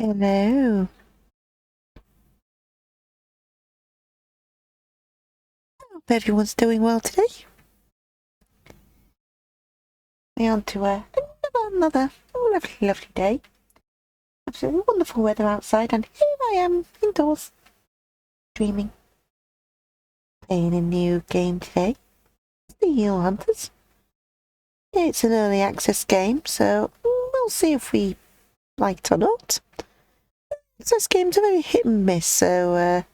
Hello. Hope everyone's doing well today. We're on to another lovely day. Absolutely wonderful weather outside, and here I am indoors, dreaming. Playing a new game today. It's the Eel Hunters. It's an early access game, so we'll see if we like it or not. This game's a very hit and miss, so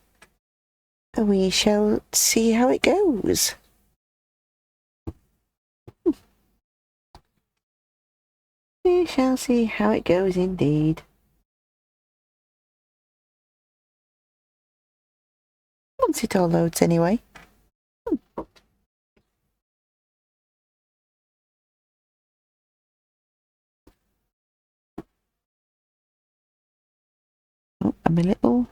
we shall see how it goes. We shall see how it goes indeed. Once it all loads anyway. Oh, I'm a little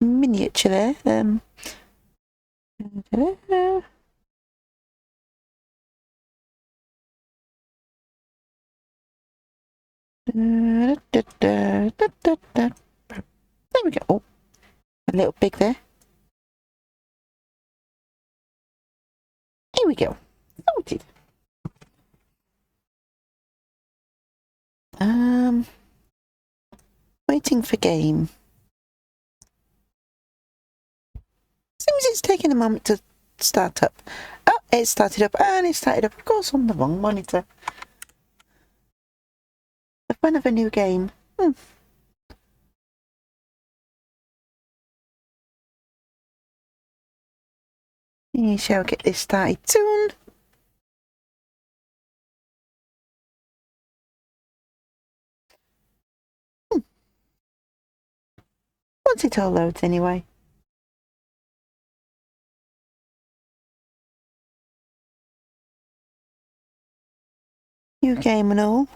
miniature there. There we go. Oh, a little big there. Here we go. Sorted. Waiting for game. Seems it's taking a moment to start up. Oh, it started up, and it started up, of course, on the wrong monitor. The fun of a new game. We shall get this started soon. Once it all loads anyway. New game and all.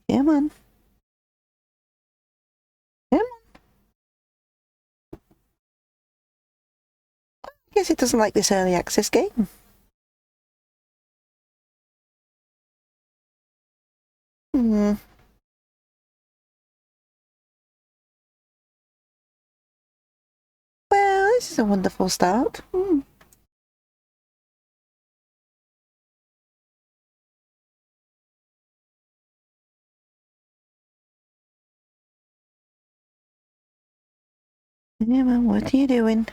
Come on. Come on. I guess it doesn't like this early access game. Well, this is a wonderful start. Yeah, well, what are you doing?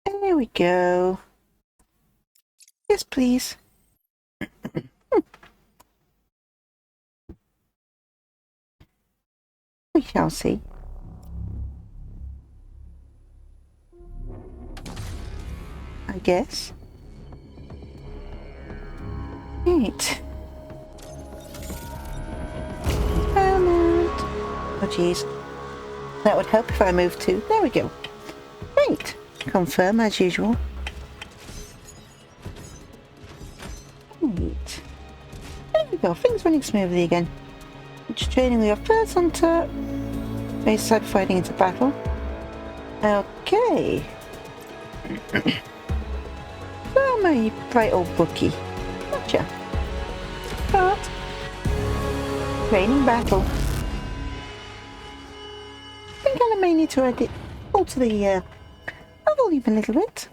There we go. Yes, please. We shall see. I guess. Right. Oh, jeez. That would help if I moved too. There we go. Right. Confirm as usual. Right. There we go. Things running smoothly again. Just training with your first hunter. Race side fighting into battle. Okay. Oh, my bright old bookie. Gotcha. Start. Training battle. may need to alter the volume a little bit.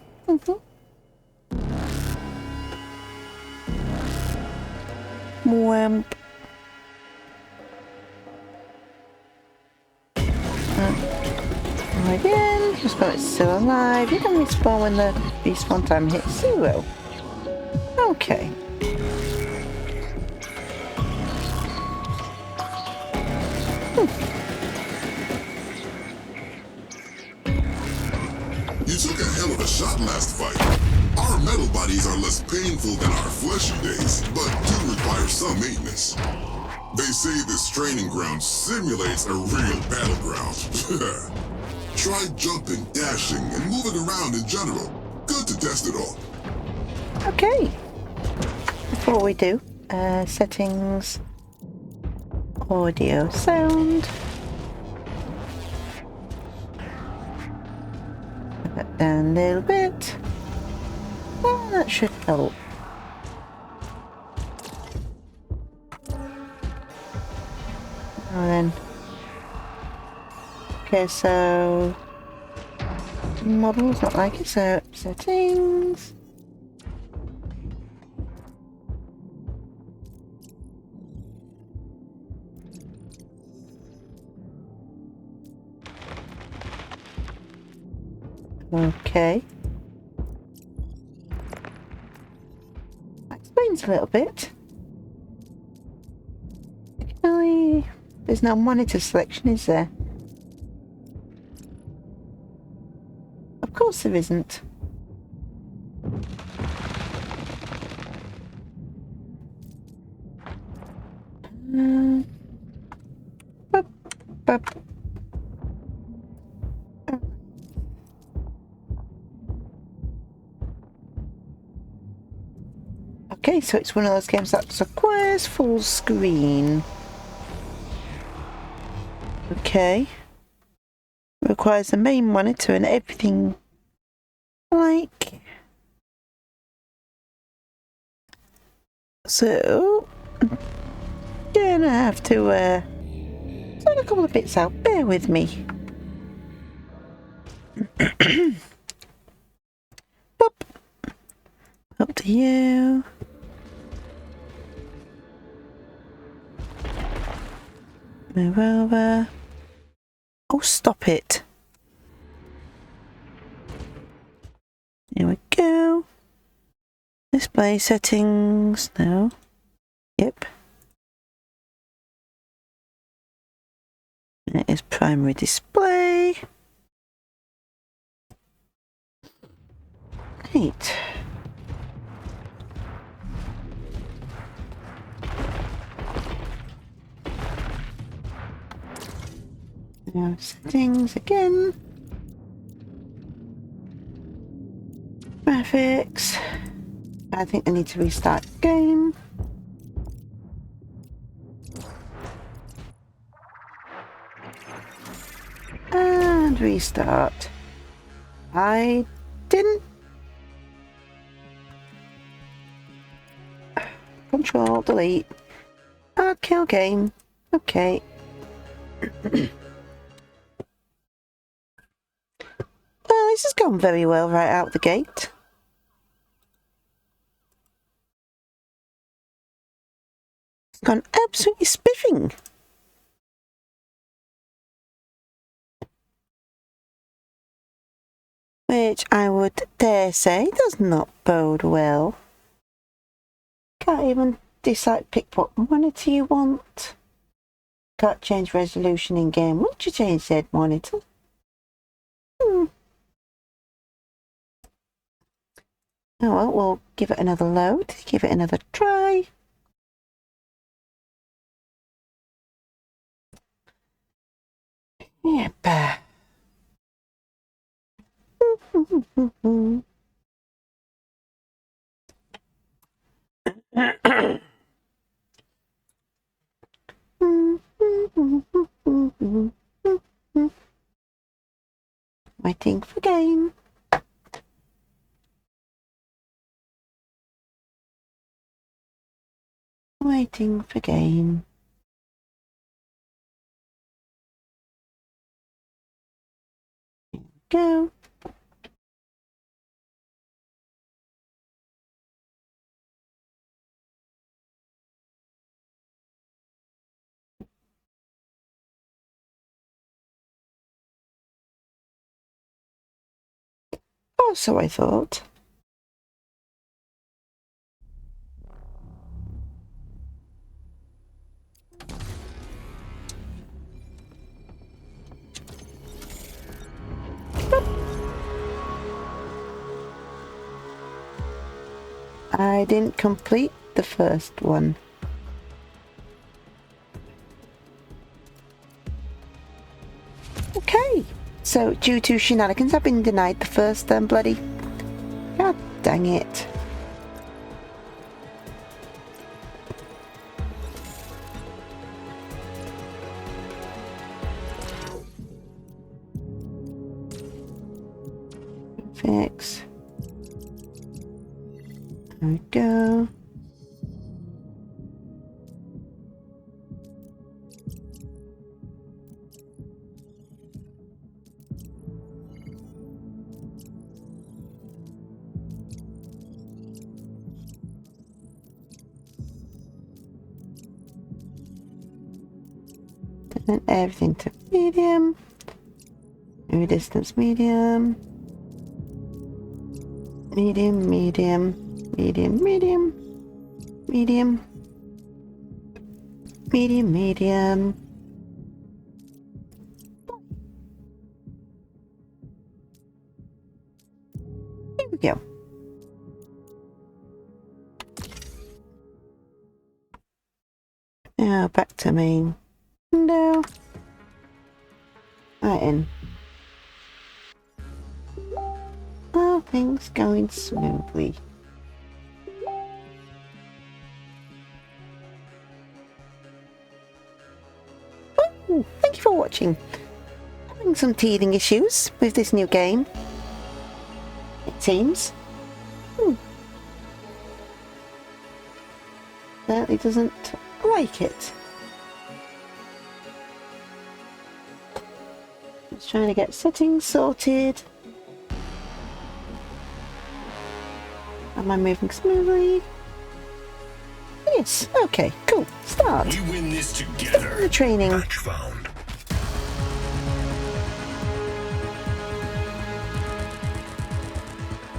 Wamp. Again, just when it's still alive. You can respawn when the respawn time hits 0. Okay. You took a hell of a shot last fight. Our metal bodies are less painful than our fleshy days, but do require some maintenance. They say this training ground simulates a real battleground. Try jumping, dashing, and moving around in general. Good to test it all. Okay. Before we do, settings, audio, sound. Put that down a little bit. Oh, that should help. Oh, then. Okay, so models, not like it, so settings. Okay. That explains a little bit. There's no monitor selection, is there? Of course there isn't. Bup, bup. Okay, so it's one of those games that requires full screen. Okay. Requires the main monitor and everything like so. Gonna have to sort a couple of bits out. Bear with me. Boop. Up to you. Move over. Oh, stop it. Here we go. Display settings. No. Yep. It is primary display. Right. Now settings again. Graphics. I think I need to restart the game. And restart. I didn't. Control, delete. Kill game. Okay. Well, this has gone very well right out the gate. It's gone absolutely spiffing. Which I would dare say does not bode well. Can't even decide pick what monitor you want. Can't change resolution in game. Won't you change that monitor? Oh well, we'll give it another load. Give it another try. Yep. Waiting for game. Waiting for game. Go. Oh, so I thought. I didn't complete the first one. Okay, so due to shenanigans, I've been denied the first then, bloody. God dang it. Fix. There we go. And everything to medium. New distance medium. Medium, medium, medium, medium, medium, medium, medium. Here we go. Now back to main window. Right in. All things going smoothly. Oh, thank you for watching. Having some teething issues with this new game, it seems. Certainly doesn't like it. Just trying to get settings sorted. Am I moving smoothly? Yes. Okay. Cool. Start. We win this together. The training. Match found.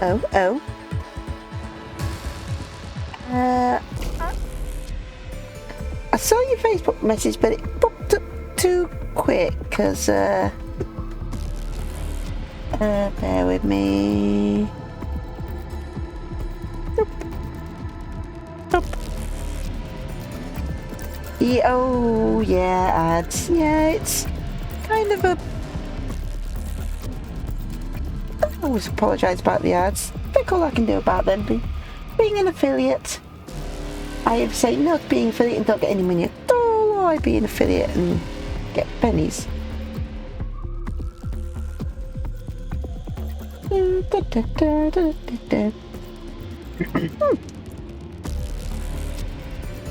Oh. I saw your Facebook message, but it popped up too quick, because, bear with me. Nope. Yeah, oh, yeah, ads. Yeah, it's kind of a... I always apologise about the ads. That's all I can do about them. Being an affiliate, I either say no to being an affiliate and don't get any money at all, or I be an affiliate and get pennies.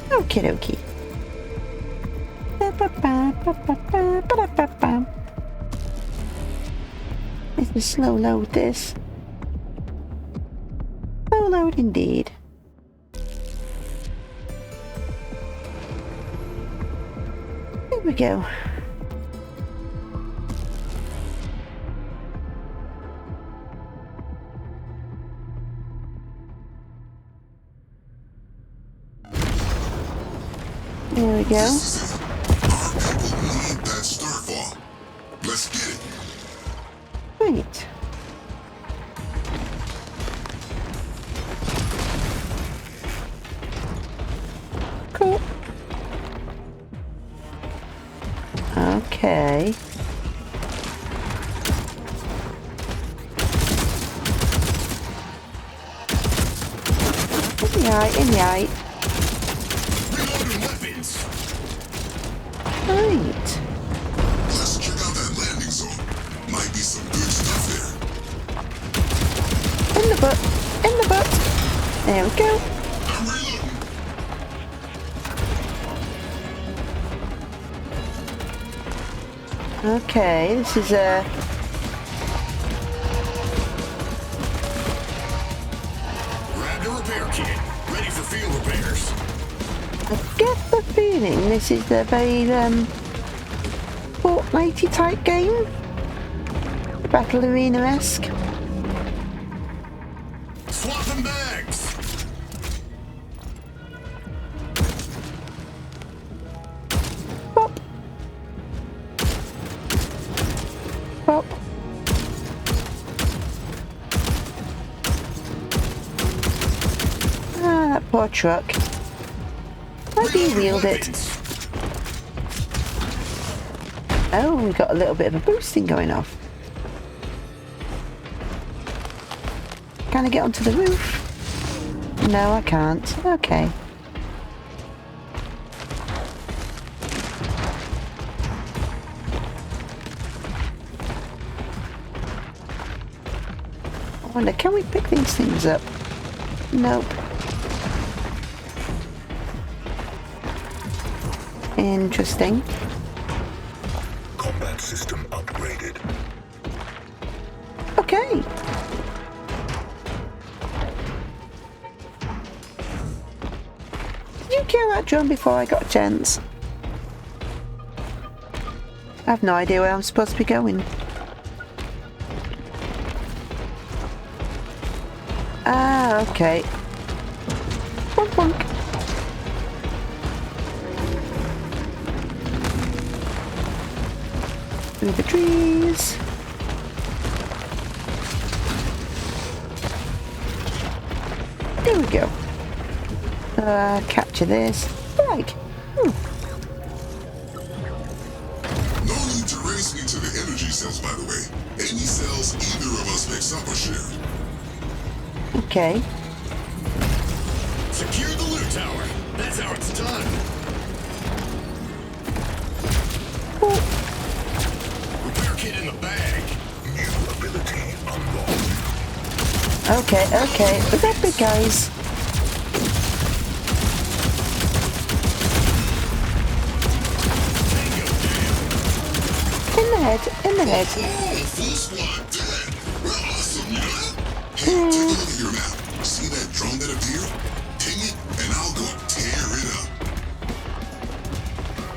Okie dokie. Let me slow load this. Slow load indeed. Here we go. There we go. Our people need that starfall. Let's get it. Right. Cool. Okay. In the eye. Reloading weapons. Right. Let's check out that landing zone. Might be some good stuff there. In the butt. In the butt. There we go. I'm reloading. Okay, this is I get the feeling this is a very Fortnite type game. Battle Arena-esque. Swapping bags. Pop. Pop. Ah, that poor truck. How do you wield it? Oh, we got a little bit of a boosting going off. Can I get onto the roof? No, I can't. Okay. I wonder, can we pick these things up? Nope. Interesting. Combat system upgraded. Okay. Did you kill that drum before I got a chance? I have no idea where I'm supposed to be going. Ah, okay. Bonk, bonk. Through the trees. There we go. Capture this. Right. No need to race me to the energy cells, by the way. Any cells either of us picks up are shared. Okay. Secure the loot tower. That's how it's done. Oh, Repair kit in the bag. New ability unlocked. okay, okay. Look at big guys. Tango down. In the head, in the head. Oh, full squad dead. We're awesome, you know that? Hey, take a look at your map. See that drone that appeared? Ping it, and I'll go tear it up.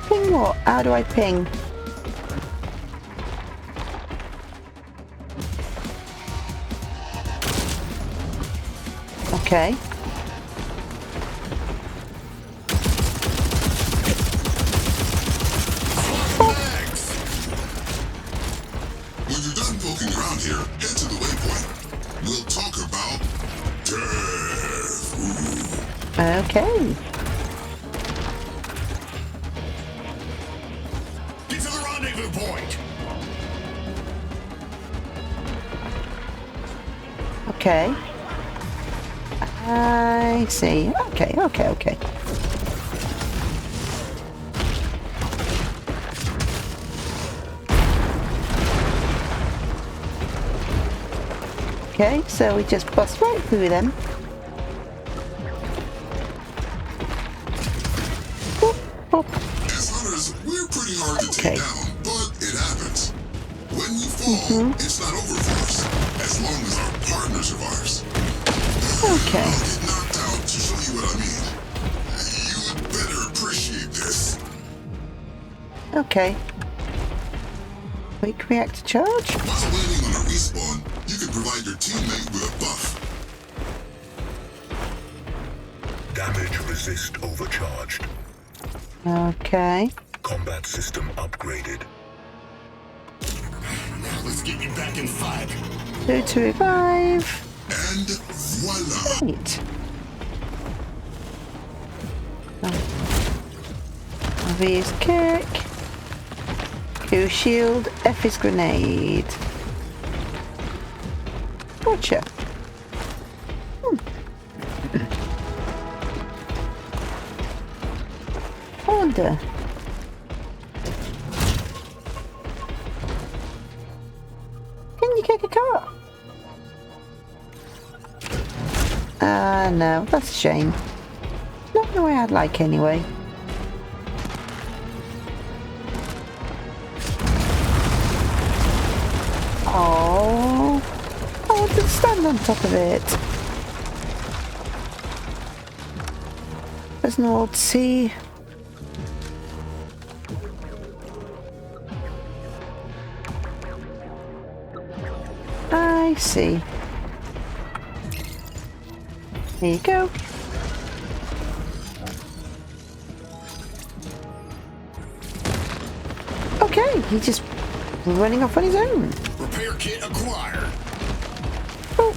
Ping what? How do I ping? Okay. Bags. When you're done poking around here, head to the waypoint. We'll talk about death. Ooh. Okay. Get to the rendezvous point. Okay. I see. Okay, okay, okay. Okay, so we just bust right through them. Boop, boop. As hunters, we're pretty hard to Okay. take down, but it happens. When we fall, it's not over for us, as long as our partner survives. Okay. I'll get knocked out to show you what I mean. You'd better appreciate this. Okay. Quick reactor charge. While waiting on a respawn, you can provide your teammate with a buff. Damage resist overcharged. Okay. Combat system upgraded. Now let's get you back in fight. 2 to revive. And voila! Right. V is kick. Q shield. F is grenade. Gotcha. I wonder. Can you kick a car? No, that's a shame. Not the way I'd like anyway. Oh, I want to stand on top of it. There's an old sea. I see. Here you go. Okay, he's just running off on his own. Repair kit acquired. Oh.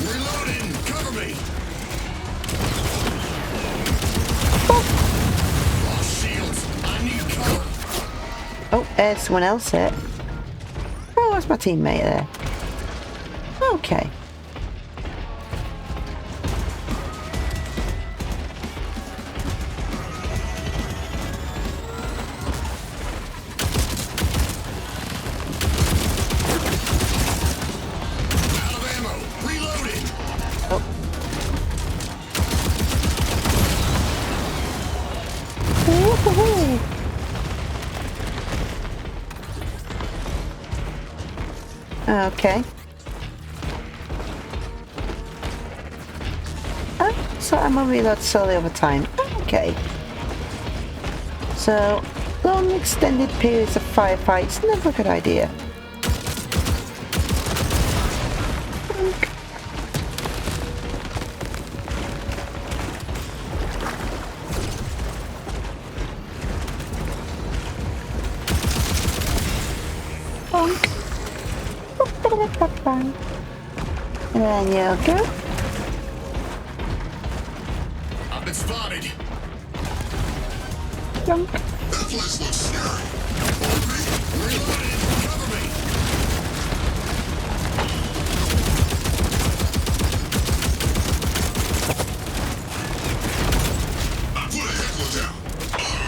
Reloading. Cover me. Lost shields. I need cover. Oh, there's someone else hit. Oh, that's my teammate there. Okay. Out of ammo. Reloading. Oh. Woohoo. Okay. Oh, so I'm gonna reload slowly over time. Okay. So, long extended periods of firefights, never a good idea. Bonk. Bonk. And then you go. I've been spotted. Bonk. That place looks scary. Reloading. Cover me. I put a heckler down.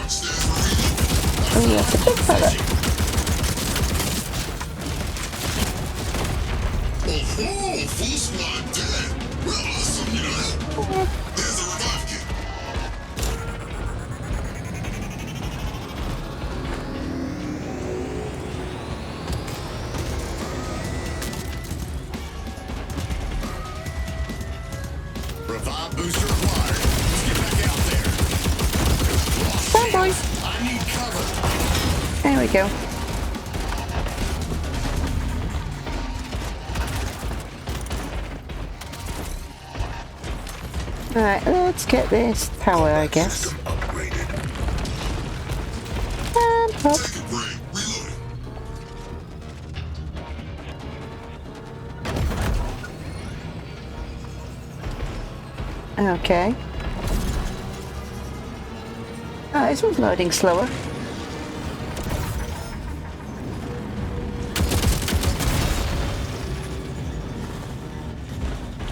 Stands for reload. Oh, that's a big fella. Oh, full squad dead. We're awesome, you know that? There's a revive kit. Revive booster acquired. Let's get back out there. Lost Stand by. shields. I need cover. There we go. Alright, let's get this tower, I guess. System upgraded. And hop. Take a break. Reloading. Okay. Oh, this one's loading slower.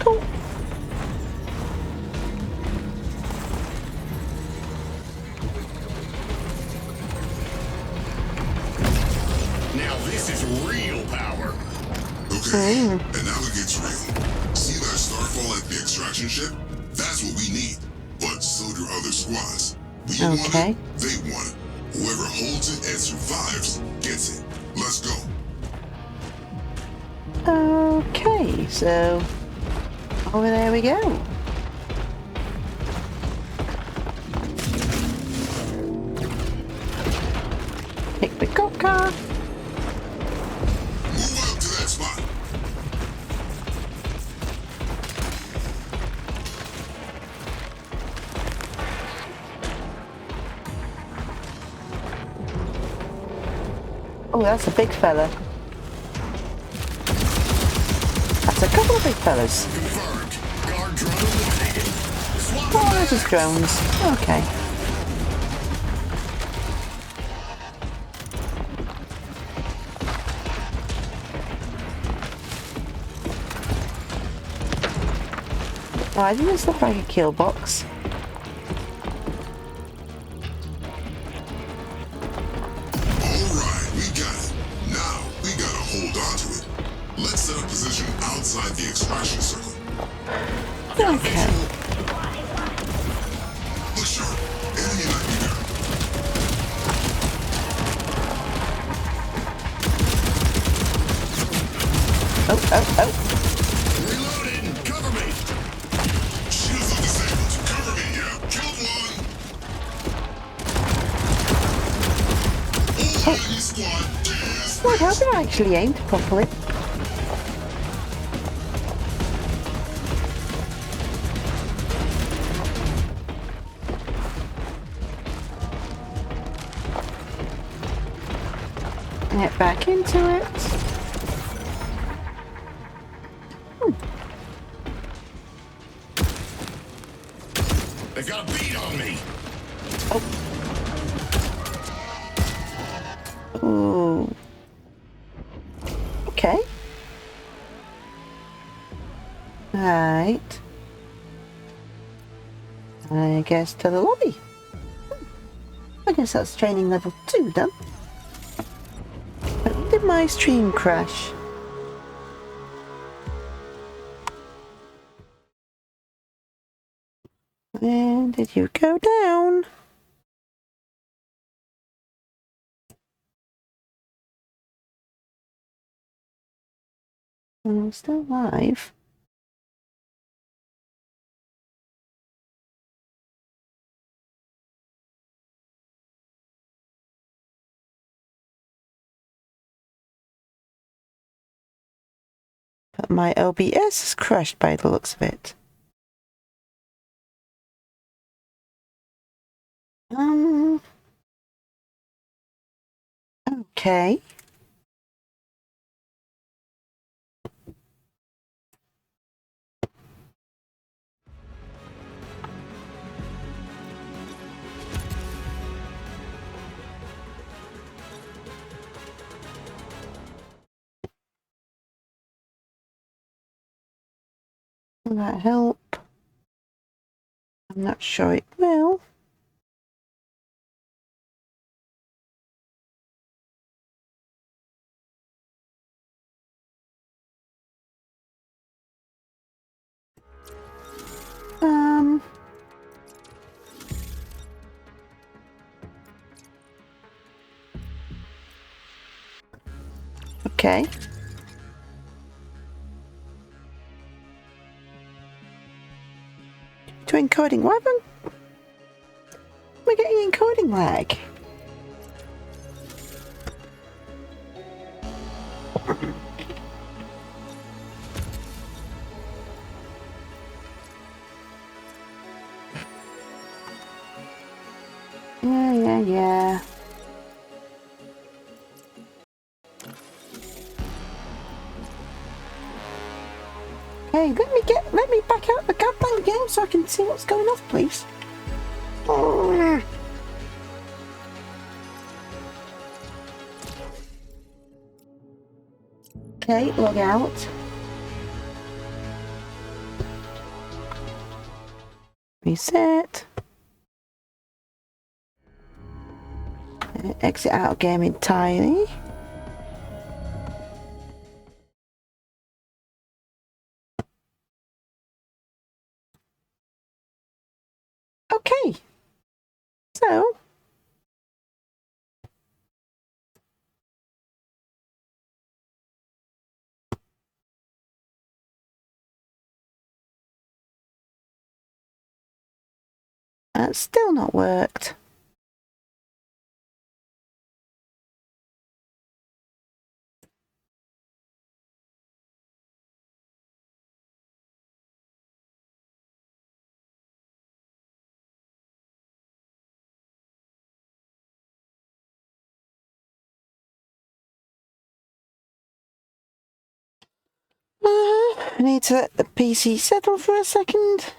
Cool. Now this is real power. Okay, and now it gets real. See that starfall at the extraction ship? That's what we need. But so do other squads. We want Okay. it, they want it. Whoever holds it and survives gets it. Let's go. Okay, so over there we go. Pick the cop car. Move up to that spot. Oh, that's a big fella. That's a couple of big fellas. Confirmed. Guard drone eliminated. Swap Oh, them they're just back. drones. Okay. Why doesn't this look like a kill box? Alright, we got it. Now, we gotta hold on to it. Let's set a position outside the extraction circle. Okay. Look sharp. Enemy might be there. Oh. Reloading! Cover me! Shields are disabled. Cover me, yeah. Killed one. All enemy squad is I hope it actually aimed properly. Get back into it. They've got a beat on me! Ooh. Okay. Right. I guess to the lobby. I guess that's training level 2 done. When did my stream crash? When did you go down? I'm still live. But my OBS has crashed by the looks of it. Okay. Will that help? I'm not sure it will. Okay. To encoding. Why am I getting encoding lag? Yeah. Hey, let me back out the goddamn game so I can see what's going off, please. Okay, log out. Reset. Exit out of game entirely. Okay. So. That's still not worked. I need to let the PC settle for a second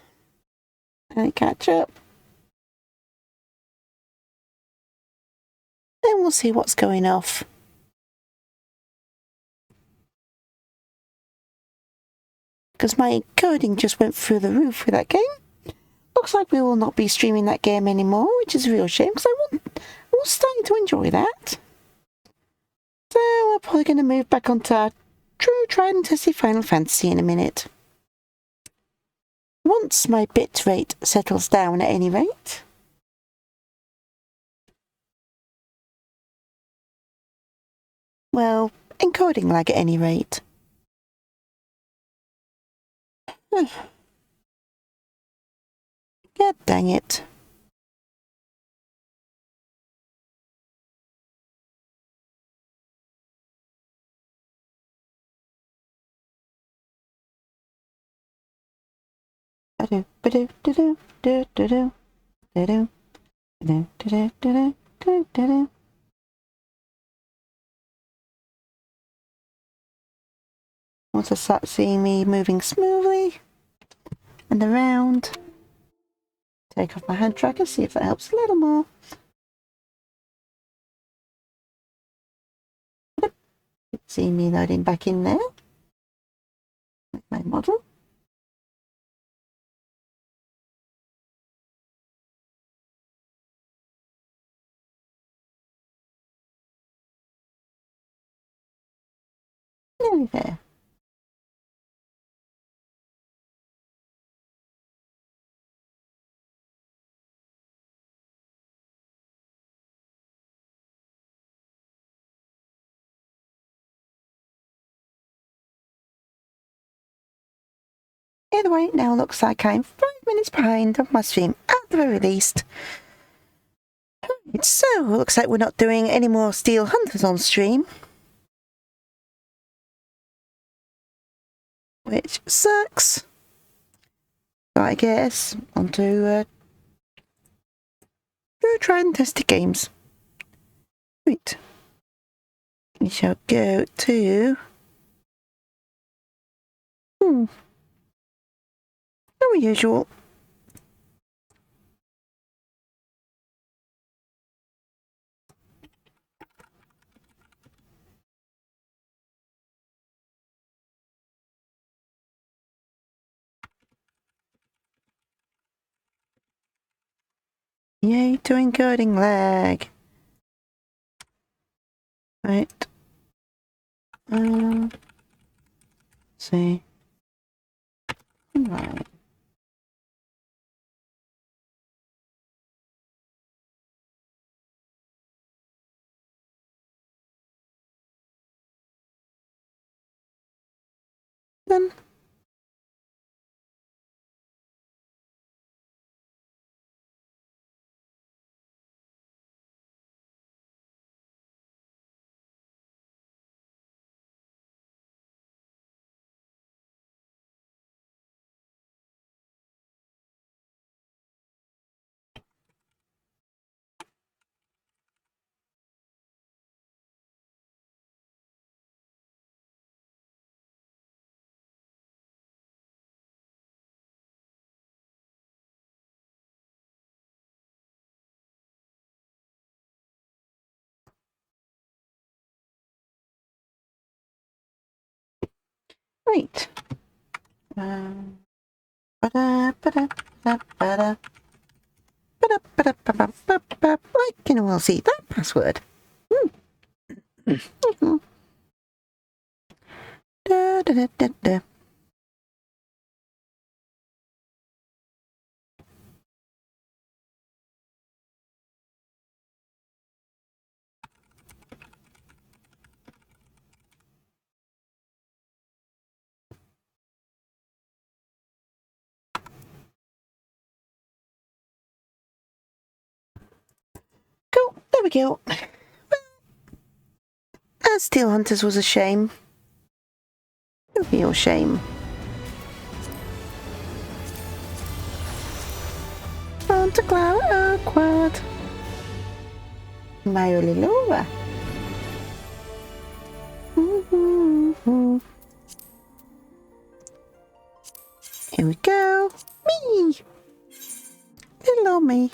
and catch up. Then we'll see what's going off. Because my encoding just went through the roof with that game. Looks like we will not be streaming that game anymore, which is a real shame because I was starting to enjoy that. So we're probably going to move back onto our true tried and tested Final Fantasy in a minute. Once my bit rate settles down at any rate. Well, encoding lag at any rate. God dang it. Ba-do, ba-do, do-do, do-do-do, do-do, do-do, do-do, do-do, do-do-do. Want to start seeing me moving smoothly and around. Take off my hand tracker, see if that helps a little more. See me loading back in there. With my model. Nearly there. Either way, it now looks like I'm 5 minutes behind on my stream, at the very least. Right, so, looks like we're not doing any more Steel Hunters on stream. Which sucks. So I guess onto try and test the games. Right. We shall go to... Our usual. Yay to encoding lag. Right. See. Right. Then. Right. I can well see that password. Da, da, da, da, da. Cool, there we go. Steel Hunters was a shame. A real shame. Santa Clara Awkward. Mario Laura. Here we go. Me. Little old me.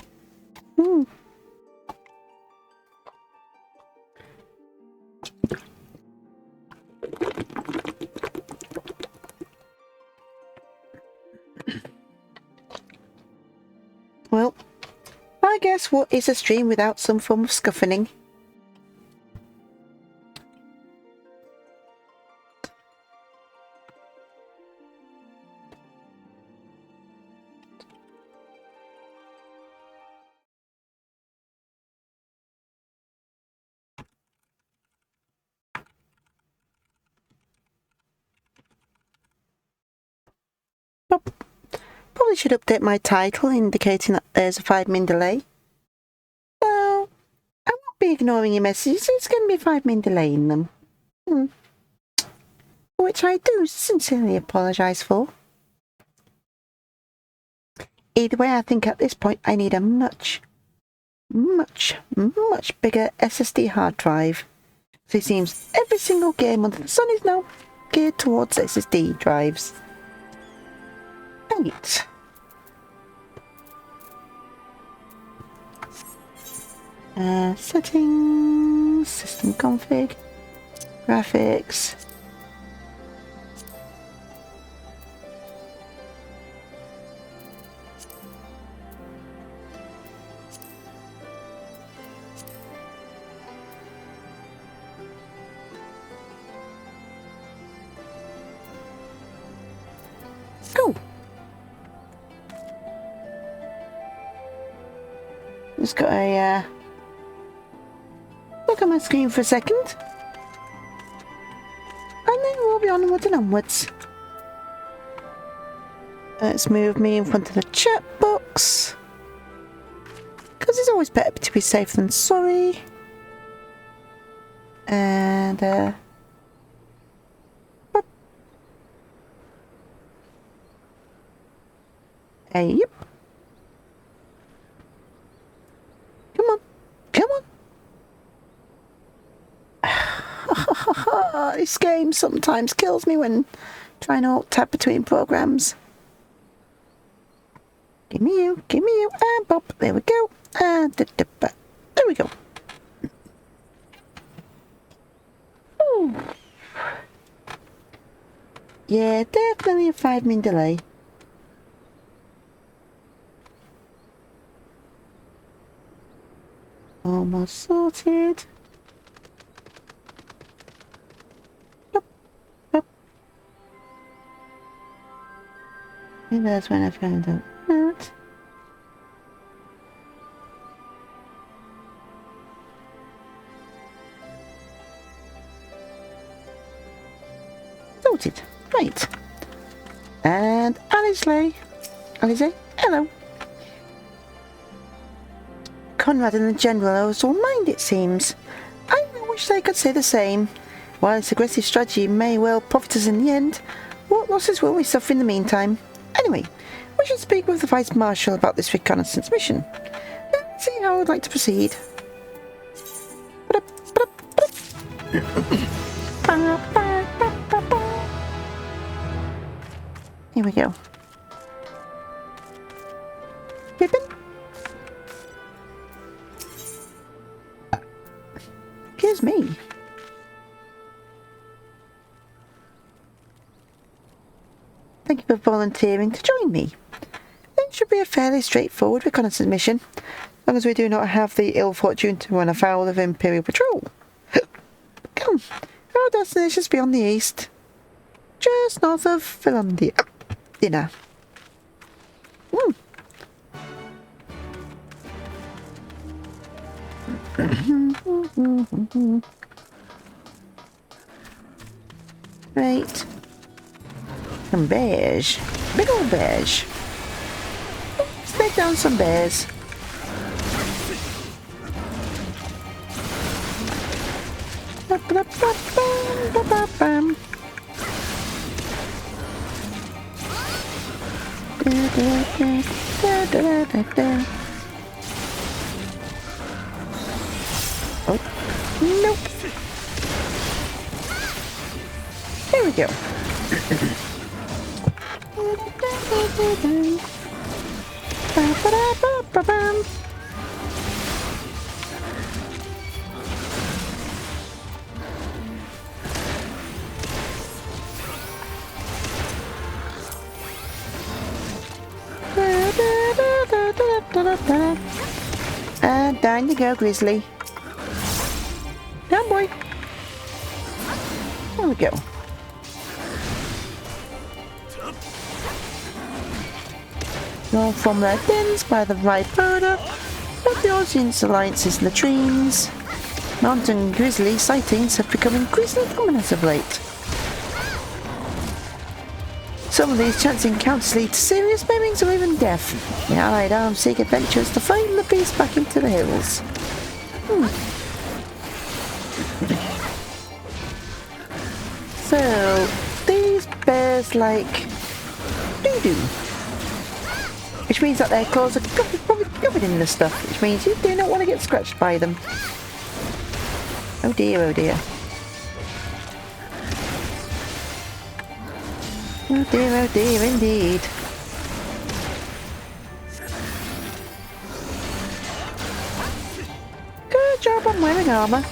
Well, I guess what is a stream without some form of scuffling? probably should update my title indicating that there's a 5-min delay. So, I won't be ignoring your messages, it's going to be a 5-min delay in them. Which I do sincerely apologise for. Either way, I think at this point I need a much bigger SSD hard drive. So it seems every single game under the sun is now geared towards SSD drives. Right. Settings, system config, graphics. Go. Just got a look at my screen for a second, and then we'll be onwards and onwards. Let's move me in front of the chat box, because it's always better to be safe than sorry. And yep. Come on. Come on. This game sometimes kills me when trying to alt-tab between programs. Give me you, and Bob. There we go. And there we go. Ooh. Yeah, definitely a 5-min delay. Almost sorted. Up. And that's when I found out that. Sorted. Right. And Alice, hello. Conrad and the General are all mind, it seems. I wish they could say the same. While this aggressive strategy may well profit us in the end, what losses will we suffer in the meantime? Anyway, we should speak with the Vice Marshal about this reconnaissance mission. Let's see how I'd like to proceed. Here we go. Pippin? Excuse me. Thank you for volunteering to join me. It should be a fairly straightforward reconnaissance mission, as long as we do not have the ill fortune to run afoul of Imperial Patrol. Come, our destination is beyond the east, just north of Finlandia. Dinner. Right. Some bears. Big old bears. Let's take down some bears. Oh, nope. There we go. And down you go, Grizzly. Down, boy. There we go. All from their dens by the Vipoda, but the audience alliances latrines. Mountain grizzly sightings have become increasingly common as of late. Some of these chance encounters lead to serious maimings or even death. The allied arms seek adventurers to find the beast back into the hills. So, these bears like doo-doo. Which means that their claws are probably covered in this stuff, which means you do not want to get scratched by them. Oh dear, oh dear. Oh dear, indeed. Good job on wearing armour.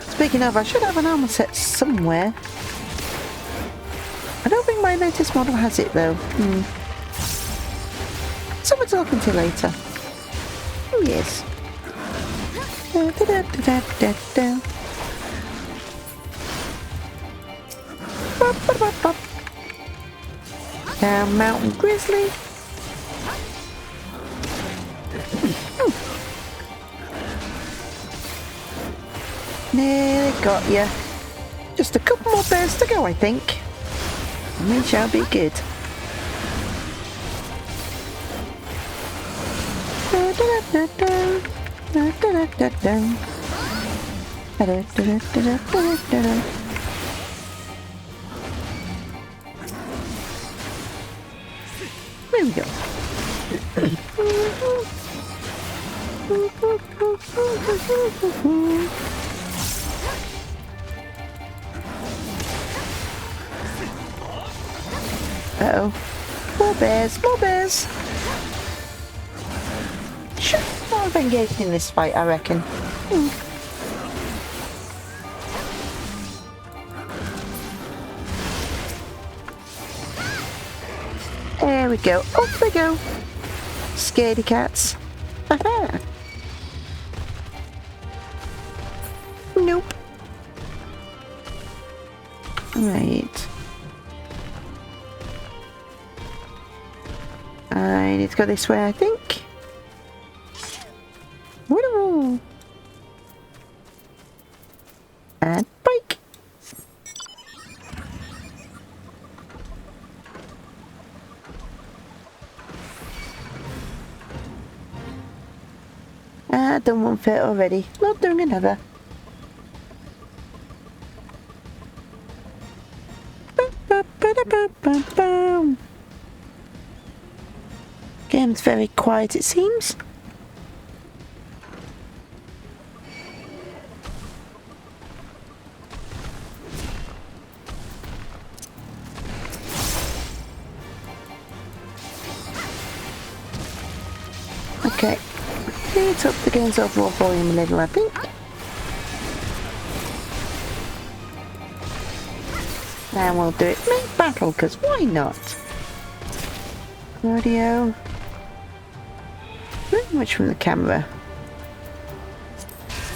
Speaking of, I should have an armour set somewhere. I don't think my latest model has it though. Something to look into later. Oh yes. Down Mountain Grizzly. Nearly got you. Just a couple more bears to go, I think. We shall be good. There we go. Uh-oh. More bears, more bears. Should not have engaged in this fight, I reckon. There we go. Off they go. Scaredy cats. Aha. Nope. Right. I need to go this way, I think. Woo! And bike. Done one fit already. Not doing another. Game's very quiet, it seems. Okay. Let's up the game's overall volume a little, I think. Now we'll do it mid battle, because why not? Audio. Not much from the camera.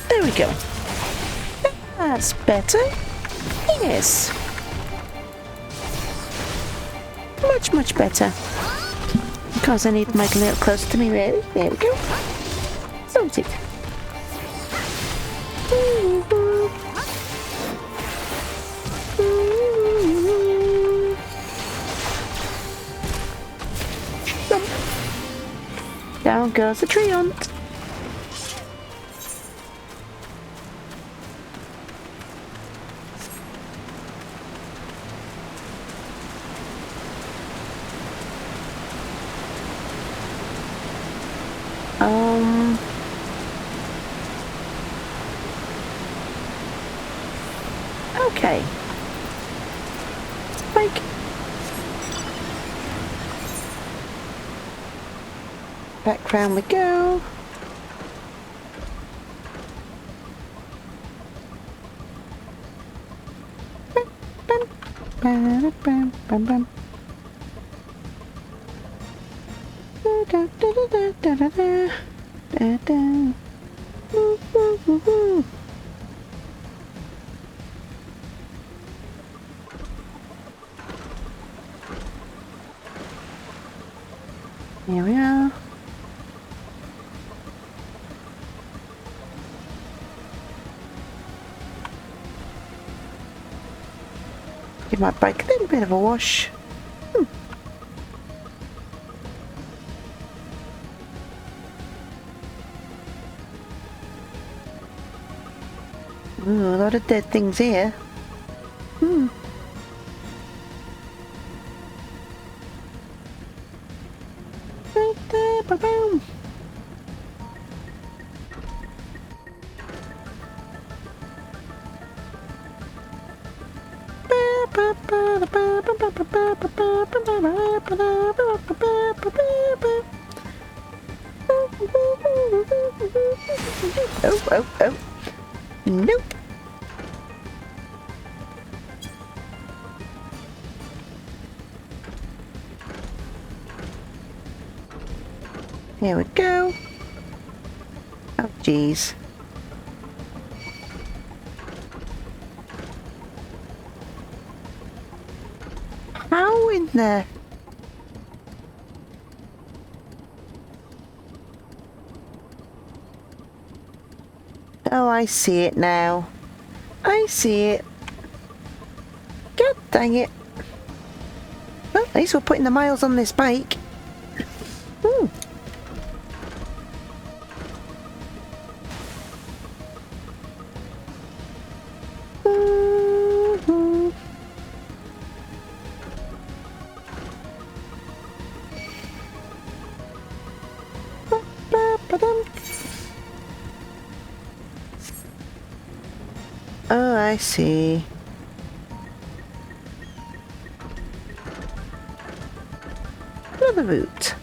There we go. That's better. Yes. Much, much better. Because I need to make a little closer to me, really. There we go. Sorted. Down goes the treant. Okay. Spike. Back round we go. Bam, bam, bam, bam. Da, da, da, da, da, da, da. Da, da. Woo, woo, woo, woo. Here we are. Give my bike a little bit of a wash. Ooh, a lot of dead things here. Ba-boom. Oh. Nope. Here we go. Oh, jeez. How in there? Oh, I see it now. I see it. God dang it. Well, at least we're putting the miles on this bike. Hmm. Oh, I see. Another route.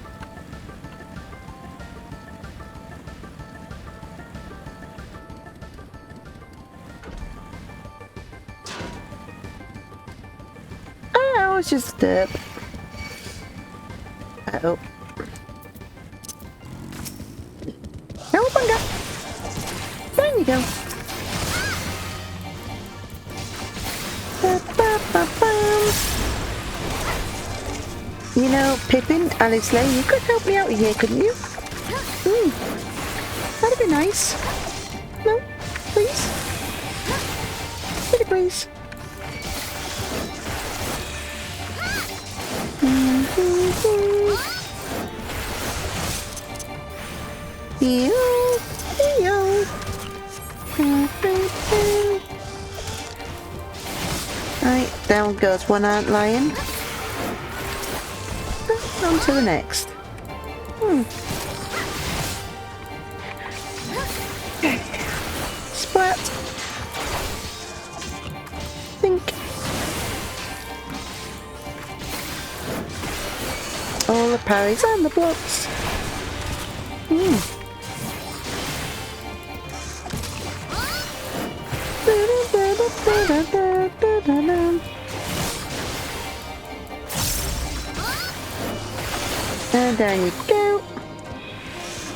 Oh, it's just dirt. Uh-oh. No, bunga. There you go. You know, Pippin, Alice Lane, you could help me out here, couldn't you? That'd be nice. No, please? Pretty please. Right, down goes one ant lion. On to the next. Splat. Think. All the parries and the blocks. And there you go.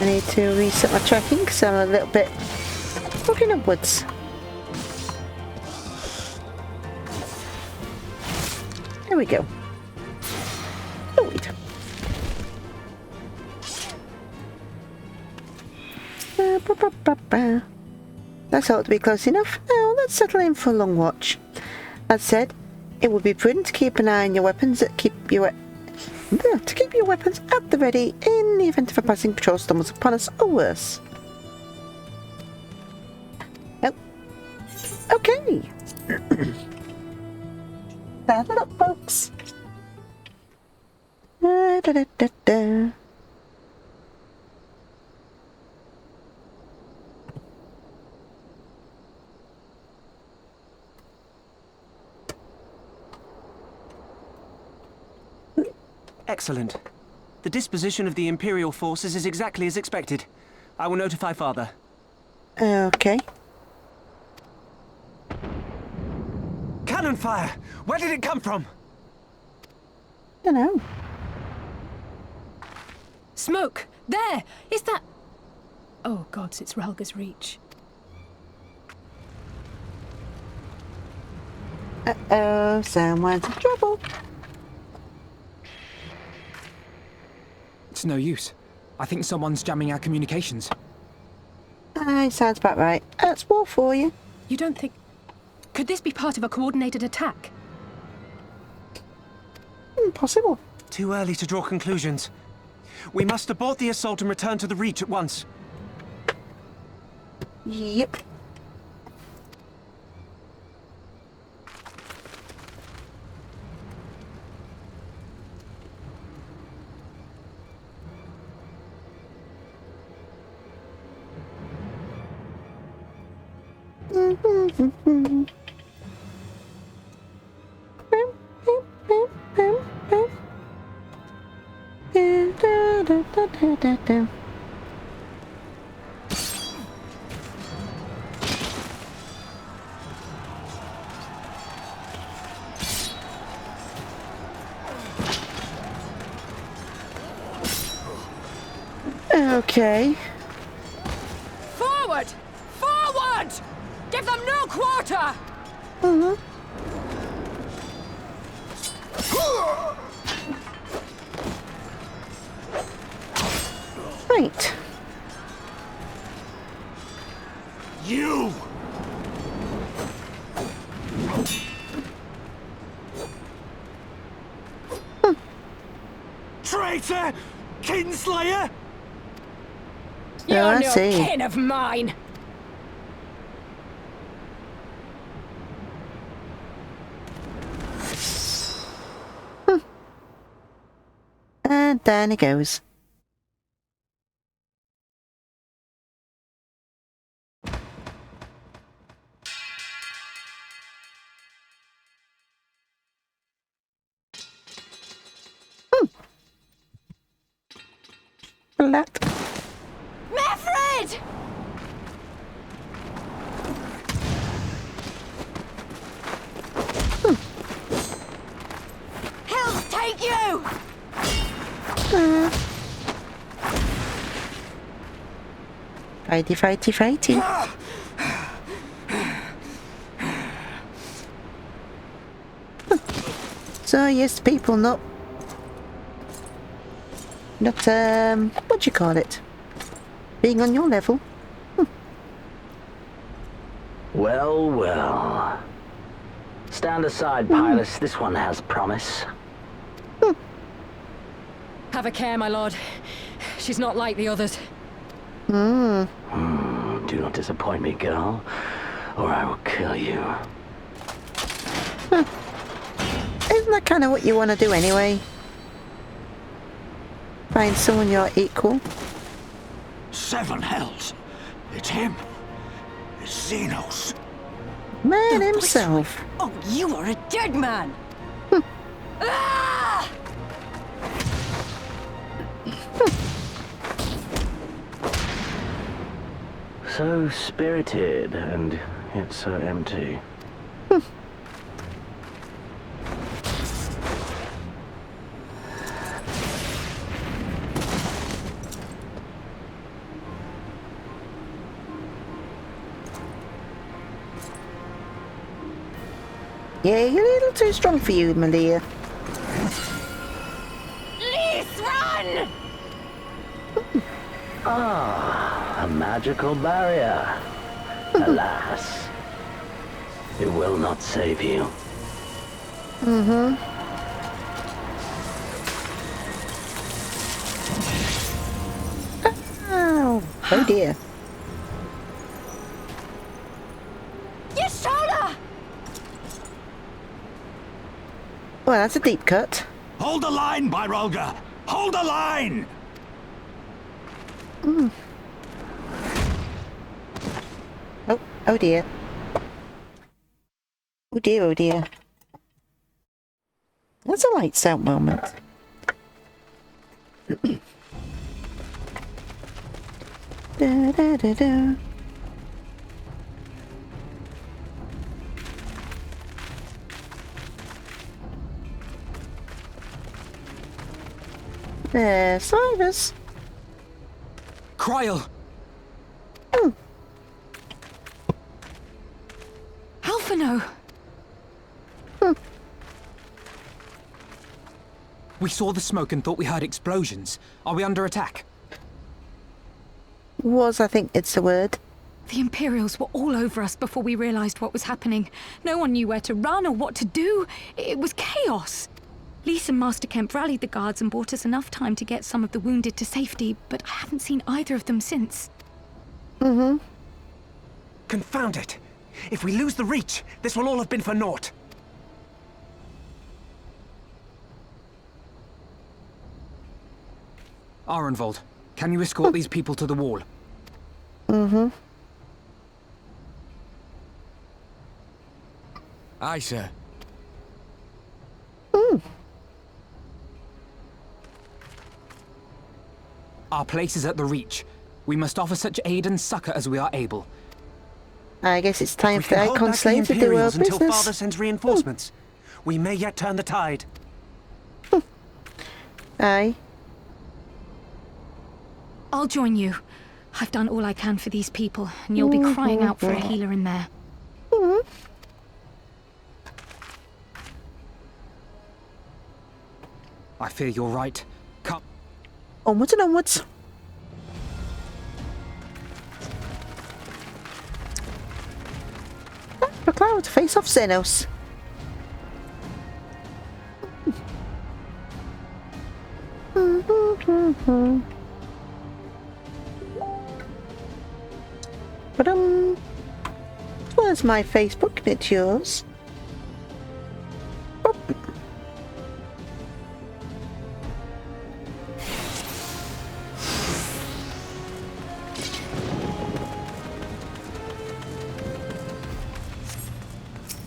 I need to reset my tracking because I'm a little bit looking upwards. There we go. Oh wait. That's ought to be close enough. Now let's settle in for a long watch. That said, it would be prudent to keep an eye on your weapons to keep your weapons at the ready in the event of a passing patrol stumbles upon us or worse. Oh. Okay. Saddle up, folks. Da-da-da-da. Excellent. The disposition of the Imperial forces is exactly as expected. I will notify Father. Okay. Cannon fire! Where did it come from? Dunno. Smoke! There! Is that... Oh, gods, it's Ralga's Reach. Uh-oh, someone's in trouble. It's no use. I think someone's jamming our communications. Aye, sounds about right. That's war for you. You don't think... Could this be part of a coordinated attack? Possible. Too early to draw conclusions. We must abort the assault and return to the Reach at once. Yep. Okay. Forward! Forward! Give them no quarter! Right. You! Traitor! Kinslayer! You're I no see. kin of mine! And down it goes. Flat. Meffred! He'll take you! Fighty, fighty, fighty. So yes, people not what do you call it? Being on your level. Well, well. Stand aside, pilots. This one has promise. Have a care, my lord. She's not like the others. Do not disappoint me, girl, or I will kill you. Isn't that kind of what you want to do anyway? Find someone you're equal. 7 hells. It's him. It's Xenos. Man himself. Oh, you are a dead man! Ah! So spirited, and yet so empty. Yeah, you're a little too strong for you, Malia. Please run! A magical barrier. Alas, it will not save you. Oh dear. Your shoulder! Well, that's a deep cut. Hold the line, Byrolga! Hold the line! Oh dear. Oh dear, oh dear. That's a lights out moment. Da, da, da, da. There, Cyrus. Cryle! Alphino! We saw the smoke and thought we heard explosions. Are we under attack? I think it's the word. The Imperials were all over us before we realized what was happening. No one knew where to run or what to do. It was chaos. Lise and Master Kemp rallied the guards and bought us enough time to get some of the wounded to safety, but I haven't seen either of them since. Confound it! If we lose the Reach, this will all have been for naught. Arenvold, can you escort these people to the wall? Aye, sir. Our place is at the Reach. We must offer such aid and succor as we are able. I guess it's time We for the can hold Icon back the Slaves to do our Imperials until business. Father sends reinforcements. We may yet turn the tide. Aye. I'll join you. I've done all I can for these people, and you'll be crying out for a healer in there. I fear you're right. Come. Onwards and onwards. For Clara to face off Xenos. But where's my Facebook? And it's yours. Boop.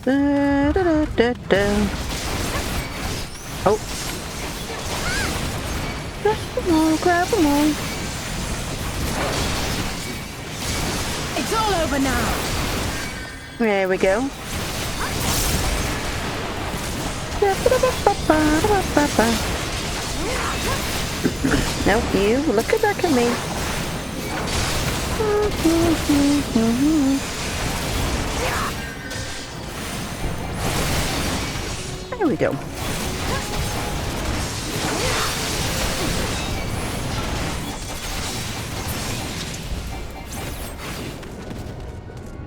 Da, da, da, da, da. Oh. Grab them all. It's all over now! There we go. No, you look back at me. There we go.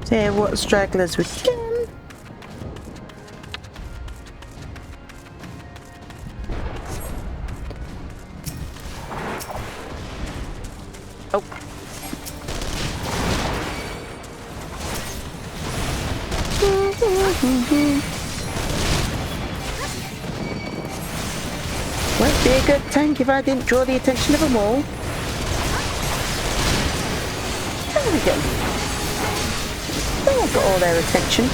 Say what stragglers we can. Oh. Won't be a good tank if I didn't draw the attention of them all. There we go. I've got all their attention.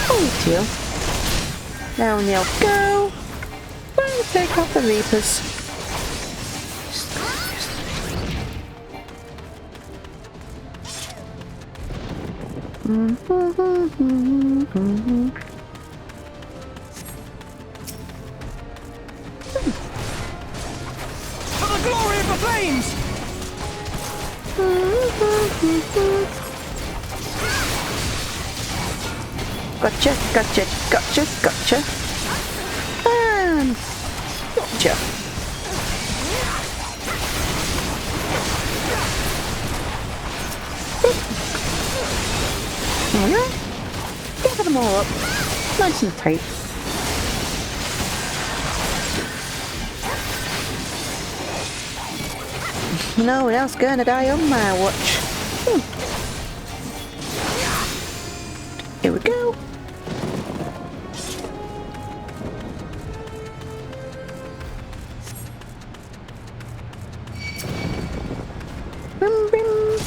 Oh dear. Now they'll go. We'll take off the Reapers. For the glory of the flames! Gotcha, gotcha, gotcha, gotcha. And gotcha. Alright. Gather them all up. Nice and tight. No one else gonna die on my watch. Here we go. Bim, bim.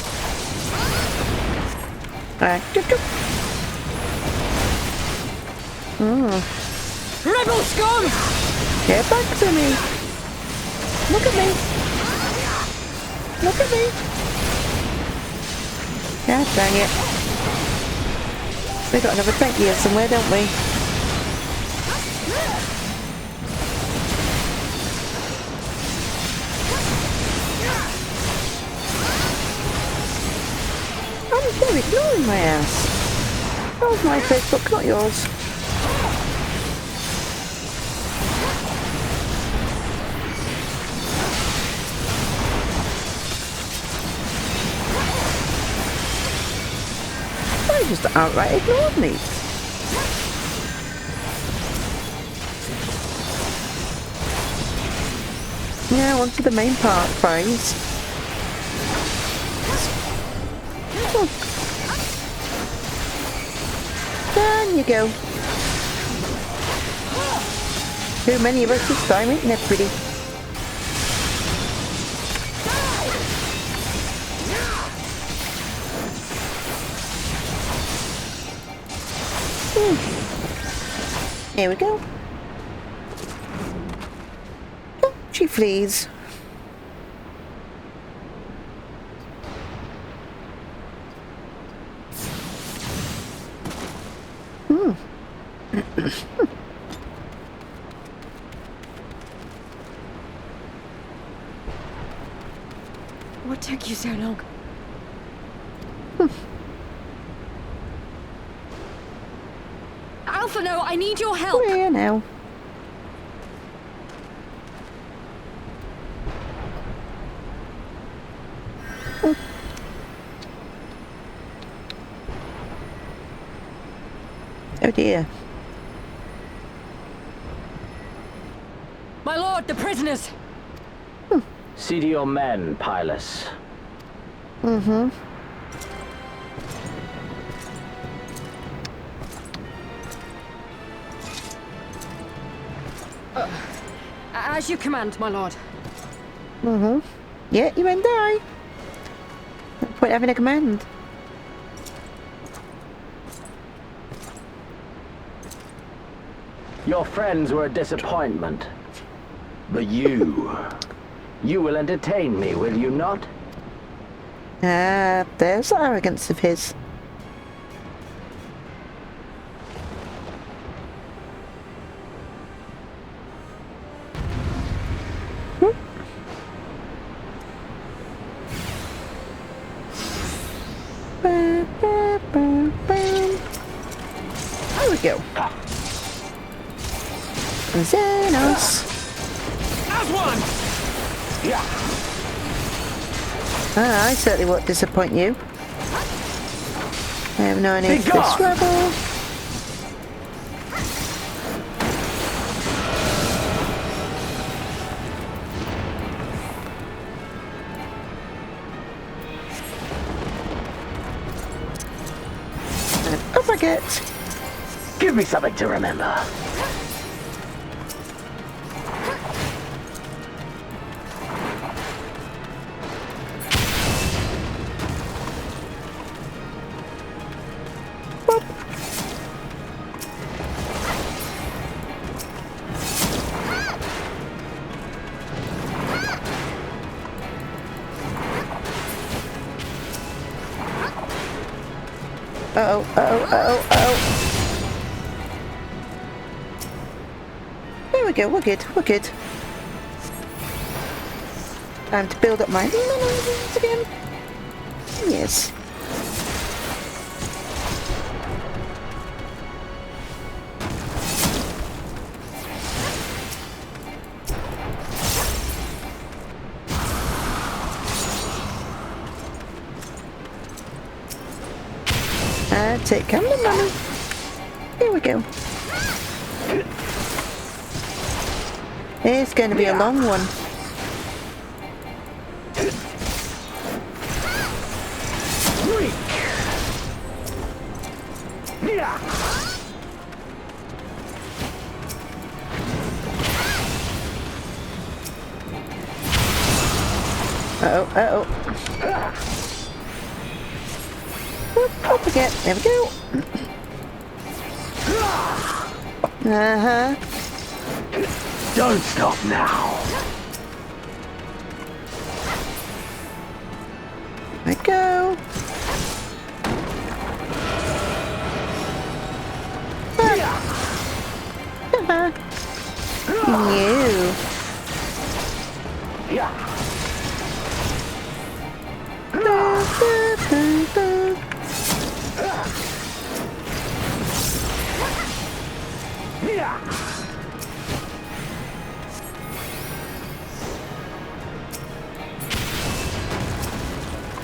Rebel scum! Get back to me. Look at me. Look at me. God dang it. We got another tank here somewhere, don't we? I'm ignoring my ass. That was my Facebook, not yours. just outright ignored me. Yeah, on to the main part, guys. Oh. Down you go. Too many of us are styling everybody. Here we go. Oh, she flees. What took you so long? Alpha, no, I need your help. We're here now. Oh. Oh dear. My lord, the prisoners. See to your men, Pylus. Mm-hmm. As you command, my lord. Mm-hmm. Yeah, you won't die. No point having a command. Your friends were a disappointment. But you will entertain me, will you not? Ah, there's the arrogance of his. There we go. Xenos. As one! Ah, I certainly won't disappoint you. I have no need for this rebel. And up I get. Give me something to remember. Uh-oh, uh-oh, uh-oh, uh-oh. There we go, we're good, we're good. Time to build up my minerals again. Yes. Take come the money. Here we go. It's going to be a long one. Uh-oh, uh-oh. Up again. There we go. Uh-huh. Don't stop now. There we go. You.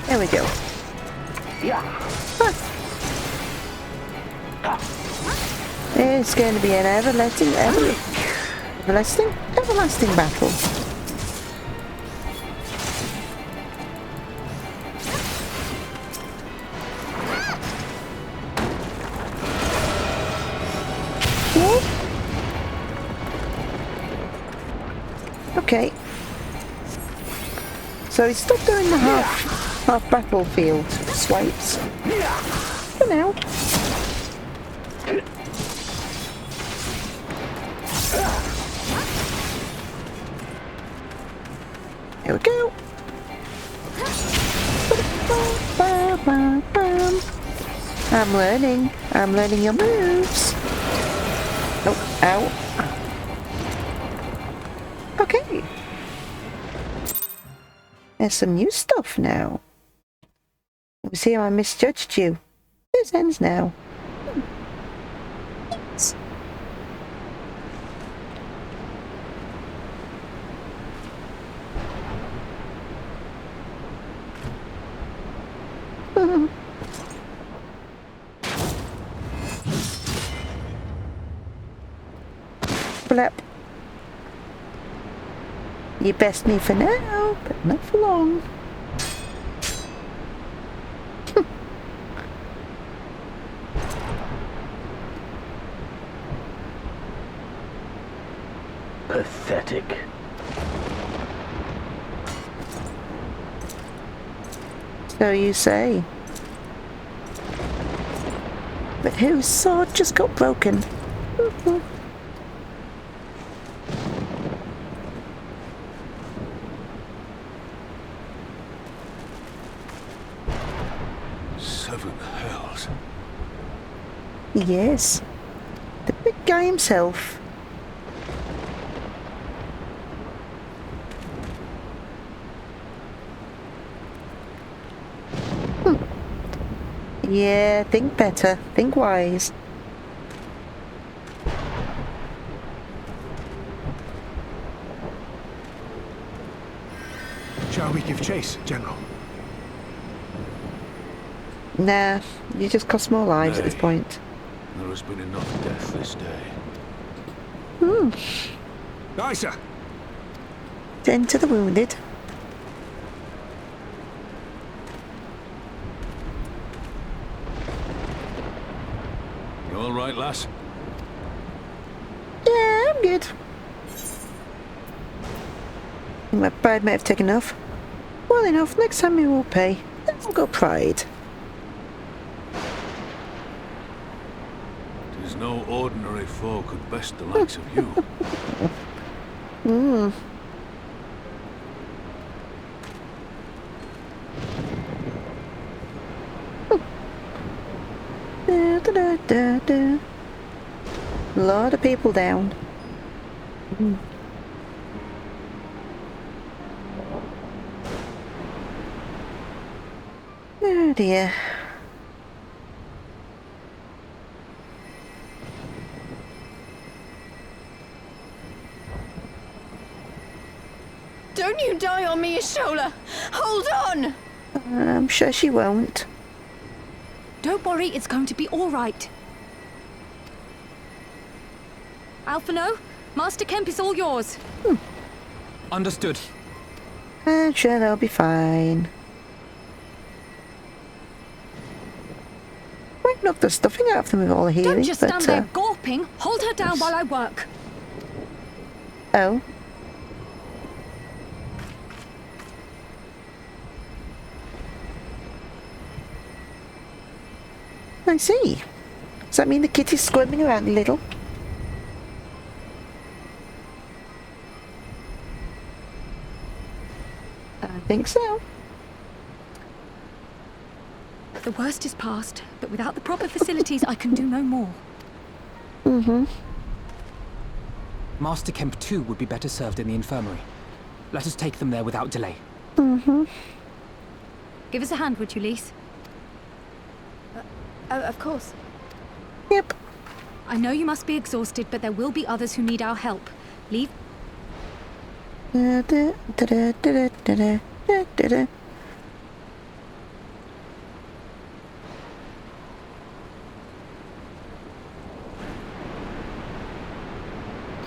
There we go. It's going to be an everlasting battle. What? Okay. So he's still doing the half battlefield swipes for now. Here we go. I'm learning your moves. Oh, ow. Okay. There's some new stuff now. It was here I misjudged you. This ends now. Blep. You best me for now, but not for long. Pathetic. So you say. But whose sword just got broken? Seven hells. Yes. The big guy himself. Yeah, think better. Think wise. Shall we give chase, General? Nah, you just cost more lives at this point. There has been enough death this day. Aye, sir. Tend to the wounded. You all right, lass? Yeah, I'm good. My pride might have taken off. Well enough, next time we will pay. Then we'll go pride. Tis no ordinary foe could best the likes of you. A lot of people down. Oh dear. Don't you die on me, Ashola! Hold on! I'm sure she won't. Don't worry, it's going to be all right. Alphino, Master Kemp is all yours. Understood. I'm sure they'll be fine. Might knock the stuffing out of them with all the healing, Don't just stand there gawping. Hold her down while I work. Oh. I see. Does that mean the kitty's squirming around a little? I think so. The worst is past, but without the proper facilities, I can do no more. Master Kemp too would be better served in the infirmary. Let us take them there without delay. Give us a hand, would you, Lise? Of course. Yep. I know you must be exhausted, but there will be others who need our help. Leave.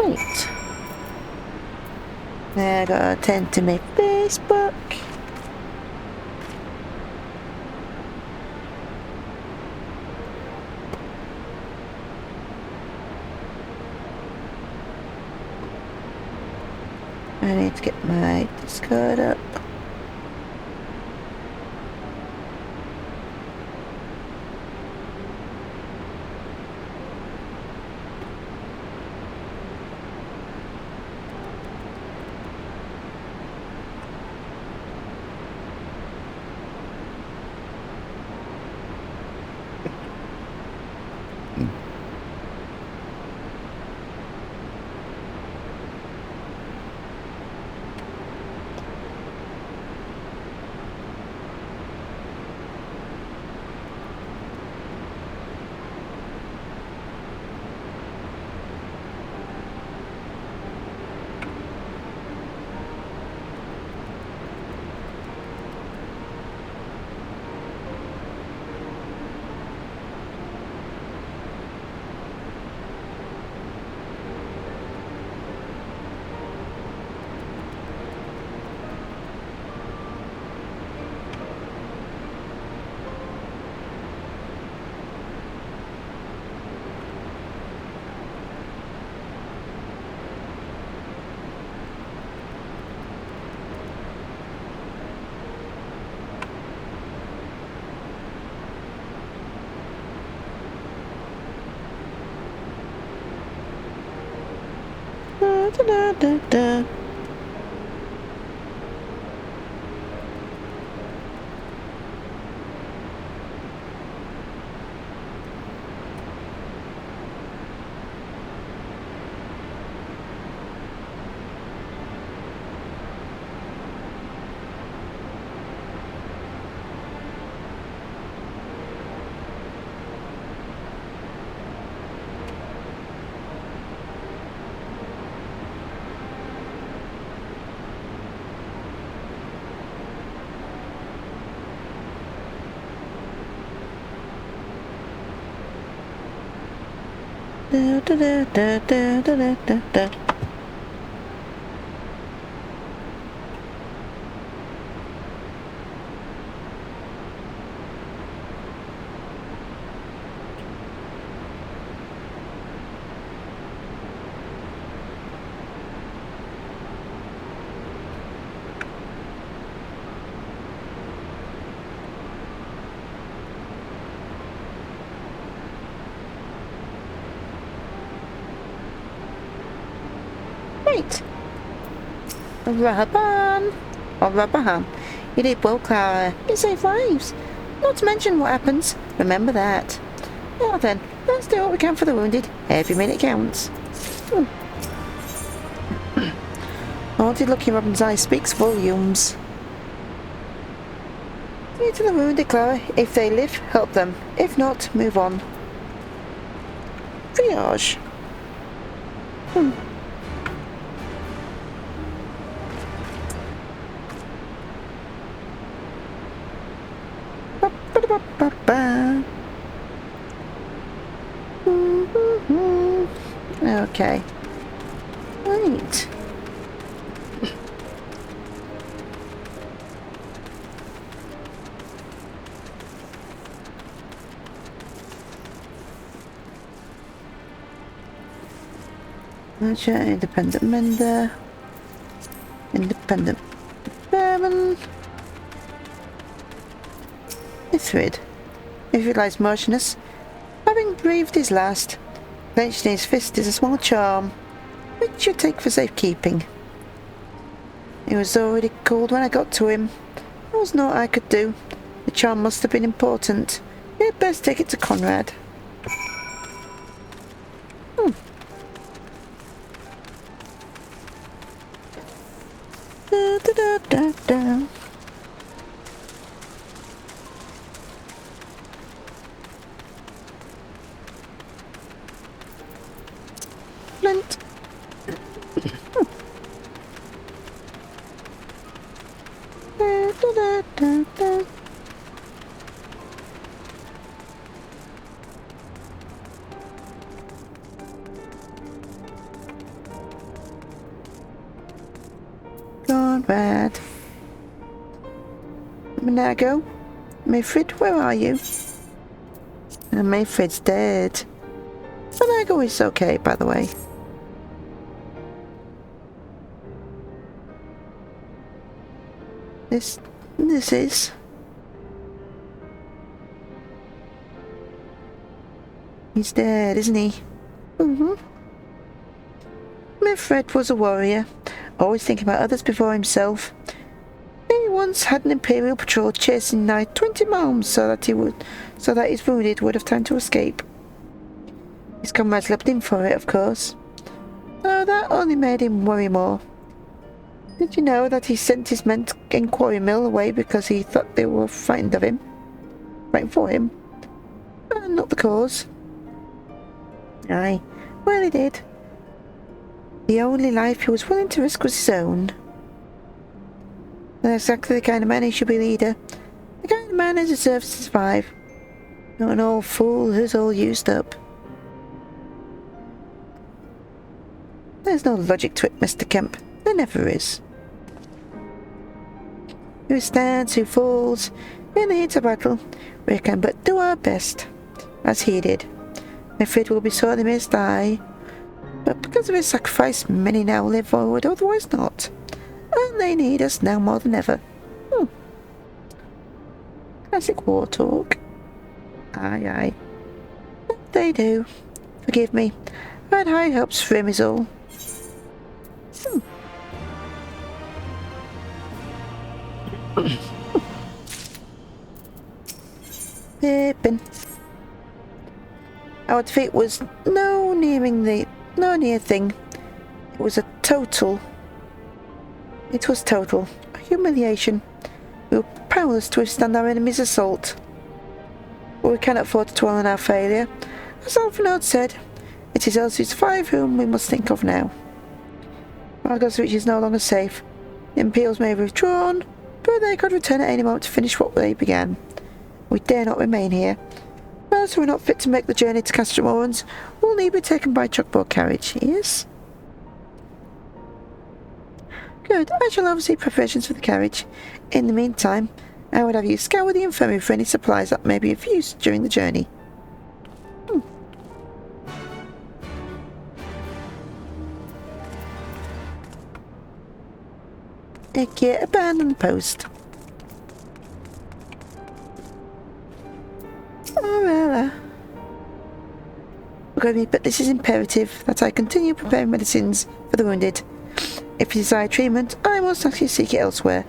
Right. Now I gotta attend to my Facebook. I need to get my Discord up. Da, da, da. Da, da, da, da, da, da, da, da. Right. Rubber or rubber ham. You did well, Clara. You saved lives. Not to mention what happens. Remember that. Now then, let's do what we can for the wounded. Every minute counts. Haunted looking Robin's eye speaks volumes. See to the wounded, Clara. If they live, help them. If not, move on. Triage. Ba-ba-ba-ba-ba. Okay. Right. Independent mender. Independent repairman. Ithrid. Ithrid lies motionless, having breathed his last. Clenched in his fist is a small charm, which you take for safekeeping. He was already cold when I got to him. There was naught I could do. The charm must have been important. You'd best take it to Conrad. Da, da, da, da, da. Flint. Da, da, da, da, da. Conrad. Manago? Mayfred, where are you? And Mayfred's dead. Manago is okay, by the way. This is... He's dead, isn't he? Mm-hmm. Mayfred was a warrior, always thinking about others before himself. He once had an Imperial patrol chasing nigh 20 miles so that his wounded would have time to escape. His comrades loved him for it, of course. Though that only made him worry more. Did you know that he sent his men in Quarry Mill away because he thought they were frightened of him? Frightened for him? Not the cause. Aye, well he did. The only life he was willing to risk was his own. That's exactly the kind of man he should be leader. The kind of man who deserves to survive. Not an old fool who's all used up. There's no logic to it, Mr. Kemp. There never is. Who stands, who falls, in the heat of battle, we can but do our best, as he did. Mayfred will be sorely missed, aye, but because of his sacrifice, many now live forward, otherwise not. And they need us now more than ever. Classic war talk. Aye. They do. Forgive me. I had high hopes for him is all. Pippin. Our defeat was no near thing. It was total. A humiliation. We were powerless to withstand our enemy's assault. But we cannot afford to dwell on our failure. As Alfred said, it is us who survive whom we must think of now. Margoswitch is no longer safe. The Imperials may have withdrawn, but they could return at any moment to finish what they began. We dare not remain here. Those who are not fit to make the journey to Castro Morans will need to be taken by truckboard carriage, yes? Good, I shall oversee preparations for the carriage. In the meantime, I would have you scour the infirmary for any supplies that may be of use during the journey. Get abandoned post. But this is imperative that I continue preparing medicines for the wounded. If you desire treatment, I must actually seek it elsewhere.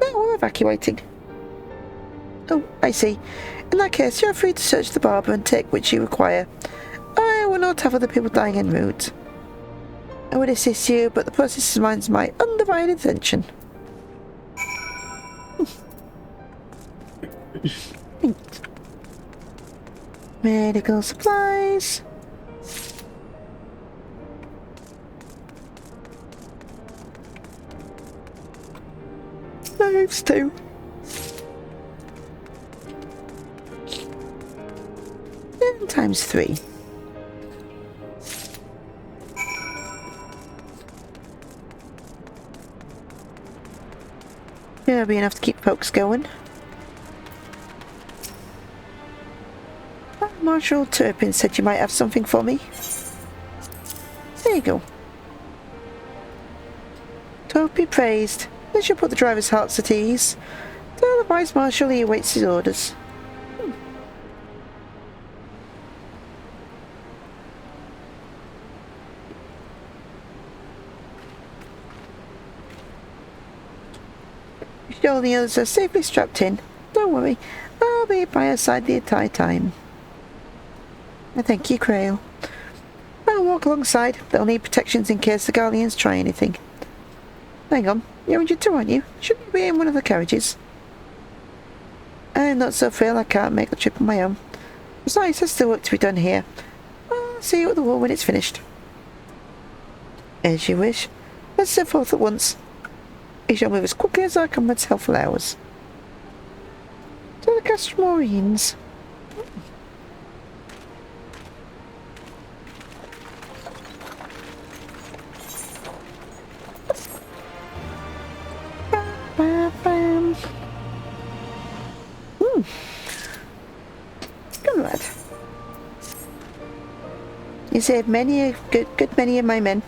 No, we're evacuating. Oh, I see. In that case, you're free to search the barber and take which you require. I will not have other people dying en route. I would assist you, but the process demands my undivided attention. Medical supplies. Knives too. And times 3. That'll be enough to keep folks going. Marshal Turpin said you might have something for me. There you go. Don't be praised. This should put the driver's hearts at ease. Tell the Vice Marshal he awaits his orders. All the others are safely strapped in. Don't worry, I'll be by your side the entire time. I thank you, Crail. I'll walk alongside. They'll need protections in case the Guardians try anything. Hang on, you're injured too, aren't you? Shouldn't you be in one of the carriages? I'm not so frail I can't make the trip on my own. Besides, there's still work to be done here. I'll see you at the wall when it's finished. As you wish. Let's set forth at once. We shall move as quickly as our comrade's health allows. To the Castro Marines. He saved many a good many of my men.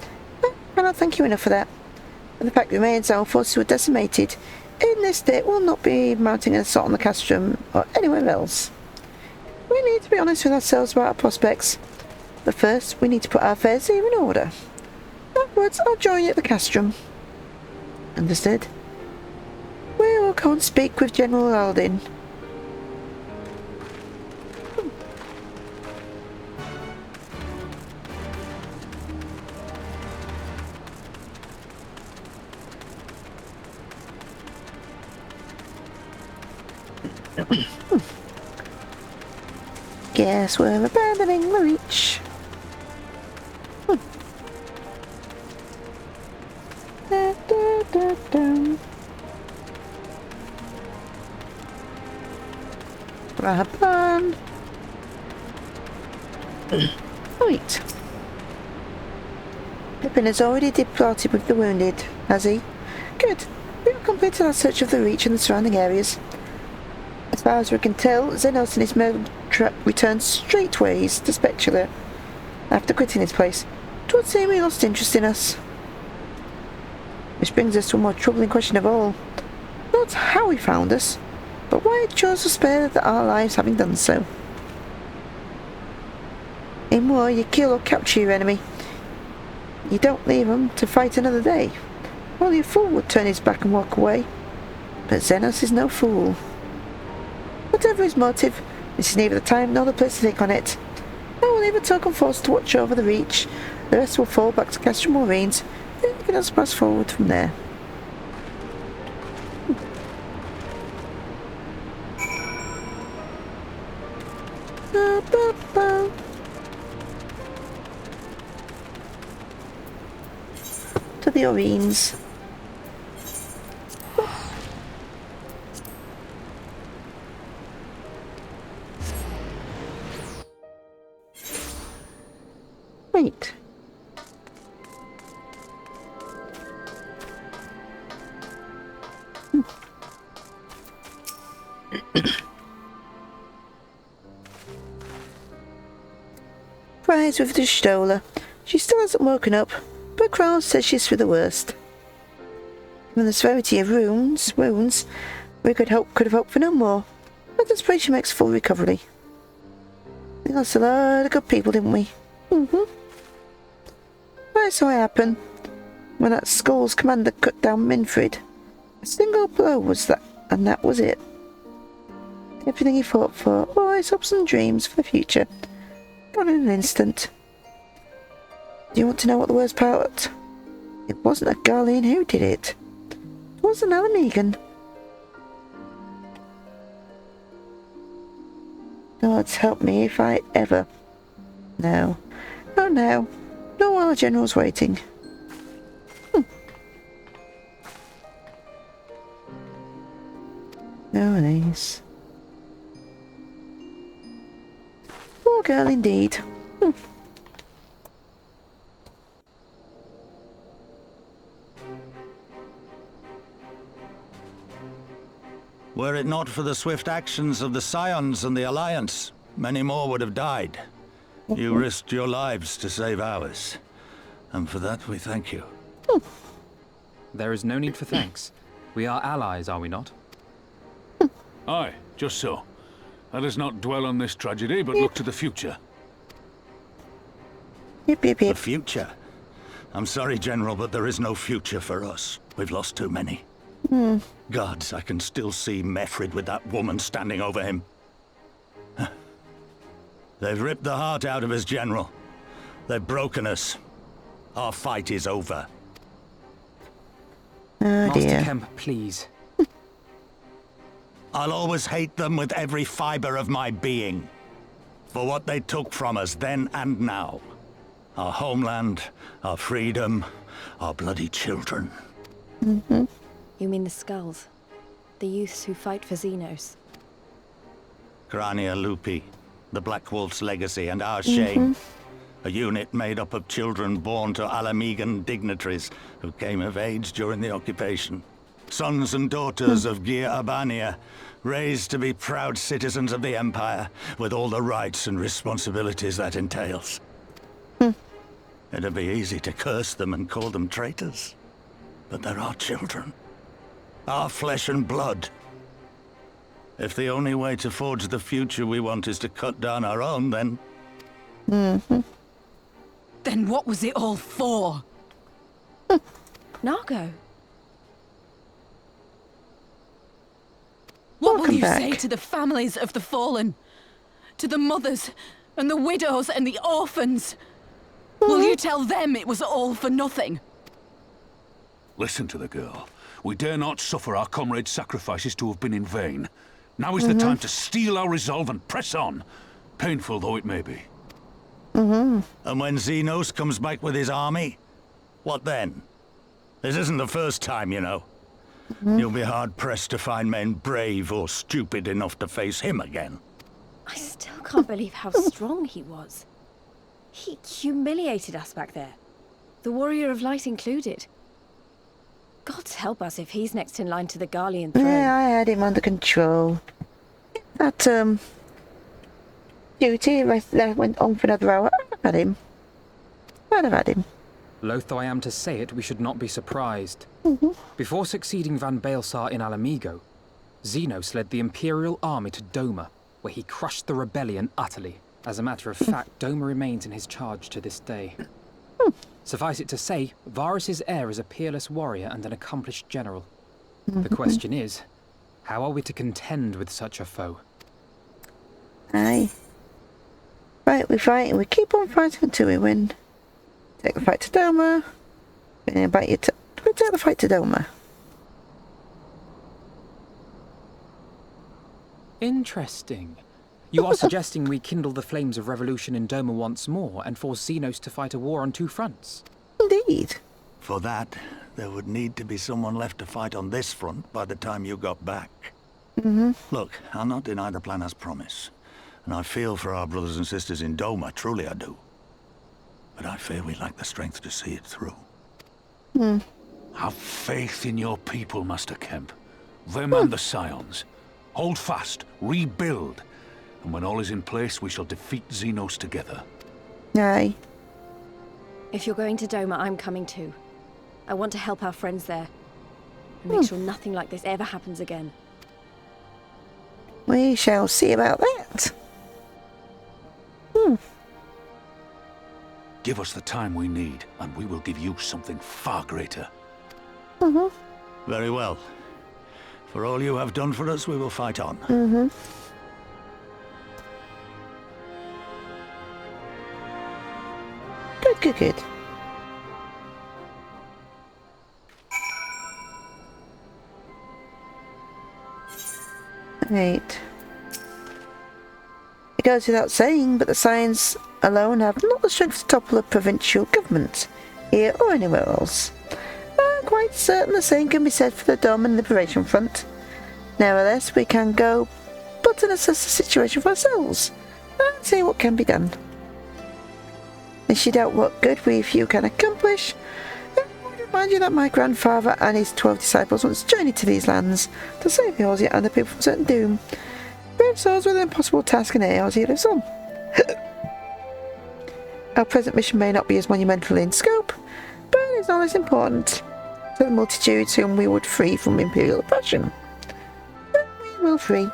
I cannot thank you enough for that. But the fact remains our forces were decimated. In this state, we'll not be mounting an assault on the Castrum or anywhere else. We need to be honest with ourselves about our prospects. But first, we need to put our affairs here in order. Afterwards, I'll join you at the Castrum. Understood? We will go and speak with General Aldin. Guess we're abandoning the Reach. Da, da, da, da. Grab on. Right. Pippin has already departed with the wounded, has he? Good. We have completed our search of the Reach and the surrounding areas. As far as we can tell, Xenos and his men returned straightways to Specula after quitting his place. It would seem he lost interest in us. Which brings us to a more troubling question of all. Not how he found us, but why he chose to spare our lives having done so. In war, you kill or capture your enemy. You don't leave him to fight another day. Only a fool would turn his back and walk away. But Xenos is no fool. Whatever his motive, this is neither the time nor the place to think on it. I will leave a token force to watch over the Reach. The rest will fall back to Castrum Marines, and you can just pass forward from there. To the Orines. Right. Prize with the Stola. She still hasn't woken up, but Crown says she's through the worst. Given the severity of wounds, we could have hoped for no more. Let us pray she makes full recovery. We lost a lot of good people, didn't we? I saw it happen when that Skull's commander cut down Minfrid. A single blow was that, and that was it. Everything he fought for, all his hopes and dreams for the future, gone in an instant. Do you want to know what the worst part? It wasn't a Garlean who did it. It was an Alamegan. Gods help me if I ever... No. Oh no. No while the General's waiting. Oh, nice. Poor girl indeed. Were it not for the swift actions of the Scions and the Alliance, many more would have died. You risked your lives to save ours, and for that we thank you. There is no need for thanks. We are allies, are we not? Aye, just so. Let us not dwell on this tragedy, but look to the future. Yep. The future? I'm sorry, General, but there is no future for us. We've lost too many. Gods, I can still see Mefrid with that woman standing over him. They've ripped the heart out of us, General. They've broken us. Our fight is over. Oh Master dear. Kemp, please. I'll always hate them with every fiber of my being. For what they took from us then and now. Our homeland, our freedom, our bloody children. You mean the Skulls? The youths who fight for Xenos? Grania Lupi, the Black Wolf's legacy and our shame. A unit made up of children born to Alamegan dignitaries who came of age during the occupation. Sons and daughters of Gir Abania, raised to be proud citizens of the Empire, with all the rights and responsibilities that entails. It'd be easy to curse them and call them traitors. But they're our children. Our flesh and blood. If the only way to forge the future we want is to cut down our own, then... Then what was it all for? Nargo. What will Welcome you back. say to the families of the fallen? To the mothers and the widows and the orphans? Will you tell them it was all for nothing? Listen to the girl. We dare not suffer our comrades' sacrifices to have been in vain. Now is the time to steel our resolve and press on, painful though it may be. And when Xenos comes back with his army, what then? This isn't the first time, you know. You'll be hard-pressed to find men brave or stupid enough to face him again. I still can't believe how strong he was. He humiliated us back there. The Warrior of Light included. God help us if he's next in line to the Garlean throne. Yeah, I had him under control. That, duty went on for another hour. I'd have had him. Loath though I am to say it, we should not be surprised. Before succeeding Van Baelsar in Alamigo, Xenos led the Imperial army to Doma, where he crushed the rebellion utterly. As a matter of fact, Doma remains in his charge to this day. Suffice it to say, Varus's heir is a peerless warrior and an accomplished general. The question is, how are we to contend with such a foe? Aye. Right, we fight and we keep on fighting until we win. Take the fight to Doma. We invite you to... We take the fight to Doma. Interesting. You are suggesting we kindle the flames of revolution in Doma once more and force Xenos to fight a war on two fronts? Indeed. For that, there would need to be someone left to fight on this front by the time you got back. Look, I'll not deny the plan as promised. And I feel for our brothers and sisters in Doma, truly I do. But I fear we lack the strength to see it through. Have faith in your people, Master Kemp. Them and the Scions. Hold fast, rebuild. And when all is in place, we shall defeat Xenos together. Aye. If you're going to Doma, I'm coming too. I want to help our friends there. And make sure nothing like this ever happens again. We shall see about that. Give us the time we need, and we will give you something far greater. Very well. For all you have done for us, we will fight on. Good. Right. It goes without saying, but the Scions alone have not the strength to topple a provincial government, here or anywhere else. I'm quite certain the same can be said for the Dom and Liberation Front. Nevertheless, we can go but and assess the situation for ourselves, and see what can be done. If you doubt what good we few can accomplish, I would remind you that my grandfather and his 12 disciples once journeyed to these lands to save Eorzea and the people from certain doom. Brave souls with an impossible task, and Eorzea lives on. Our present mission may not be as monumental in scope, but it's not as important to the multitudes whom we would free from Imperial oppression. But we will free.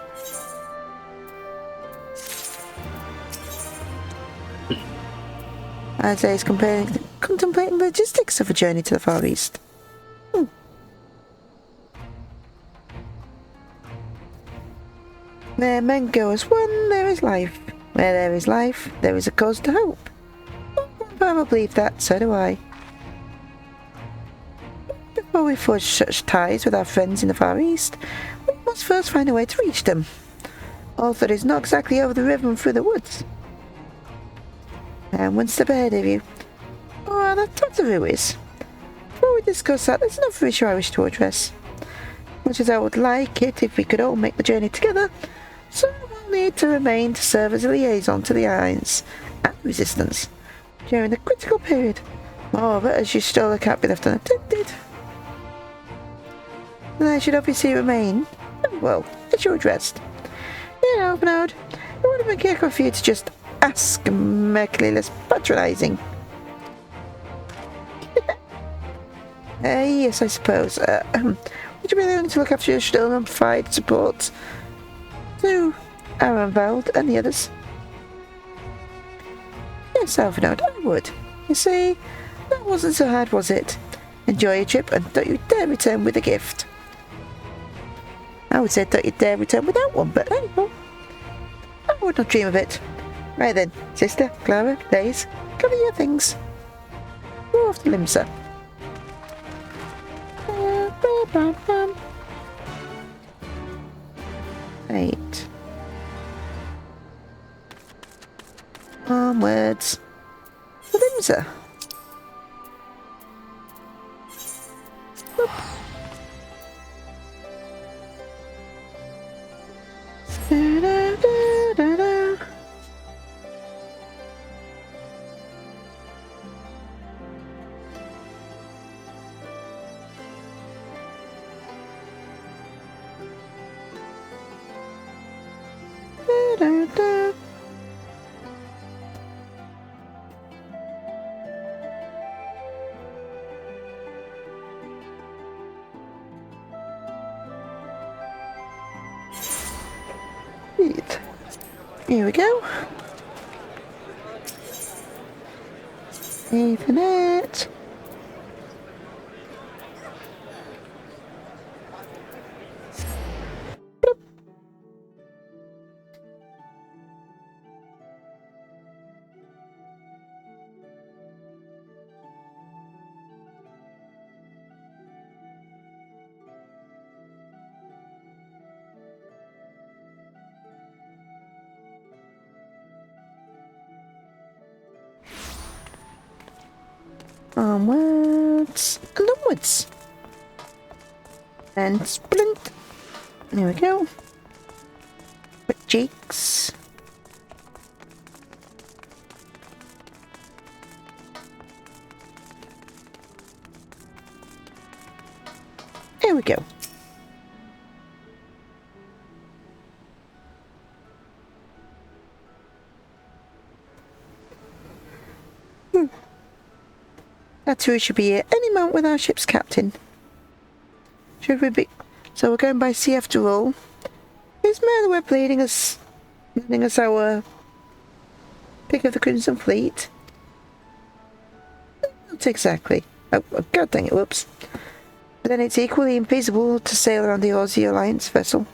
Isaiah is contemplating the logistics of a journey to the Far East. Where men go as one, there is life. Where there is life, there is a cause to hope. I believe that, so do I. Before we forge such ties with our friends in the Far East, we must first find a way to reach them. Although it is not exactly over the river and through the woods. And one step ahead of you. Or rather, Tatteroo is. Before we discuss that, there's another issue I wish to address. Much as I would like it if we could all make the journey together, someone will need to remain to serve as a liaison to the Alliance and Resistance during the critical period. Moreover, as you still can't be left unattended, then I should obviously remain, well, as you addressed. You know, Bernard, it would have been careful for you to just ask, mercilessly less patronizing. Yes, I suppose. Would you be willing to look after your children and provide support to Arenveld and the others? Yes, Alvinode, I would. You see, that wasn't so hard, was it? Enjoy your trip and don't you dare return with a gift. I would say don't you dare return without one, but anyhow, I would not dream of it. Right then, sister, Clara, Lays, gather your things. We're off to Limsa. Right. Onwards. For Limsa. Whoop. Da, da, da, da, da. Da, da. Right. Here we go. Ethernet. Onwards and onwards. And splint. There we go. Quick cheeks. There we go. That too should be here any moment with our ship's captain. Should we be? So we're going by sea after all. Is Merleweb leading us our pick of the Crimson Fleet? Not exactly. Oh, god dang it, whoops. But then it's equally infeasible to sail around the Aussie Alliance vessel.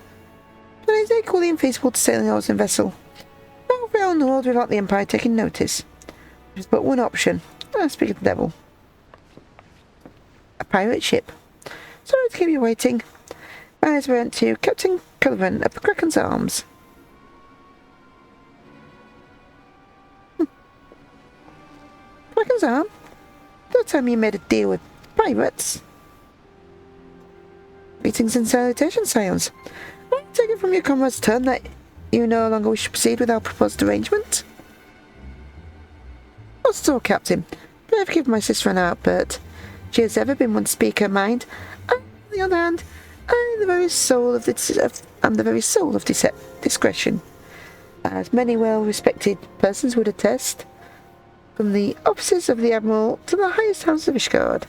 Over on the world without the Empire taking notice. There's but one option. Speak of the devil. A pirate ship. Sorry to keep you waiting. My eyes went to Captain Cullivan of the Kraken's Arms. Kraken's Arm? That time you made a deal with pirates. Greetings and salutations, Scions. I take it from your comrade's tone that you no longer wish to proceed with our proposed arrangement. Not at all, Captain. But I've given my sister an outburst. She has ever been one to speak her mind. On the other hand, I'm the very soul of discretion, as many well-respected persons would attest, from the officers of the Admiral to the highest house of Ishgard.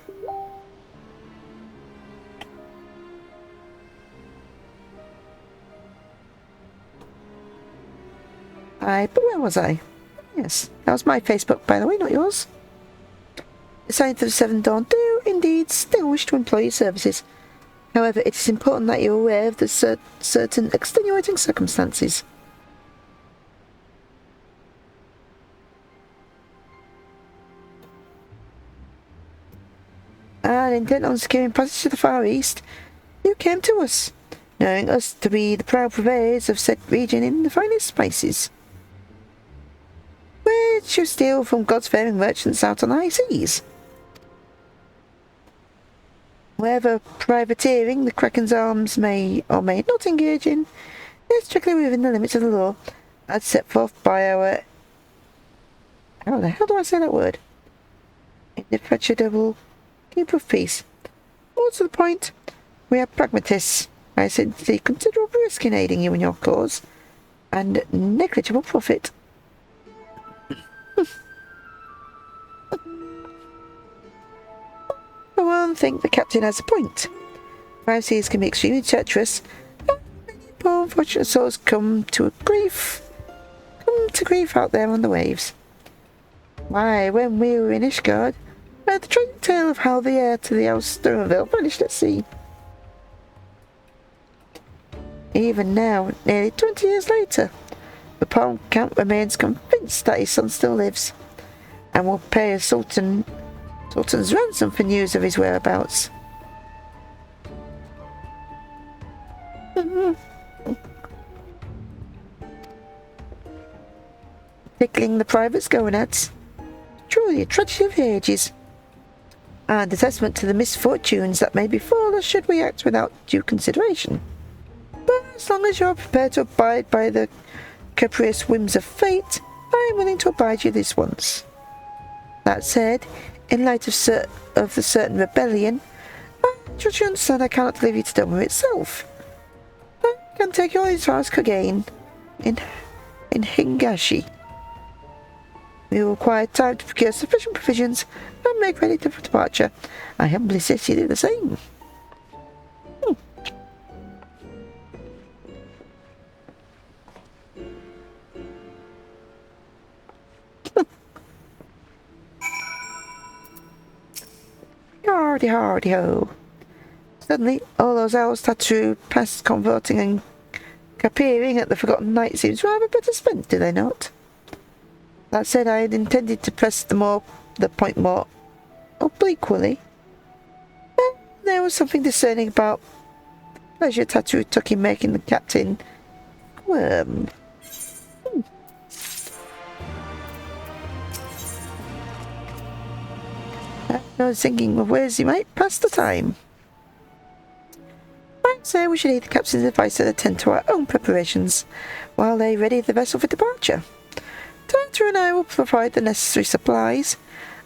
But where was I? Yes, that was my Facebook, by the way, not yours. The Science of the Seven Dawn do indeed still wish to employ your services. However, it is important that you're aware of the certain extenuating circumstances. And intent on securing passage to the Far East, you came to us, knowing us to be the proud purveyors of said region in the finest spices, which you steal from God's faring merchants out on the high seas. Whatever privateering the Kraken's Arms may or may not engage in is strictly within the limits of the law as set forth by our... How the hell do I say that word? Indefatigable keeper of peace. More to the point, we are pragmatists. I see considerable risk in aiding you in your cause, and negligible profit. For one thing, the captain has a point. 5 seas can be extremely treacherous, and many poor unfortunate souls come to grief out there on the waves. Why, when we were in Ishgard, I had the tragic tale of how the heir to the house Sturmville vanished at sea. Even now, nearly 20 years later, the Palm Count remains convinced that his son still lives, and will pay a sultan's ransom for news of his whereabouts. Tickling the private's gonads. Truly a tragedy of the ages, and a testament to the misfortunes that may befall us should we act without due consideration. But as long as you are prepared to abide by the capricious whims of fate, I am willing to oblige you this once. That said, in light of the certain rebellion, I trust you understand I cannot deliver you to Doma itself. I can take you as far as Kogane, in Hingashi. We will require time to procure sufficient provisions and make ready for departure. I humbly suggest you do the same. Hardy ho. Suddenly, all those owls tattooed past converting and appearing at the Forgotten Night seems rather better spent, do they not? That said, I had intended to press the point more obliquely. But there was something discerning about pleasure tattoo took in making the captain squirm. I was thinking of ways you might pass the time. I'd say we should heed the captain's advice and attend to our own preparations while they ready the vessel for departure. Tata and I will provide the necessary supplies.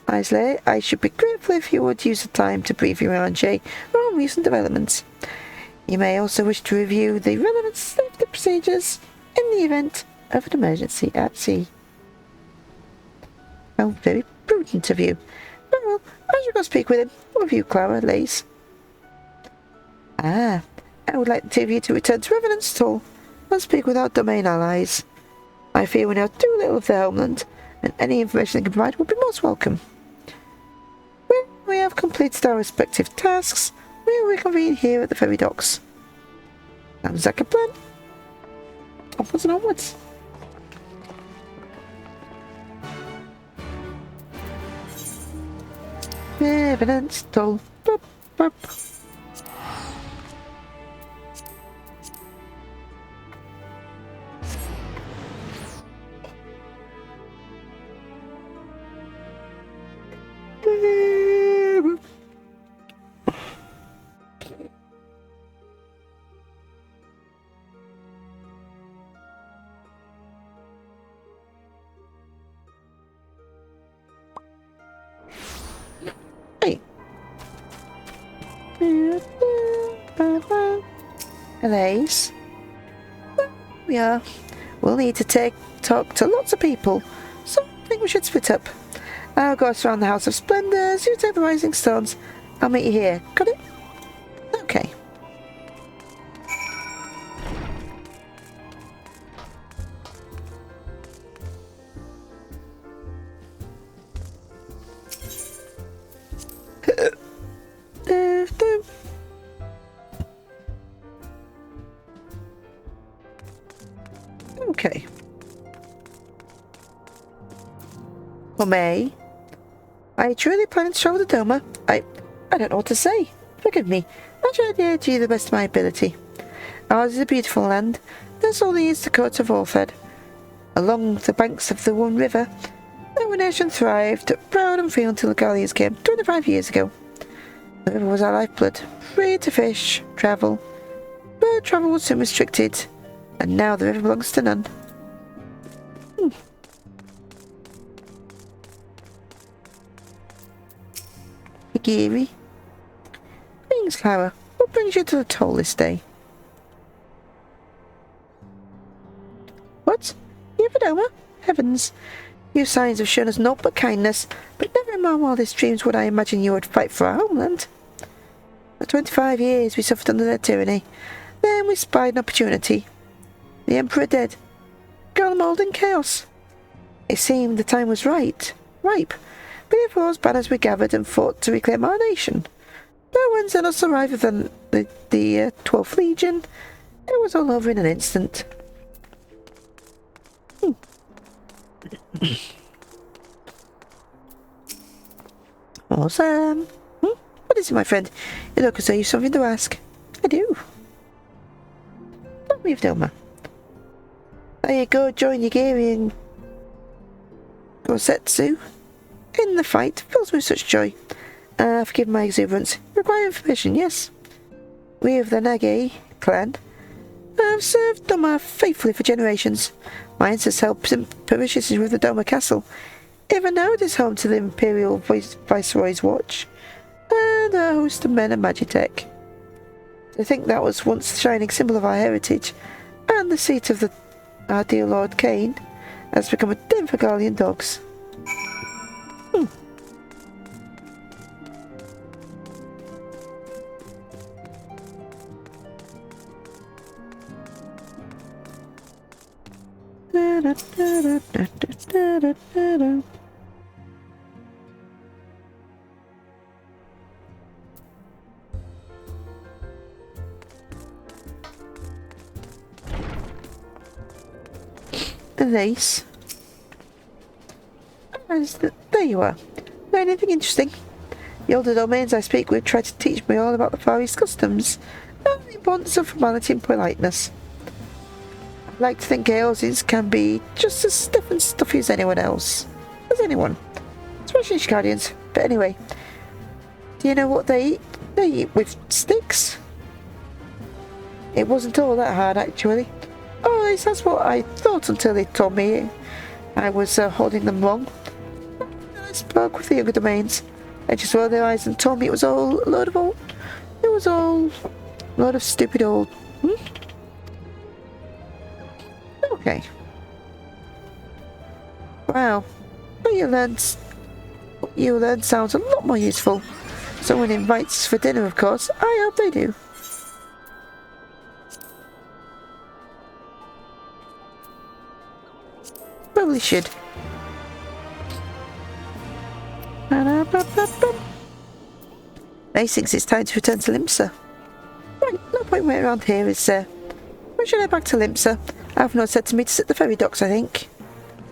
Isley, I should be grateful if you would use the time to brief your RJ on recent developments. You may also wish to review the relevant safety procedures in the event of an emergency at sea. How very prudent of you. Well, I shall go speak with him. With you, Clara, Lace. I would like the two of you to return to Revenant's Toll and speak with our domain allies. I fear we know too little of their homeland, and any information they can provide will be most welcome. When we have completed our respective tasks, we will reconvene here at the ferry docks. Sounds like a plan. Upwards and onwards. Revenant's Toll. Bop, bop. Hey. Alaise. We are. We'll need to talk to lots of people, so I think we should split up. I'll go around the House of Splendors, you take the Rising Stones. I'll meet you here. Got it? Okay. Okay. Well, May, are you truly planning to travel to Doma? I don't know what to say. Forgive me. I try to do you the best of my ability. Ours is a beautiful land. There's all the East Dakota of Orfed. Along the banks of the One River, our nation thrived, proud and free until the Galleons came 25 years ago. The river was our lifeblood, free to fish, travel. But travel was soon restricted, and now the river belongs to none. Higiri. Greetings, Clara. What brings you to the toll this day? What? You have Doma? Heavens. You signs have shown us naught but kindness, but never in my wildest dreams would I imagine you would fight for our homeland. For 25 years we suffered under their tyranny. Then we spied an opportunity. The Emperor dead. Garlemald in chaos. It seemed the time was ripe. Before us banners were gathered and fought to reclaim our nation. But when Xenos arrived with the 12th Legion, it was all over in an instant. Awesome. What is it, my friend? You look as though you've something to ask. I do. Tell me of Doma. There you go, join Yagiri and Gosetsu in the fight. Fills me with such joy. Forgive my exuberance. Require information, yes. We of the Nage clan have served Doma faithfully for generations. My ancestors held positions with the Doma Castle. Even now it is home to the Imperial Viceroy's Watch and a host of men of Magitech. To think that was once the shining symbol of our heritage and the seat of our dear Lord Cain has become a den for Garlean dogs. Nice. There you are. Know anything interesting? The older domains I speak with try to teach me all about the Far East customs and the importance of formality and politeness. I like to think Eosians can be just as stiff and stuffy as anyone else. As anyone. Especially Guardians. But anyway, do you know what they eat? They eat with sticks. It wasn't all that hard, actually. Oh, at least that's what I thought until they told me I was holding them wrong. I spoke with the younger domains. They just rolled their eyes and told me it was all a load of stupid old... Okay. Wow. What you learned sounds a lot more useful. Someone invites us for dinner, of course. I hope they do. Probably should. Ace thinks it's time to return to Limsa. Right, no point waiting around here, is there? We should head back to Limsa. Alfnor said to me to sit at the ferry docks, I think.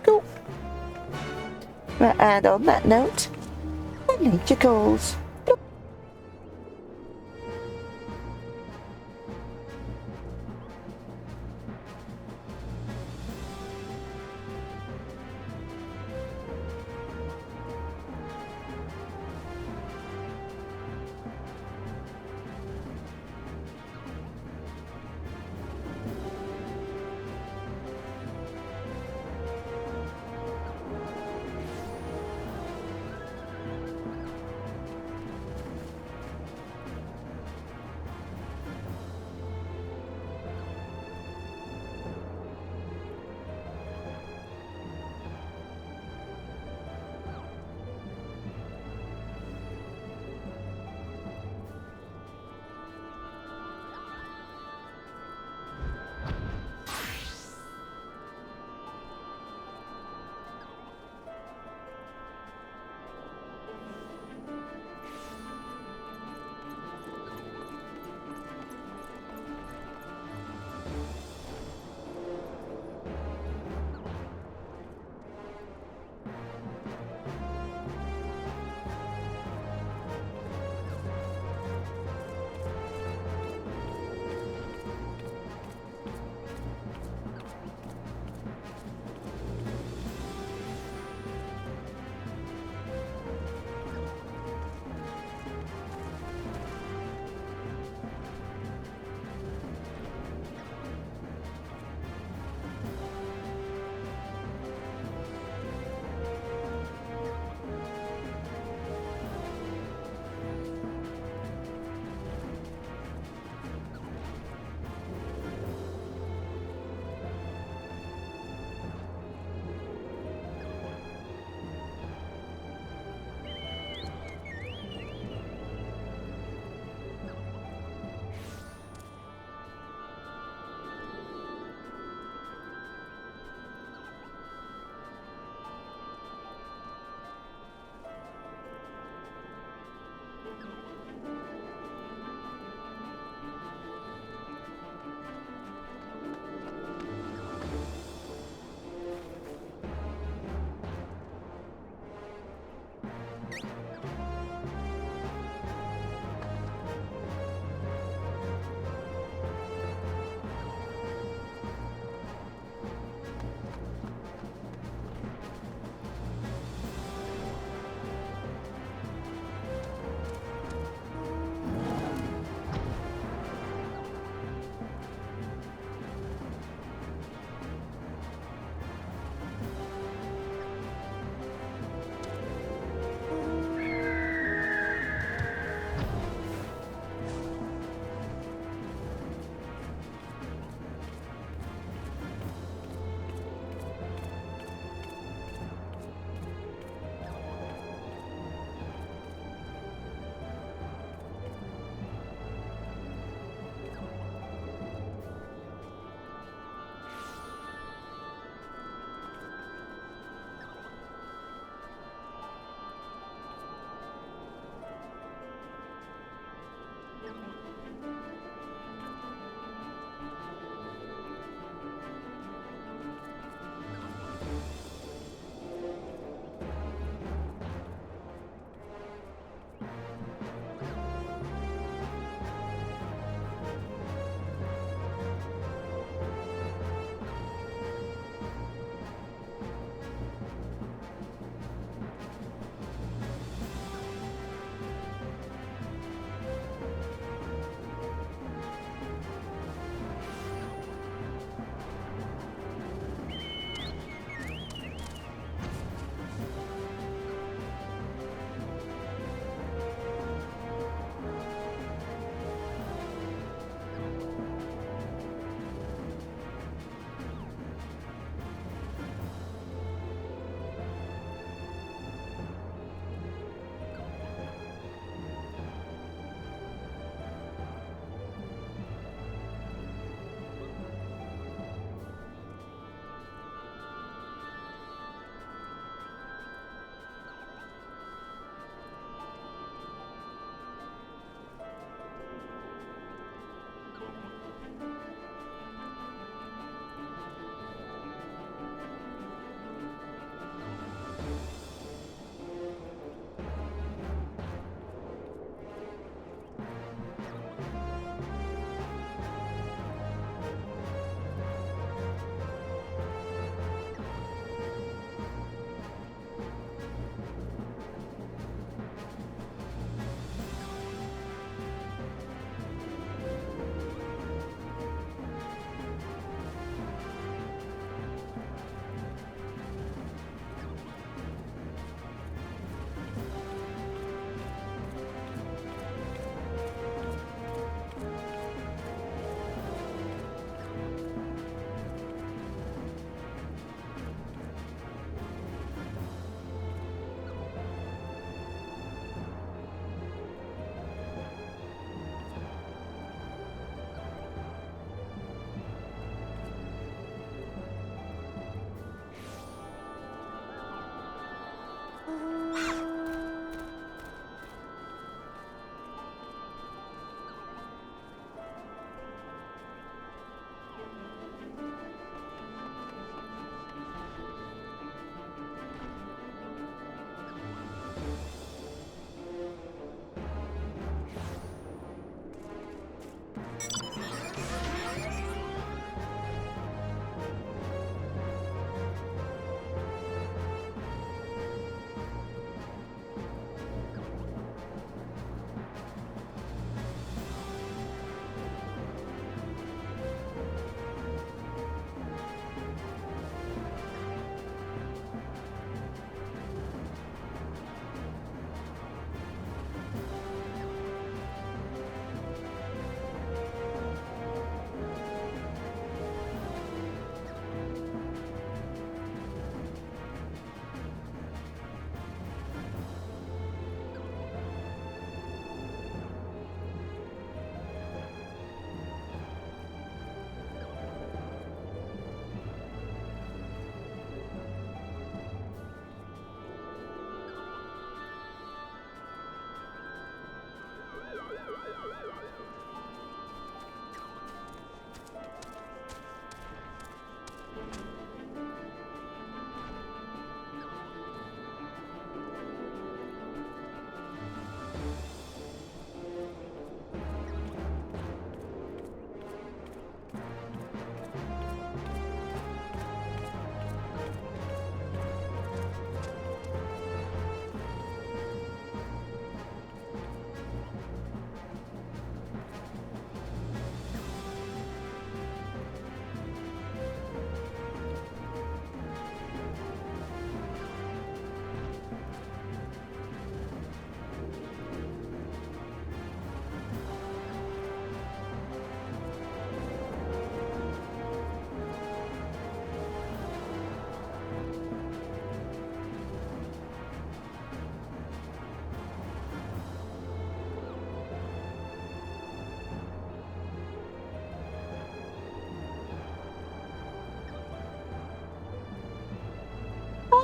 Cool. Right, and on that note, nature calls.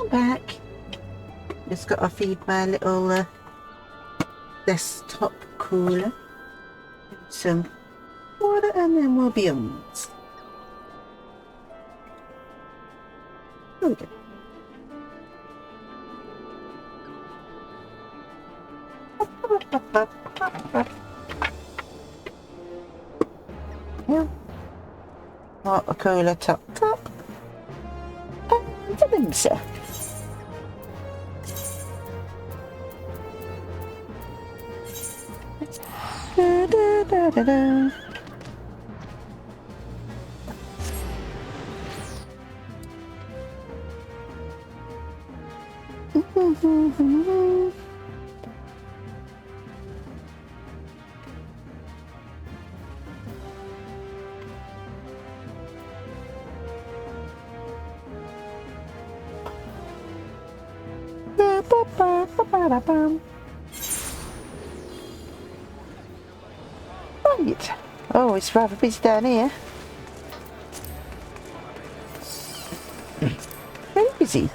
I'm back. Just got to feed my little desktop cooler. Some water and then we'll be on. There we go. Yeah. Water cooler top. And the rinser. Da, da, da, da, da. Right. Oh, it's rather busy down here. Very busy.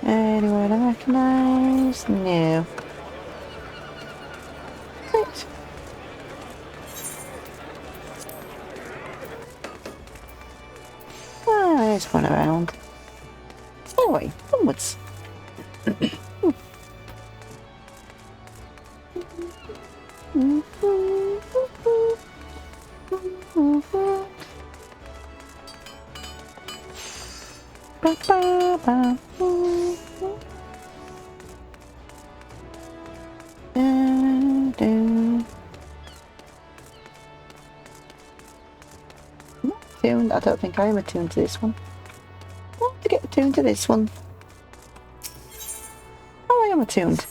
Anyone I recognise? No. Right. Ah, there's one around. Anyway, onwards. Tuned. I don't think I am attuned to this one. I have to get attuned to this one. Oh, I am attuned.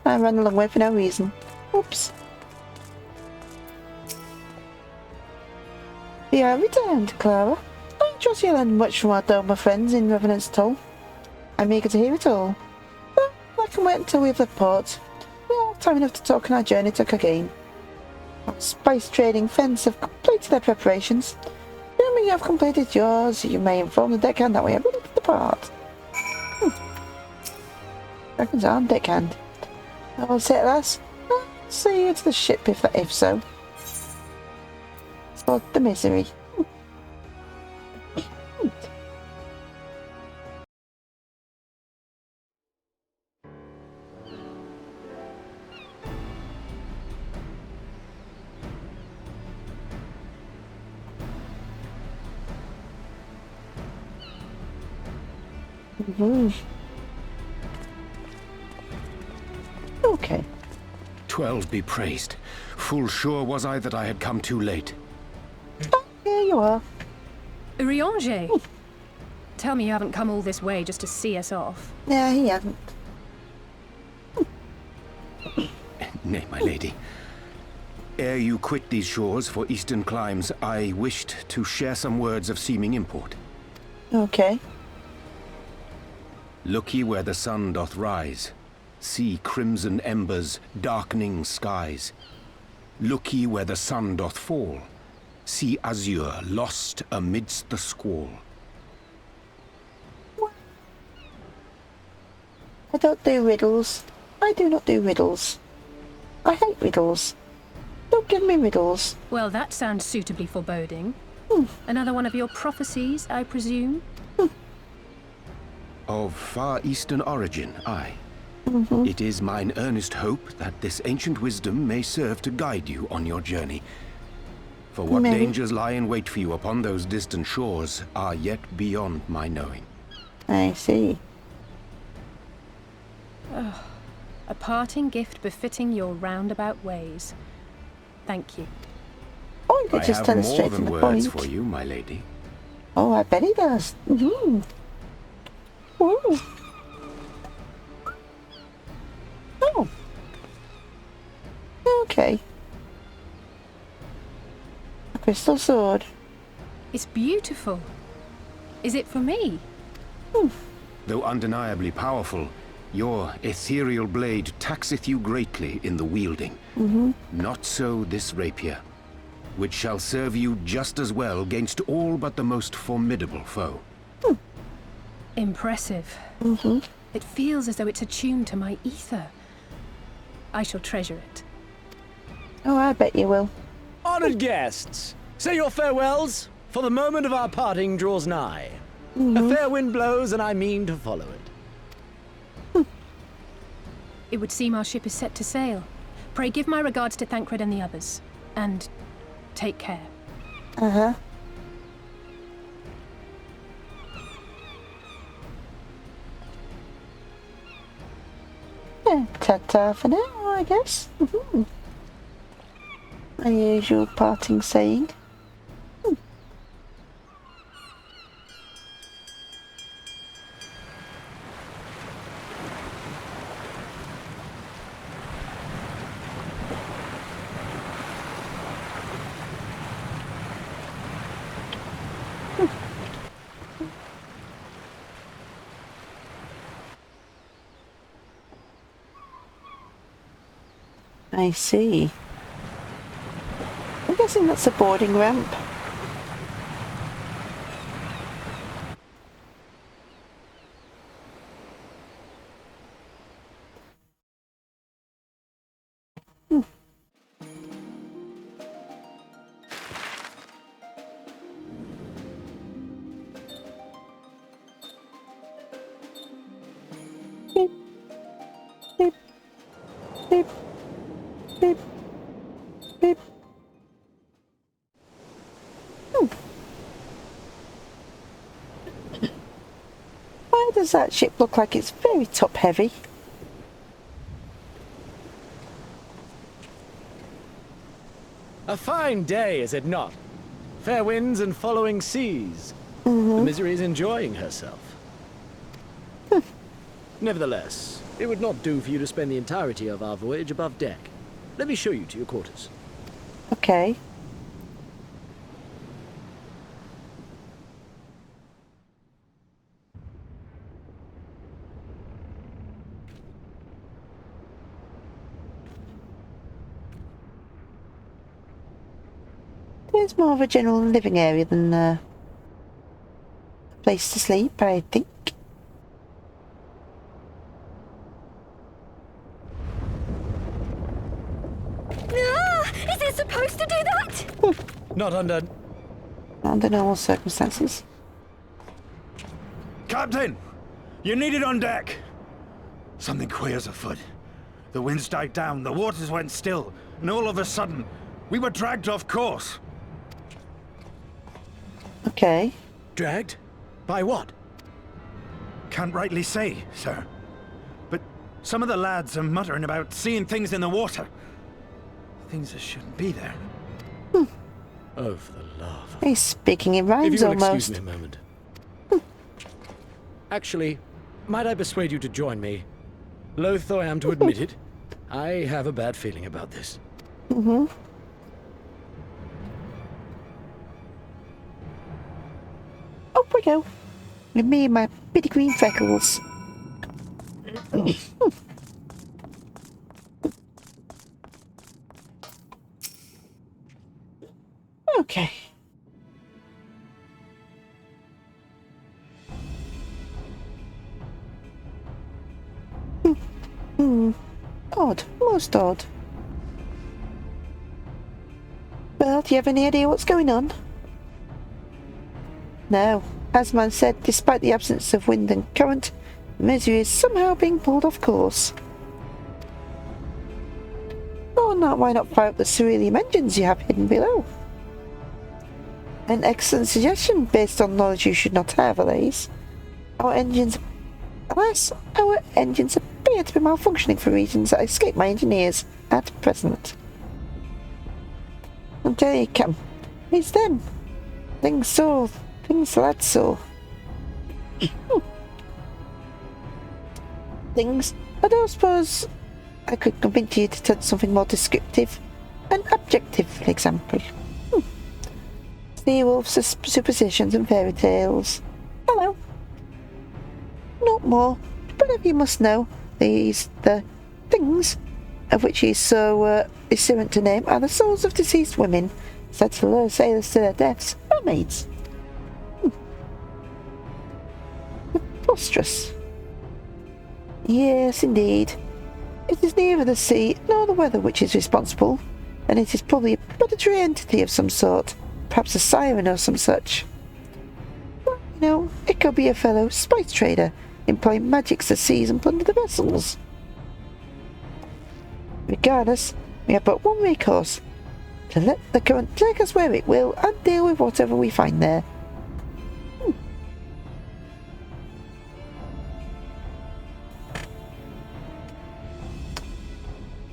I ran a long way for no reason. Oops. Yeah, returned, Clara. I trust you learned much from our Doma friends in Revenant's Toll. I'm eager to hear it all. But I can wait until we've left port. We have time enough to talk on our journey to Cagain. Our spice trading friends have completed their preparations. Assuming you have completed yours, you may inform the deckhand that we are ready to depart. Dragons aren't deckhand. I will say it last. I'll see you to the ship if so. For the misery. Okay. 12 be praised. Full sure was I that I had come too late. Oh, here you are. Urianger! Tell me you haven't come all this way just to see us off. Yeah, he hasn't. Nay, my lady. Ere you quit these shores for eastern climes, I wished to share some words of seeming import. Okay. Look ye where the sun doth rise. See crimson embers, darkening skies. Look ye where the sun doth fall. See azure lost amidst the squall. I don't do riddles. I do not do riddles. I hate riddles. Don't give me riddles. Well, that sounds suitably foreboding. Another one of your prophecies, I presume? Of far eastern origin, aye. It is mine earnest hope that this ancient wisdom may serve to guide you on your journey. For what dangers lie in wait for you upon those distant shores are yet beyond my knowing. I see. A parting gift befitting your roundabout ways. Thank you. Oh, you could just tell us straight more from than the words point. for you, my lady. Oh, I bet he does. Ooh. Oh. Okay. A crystal sword. It's beautiful. Is it for me? Though undeniably powerful, your ethereal blade taxeth you greatly in the wielding. Not so this rapier, which shall serve you just as well against all but the most formidable foe. Impressive. It feels as though it's attuned to my ether. I shall treasure it. Oh, I bet you will. Honored guests, say your farewells, for the moment of our parting draws nigh. A fair wind blows, and I mean to follow it. It would seem our ship is set to sail. Pray give my regards to Thancred and the others. And take care. Yeah, ta-ta for now, I guess. My usual parting saying. I see. I'm guessing that's a boarding ramp. Beep. Beep. Beep. Beep. Beep. Why does that ship look like it's very top heavy? A fine day, is it not? Fair winds and following seas. The Misery is enjoying herself. Nevertheless, it would not do for you to spend the entirety of our voyage above deck. Let me show you to your quarters. Okay. It's more of a general living area than a place to sleep, I think. Is it supposed to do that? Not under normal circumstances. Captain! You're needed on deck! Something queer's afoot. The winds died down, the waters went still, and all of a sudden, we were dragged off course. Okay. Dragged? By what? Can't rightly say, sir. But some of the lads are muttering about seeing things in the water. Things that shouldn't be there. Oh, for the love of... He's speaking in If rhymes you will almost. excuse me a moment. Actually, might I persuade you to join me? Loath though I am to admit it, I have a bad feeling about this. Up we go. With me and my bitty green freckles. Okay. Odd. Most odd. Well, do you have any idea what's going on? No. As man said, despite the absence of wind and current, Misery is somehow being pulled off course. Or not, why not fire up the cerulean engines you have hidden below? An excellent suggestion based on knowledge you should not have, Alaise. Alas, our engines appear to be malfunctioning for reasons that escape my engineers at present. And there you come. It's them. Things that saw. Things. I don't suppose I could convince you to turn something more descriptive. An objective example. Sea wolves, superstitions and fairy tales. Hello. not more. But if you must know, the things of which he is so assurant to name are the souls of deceased women, said to lure sailors to their deaths, mermaids. Preposterous. Yes, indeed. It is neither the sea nor the weather which is responsible, and it is probably a predatory entity of some sort, perhaps a siren or some such. Well, you know, it could be a fellow spice trader employing magics to seize and plunder the vessels. Regardless, we have but one recourse: to let the current take us where it will and deal with whatever we find there.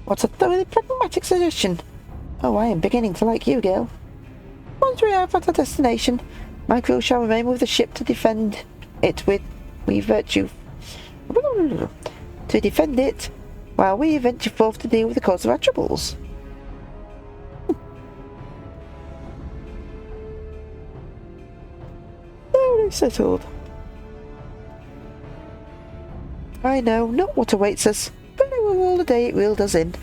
What a thoroughly pragmatic suggestion. Oh, I am beginning to like you, girl. Once we arrive at our destination, my crew shall remain with the ship to defend it while we venture forth to deal with the cause of our troubles. Thoroughly settled. I know not what awaits us, but it will all the day it reeled us in.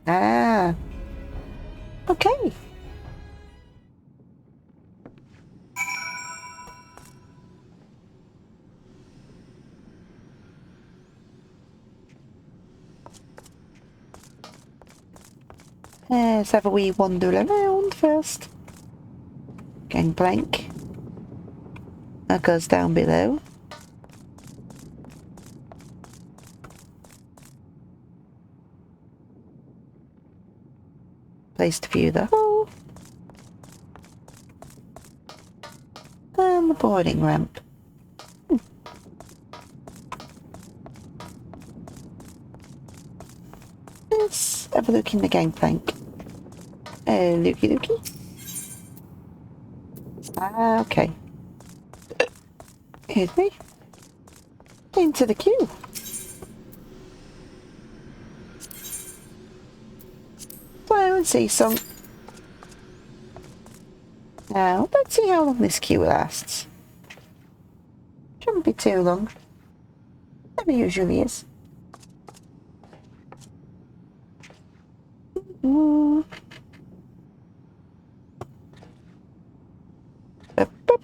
Ah. Okay. Let's have a wee wander around first. Gangplank. That goes down below. Place to view the hull. And the boarding ramp. Let's have a look in the gangplank. Looky looky. Ah, okay. Excuse me. Into the queue. Siren Sea Song. Now, let's see how long this queue lasts. Shouldn't be too long. Never usually is. Up, up.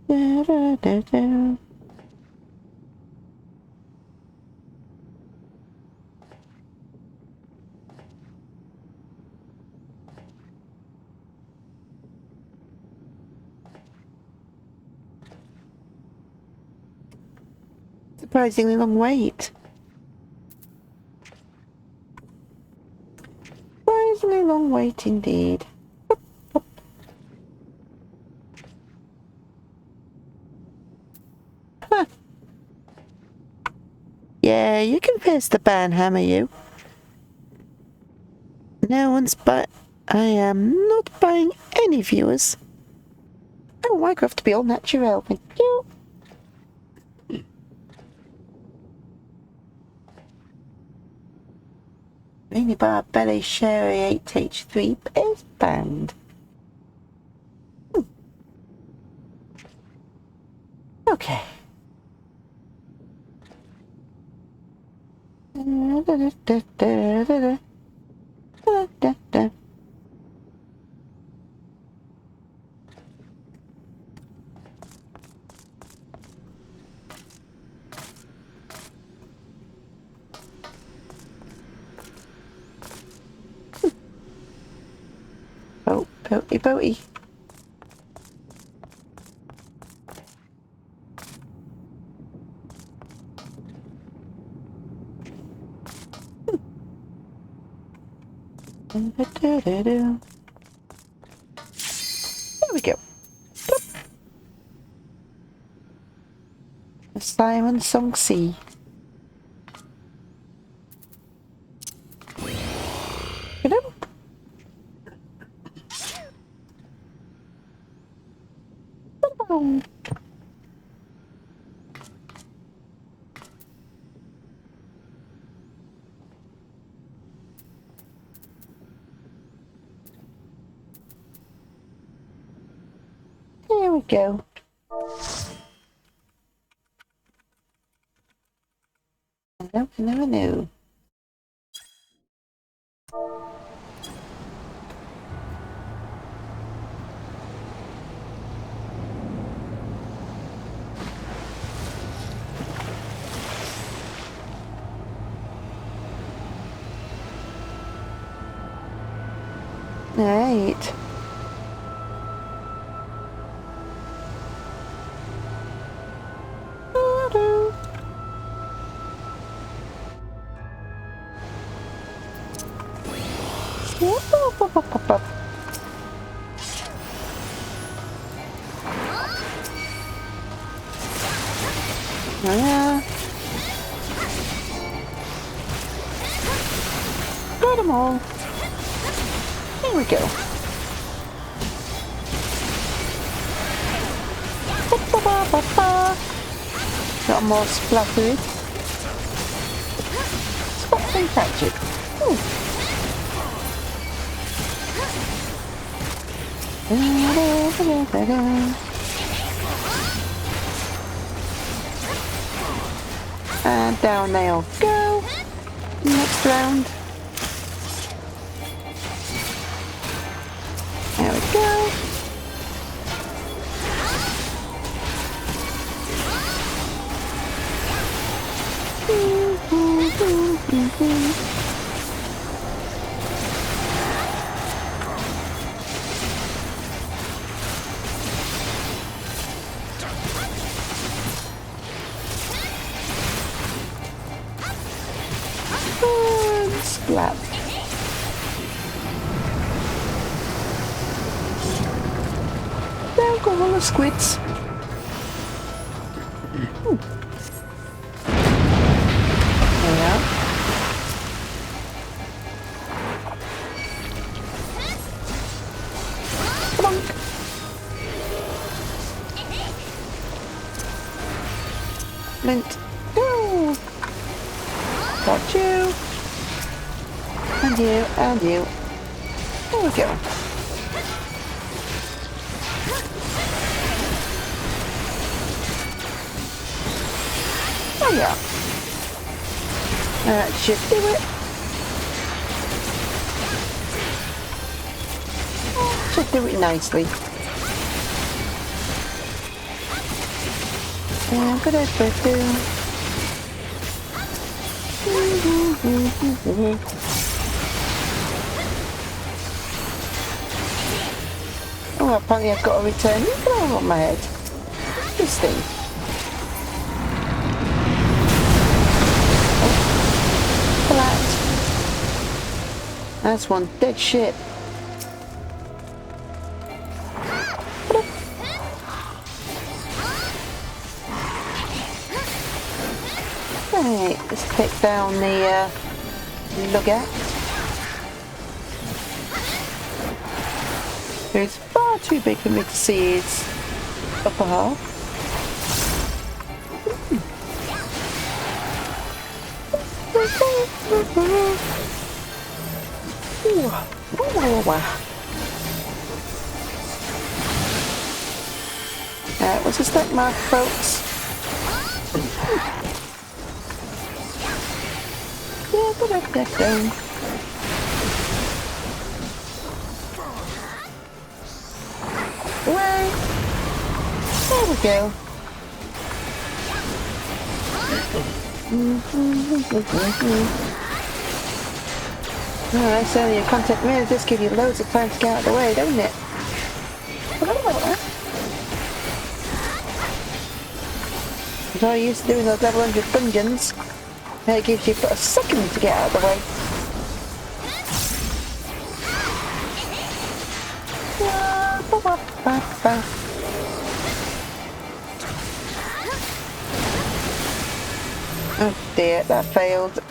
Da, da, da, da. Surprisingly long wait. Surprisingly long wait indeed. Huh. Yeah, you can face the banhammer, you. No one's but I am not buying any viewers. Oh, Minecraft to be all natural, thank you. Minibar Belly Sherry 8H3 is banned. Okay. Oh, boaty boaty. There we go. The Siren Song Sea. Oh. There we go. No. Right. Up. Yeah. Got them all. Here we go. Got more splattered. Spot and catch it. Ooh. And down they all go. Next round. There we go. Splat. There go all the squids. There we are. Bonk. Flint. Go. Got you. And you, and you. There we go. Oh yeah. That should do it. Should do it nicely. And good at Oh, apparently I've got to return. Look at on my head. Interesting. Oh. Flat. That's one dead ship. Right, let's take down the lugette. It's far too big for me to see its upper half. What's the stack mark, folks? Yeah, put that down. Away. There we go. Alright, so your contact mirrors just give you loads of time to get out of the way, don't it? That's all I used to do in those level 100 dungeons. It gives you a second to get out of the way. Oh dear, that failed.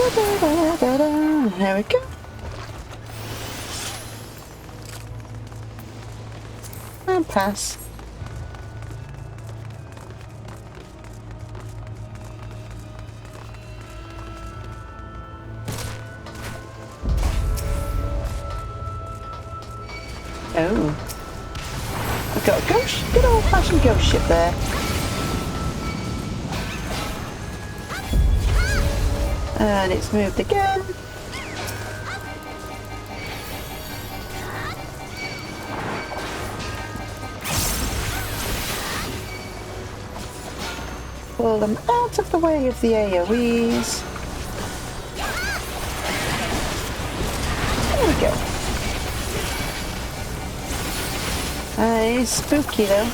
There we go. And pass. Oh. We've got a ghost, good old fashioned ghost ship there. And it's moved again. Pull them out of the way of the AoEs. There we go. It's spooky though.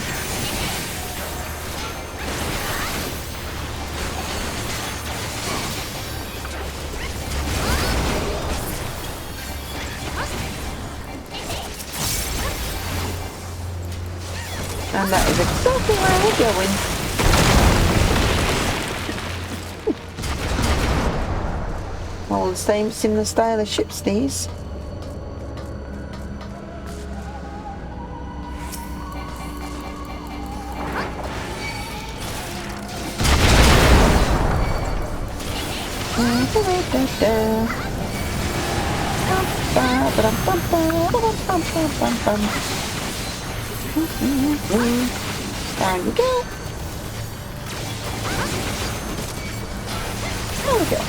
And that is exactly where we're going. All the same similar style of ships these. There we go. There we go.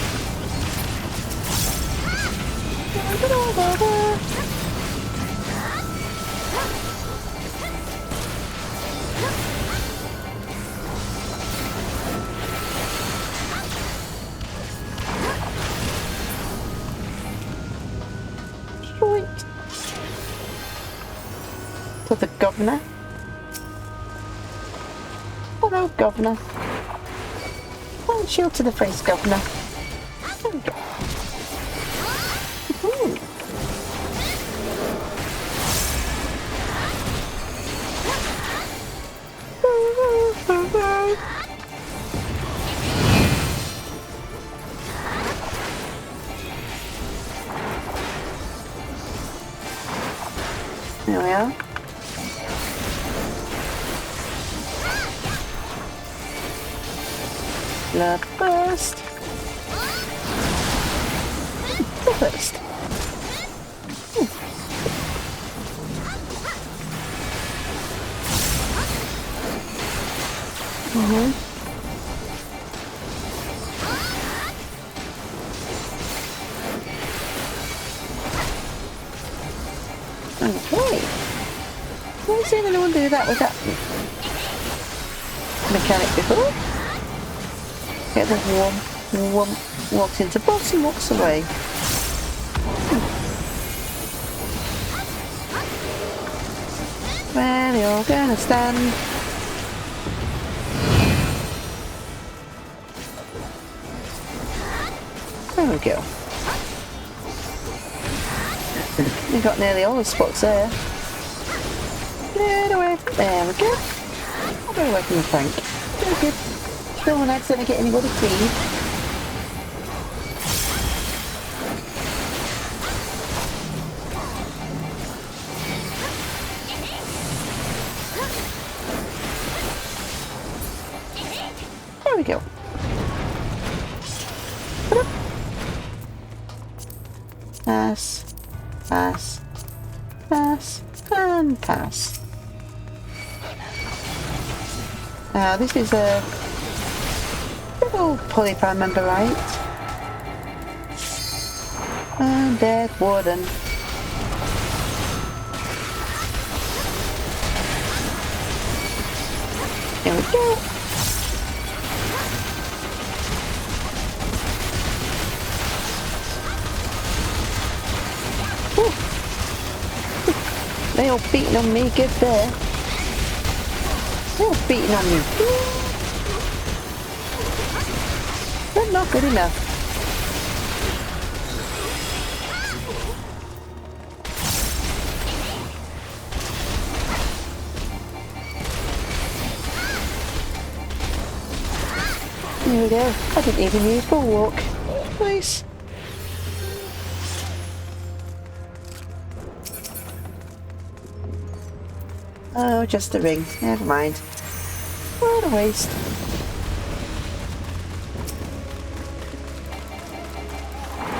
Right. To the governor. Hello, Governor. One shield to the face, Governor. There we go. There we are. Blood first. First. Okay. I've seen anyone do that with that mechanic before. Get the warm, walks into boss and walks away. Well, you're gonna stand. There we go. We got nearly all the spots there. Get away. There we go. I'll go away from the tank. Very good. Don't want to accidentally get anybody killed. There we go. Pass, pass, pass, and pass. Now this is a little pulley if I remember right. And dead wooden. There we go. They all beating on me, good there. They're all beating on me. But not good enough. There we go. I didn't even use bulwark. Nice. Oh, just a ring. Never mind. What a waste.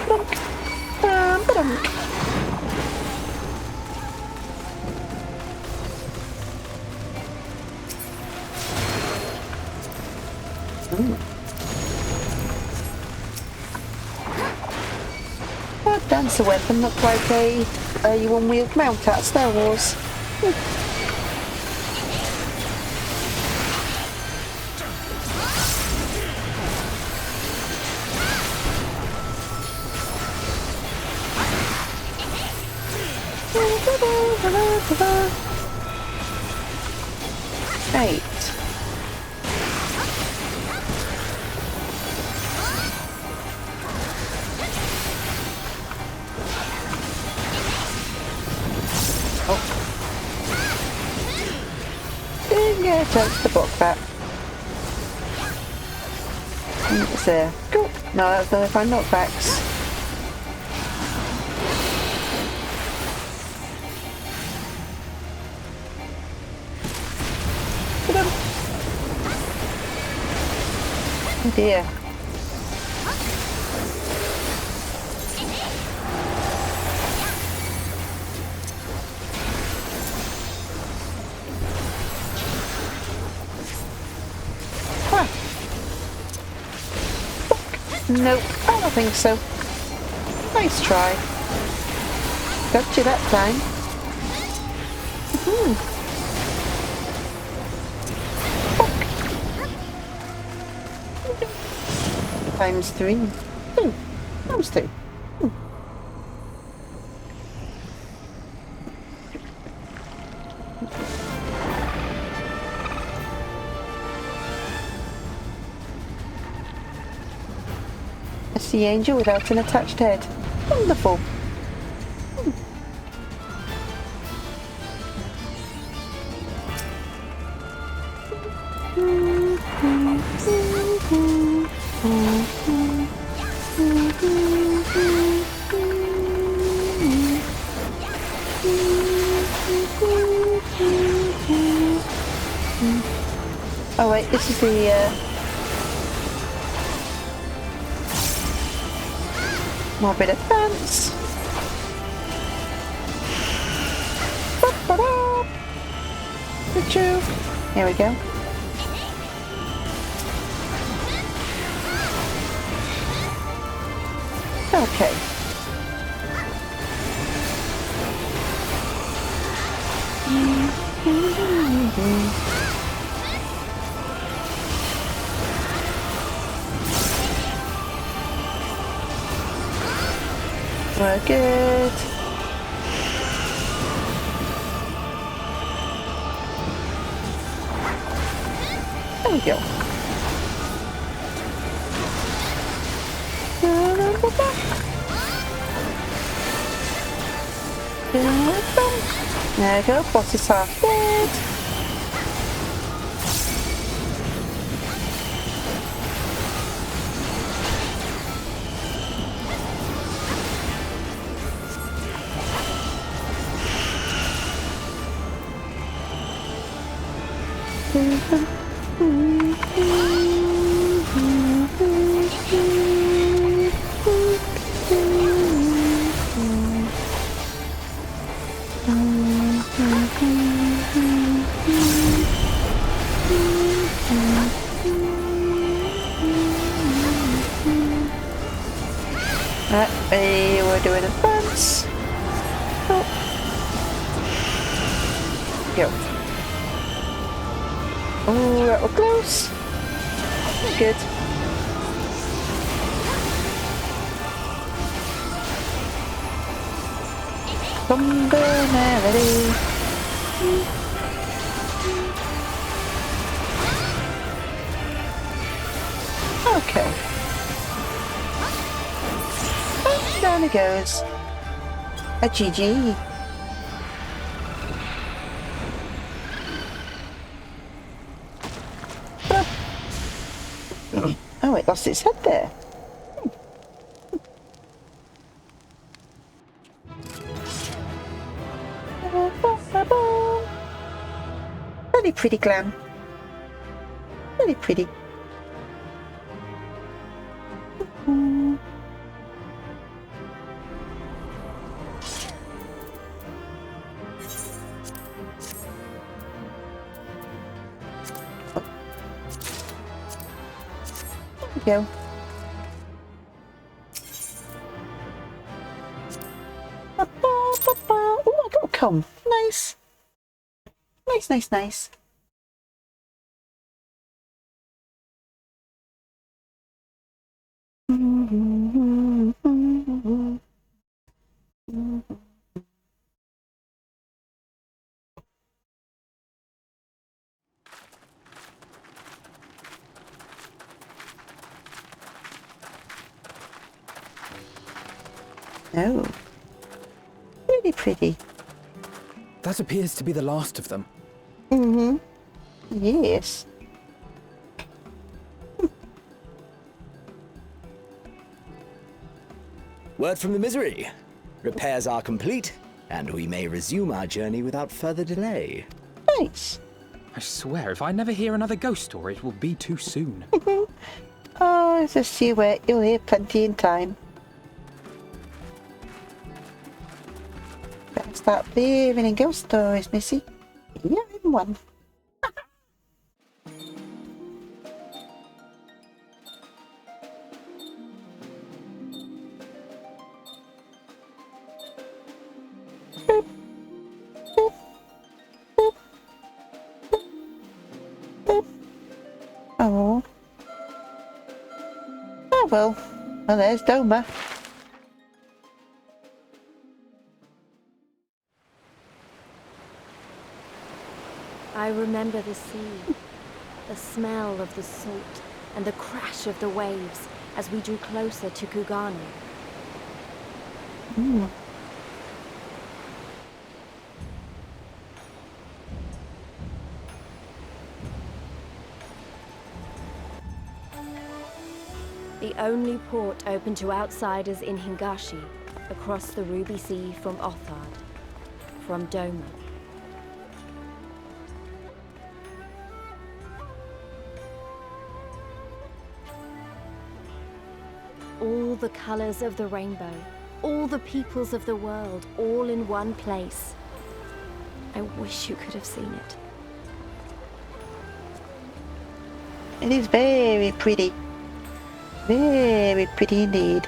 Ba-dunk. Ba-dunk. That dancer weapon looked like a one-wheeled mount out of Star Wars. Right. Oh. Didn't get a chance to block that. It's there. Cool. No, that's not if I knockbacks. Oh dear. Ah. Nope, I don't think so. Nice try. Got you that time. Times 3. Times 2. A sea angel without an attached head. Wonderful. Oh wait, this is the more bit of dance. Here we go. Okay. We're good. There we go. There we go, boss is half dead. We're doing advance. Oh. Go. Oh, that was close. Good. Thunder melody. Okay. And down it goes. A GG. Oh, it lost its head there. pretty glam. Really pretty. There we go. Oh, I got a comb. Nice. Nice, nice, nice. Oh. Really pretty. That appears to be the last of them. Mm-hmm. Yes. Word from the Misery. Repairs are complete, and we may resume our journey without further delay. Nice. I swear, if I never hear another ghost story, it will be too soon. Oh, just you wait. You'll hear plenty in time. Better start believing in ghost stories, Missy. You're in one. Oh. Oh well. Well, there's Doma. I remember the sea, the smell of the salt, and the crash of the waves as we drew closer to Kugano. The only port open to outsiders in Hingashi, across the Ruby Sea from Othard, from Doma. All the colors of the rainbow, all the peoples of the world, all in one place. I wish you could have seen it. It is very pretty. Very pretty indeed.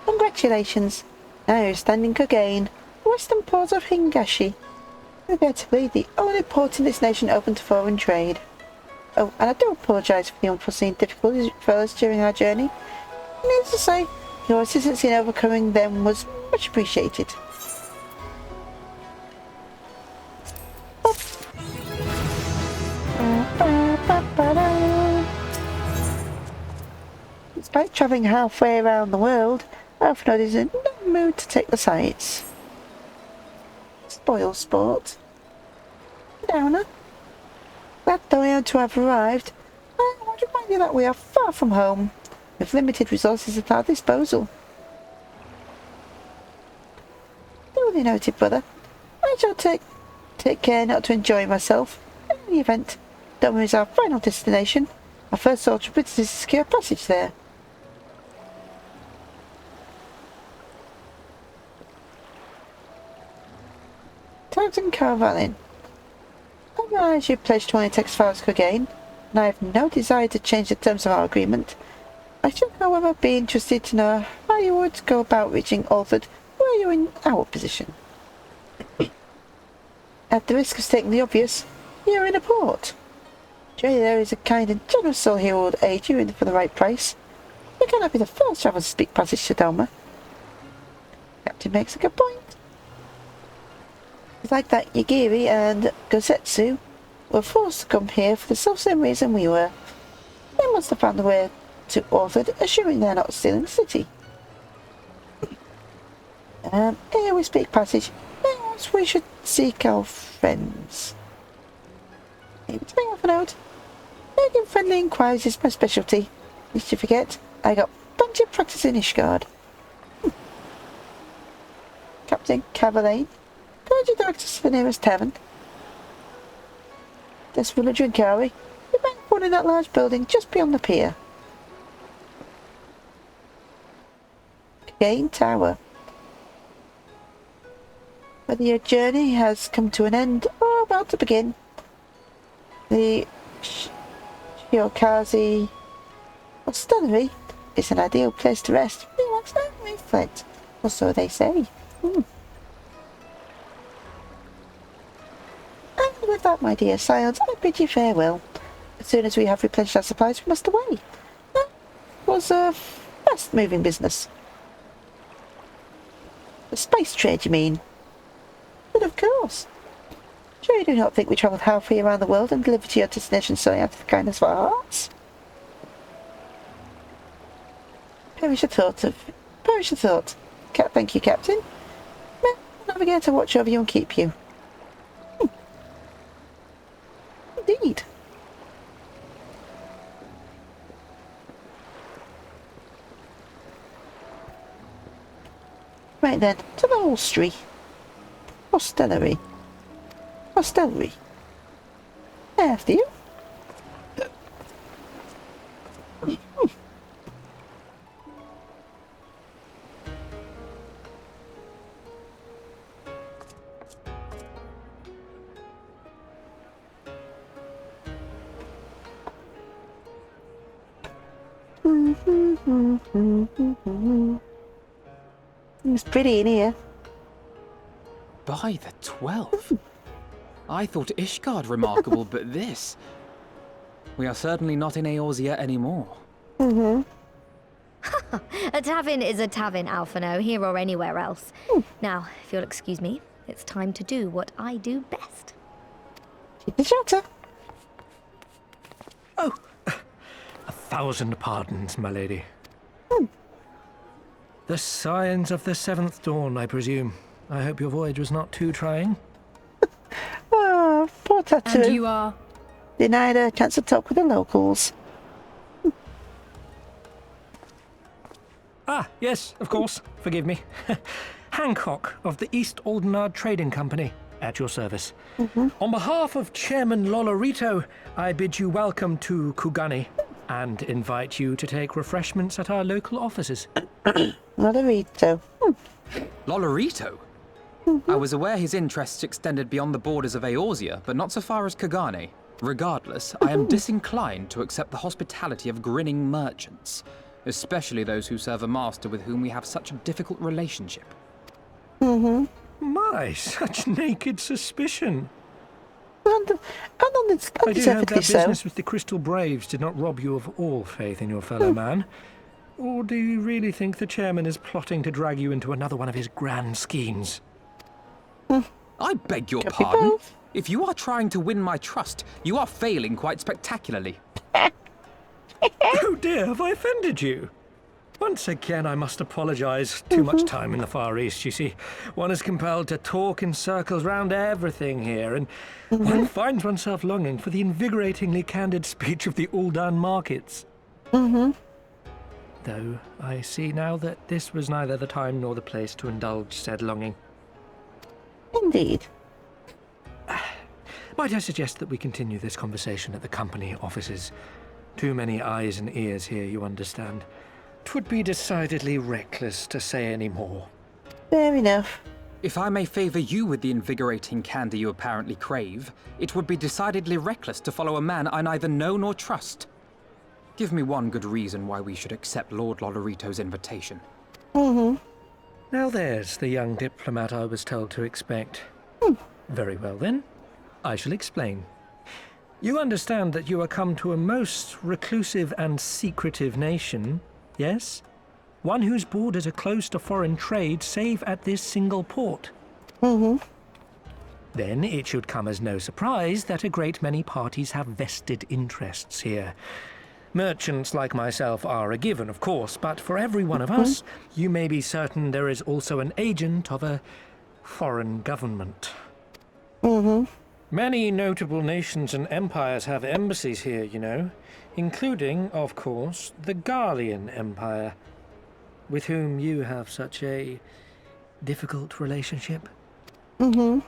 Congratulations. Now you're standing again. Western port of Hingashi. Regrettably, the only port in this nation open to foreign trade. Oh, and I do apologise for the unforeseen difficulties for us during our journey. Needless to say, your assistance in overcoming them was much appreciated. Despite travelling halfway around the world, Alfred is in no mood to take the sights. Spoil sport. Downer. Glad though I am to have arrived, I want to remind you that we are far from home, with limited resources at our disposal. Duly noted, brother. I shall take care not to enjoy myself. In any event, Doma is our final destination. Our first order of business is to secure passage there. Tags and caravanning. I realize you pledged to only take as far as Cogain, and I have no desire to change the terms of our agreement. I should, however, be interested to know how you would go about reaching Orford were you in our position. At the risk of stating the obvious, you are in a port. Surely there is a kind and generous soul here who would aid you in for the right price. You cannot be the first traveller to speak passage to Doma. Captain makes a good point. It's like that Yagiri and Gosetsu were forced to come here for the self-same reason we were. They must have found a way to Orford, assuming they're not still in the city. Here we speak passage. Perhaps we should seek our friends. Maybe to bring off a note. Making friendly inquiries is my specialty. Lest you forget, I got plenty of practice in Ishgard. Captain Cavalier, could you direct us to the nearest tavern? Desperate a drink, are we? We might have one in that large building just beyond the pier. Again, tower. Whether your journey has come to an end or about to begin, the Shiokazi Hostelry is an ideal place to rest, relax and reflect, or so they say. And with that, my dear scions, I bid you farewell. As soon as we have replenished our supplies, we must away. That was a fast-moving business. The space trade, you mean? But of course. Sure you do not think we travelled halfway around the world and delivered to your destination solely out of the kindness of our hearts? Perish the thought. Thank you, Captain. May the Navigator watch over you and keep you. Indeed. Right then, to the Hostelry. After you. It's pretty in here. By the 12. I thought Ishgard remarkable, but this... We are certainly not in Eorzea anymore. A tavern is a tavern, Alphino, here or anywhere else. Now, if you'll excuse me, it's time to do what I do best. Keep the shelter. Oh, 1,000 pardons, my lady. The signs of the 7th dawn, I presume. I hope your voyage was not too trying. Oh, poor Tattoo. And you are? Denied a chance to talk with the locals. Ah, yes, of course. Forgive me. Hancock of the East Aldenard Trading Company, at your service. On behalf of Chairman Lolorito, I bid you welcome to Kugani and invite you to take refreshments at our local offices. Lolorito. Lolorito? I was aware his interests extended beyond the borders of Eorzea, but not so far as Kugane. Regardless, I am disinclined to accept the hospitality of grinning merchants, especially those who serve a master with whom we have such a difficult relationship. My, such naked suspicion. I do hope that business with the Crystal Braves did not rob you of all faith in your fellow man. Or do you really think the chairman is plotting to drag you into another one of his grand schemes? I beg your pardon? If you are trying to win my trust, you are failing quite spectacularly. Oh dear, have I offended you? Once again, I must apologize. Too much time in the Far East, you see. One is compelled to talk in circles round everything here, and one finds oneself longing for the invigoratingly candid speech of the Uldan markets. Though I see now that this was neither the time nor the place to indulge said longing. Indeed. Might I suggest that we continue this conversation at the company offices? Too many eyes and ears here, you understand. 'Twould be decidedly reckless to say any more. Fair enough. If I may favor you with the invigorating candy you apparently crave, it would be decidedly reckless to follow a man I neither know nor trust. Give me one good reason why we should accept Lord Lolorito's invitation. Now there's the young diplomat I was told to expect. Very well then. I shall explain. You understand that you are come to a most reclusive and secretive nation, yes? One whose borders are closed to foreign trade save at this single port. Then it should come as no surprise that a great many parties have vested interests here. Merchants like myself are a given, of course, but for every one of us, you may be certain there is also an agent of a foreign government. Many notable nations and empires have embassies here, you know, including, of course, the Garlean Empire, with whom you have such a difficult relationship. To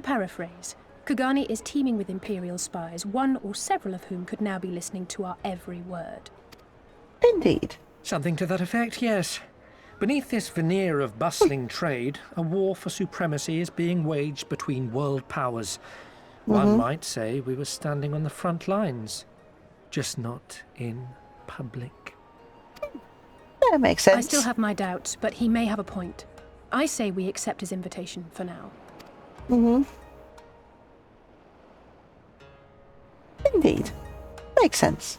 paraphrase, Kugani is teeming with Imperial spies, one or several of whom could now be listening to our every word. Indeed. Something to that effect, yes. Beneath this veneer of bustling trade, a war for supremacy is being waged between world powers. One might say we were standing on the front lines, just not in public. That makes sense. I still have my doubts, but he may have a point. I say we accept his invitation for now. Indeed. Makes sense.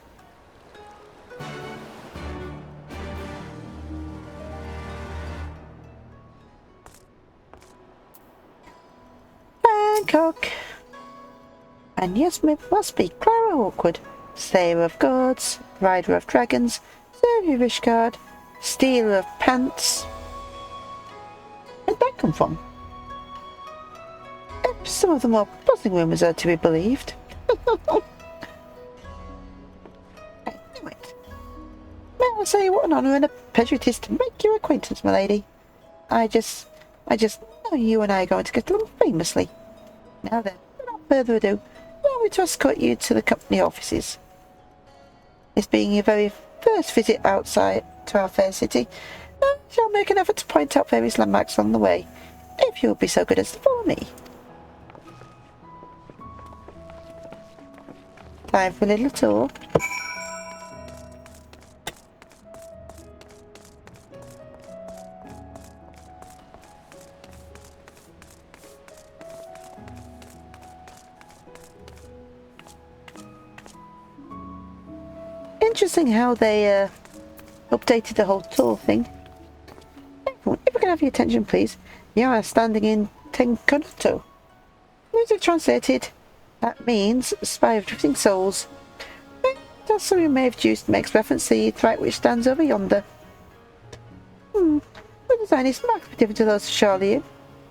Bangkok. And yes, must be Clara Awkward, Slayer of Gods, Rider of Dragons, Sylvia Rishgard, Stealer of Pants. Where'd that come from? Some of the more puzzling rumours are to be believed. Anyway, may I say what an honour and a pleasure it is to make your acquaintance, my lady. I just know you and I are going to get along famously. Now then, without further ado, allow me to escort you to the company offices. This being your very first visit outside to our fair city, I shall make an effort to point out various landmarks along the way, if you will be so good as to follow me. Time for a little tour. Interesting how they updated the whole tour thing. Everyone, if we can have your attention please. You are standing in Tenkonoto. Music translated, that means Spy of Drifting Souls. That's something you may have used makes reference to the threat which stands over yonder. The design is markedly different to those of Charlie.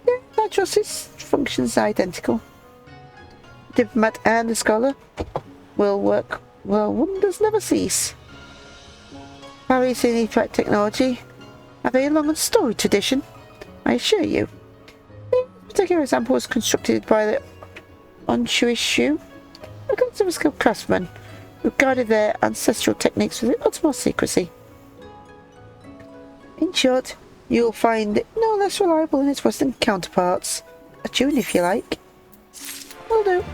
Yeah, I trust its functions are identical. The diplomat and the scholar will work well, wonders never cease. Paris in threat technology, a very long and storied tradition, I assure you. This particular example was constructed by the Onshuishu, a class of a skilled craftsmen who guarded their ancestral techniques with the utmost secrecy. In short, you'll find it no less reliable than its Western counterparts. A tune if you like. Will do.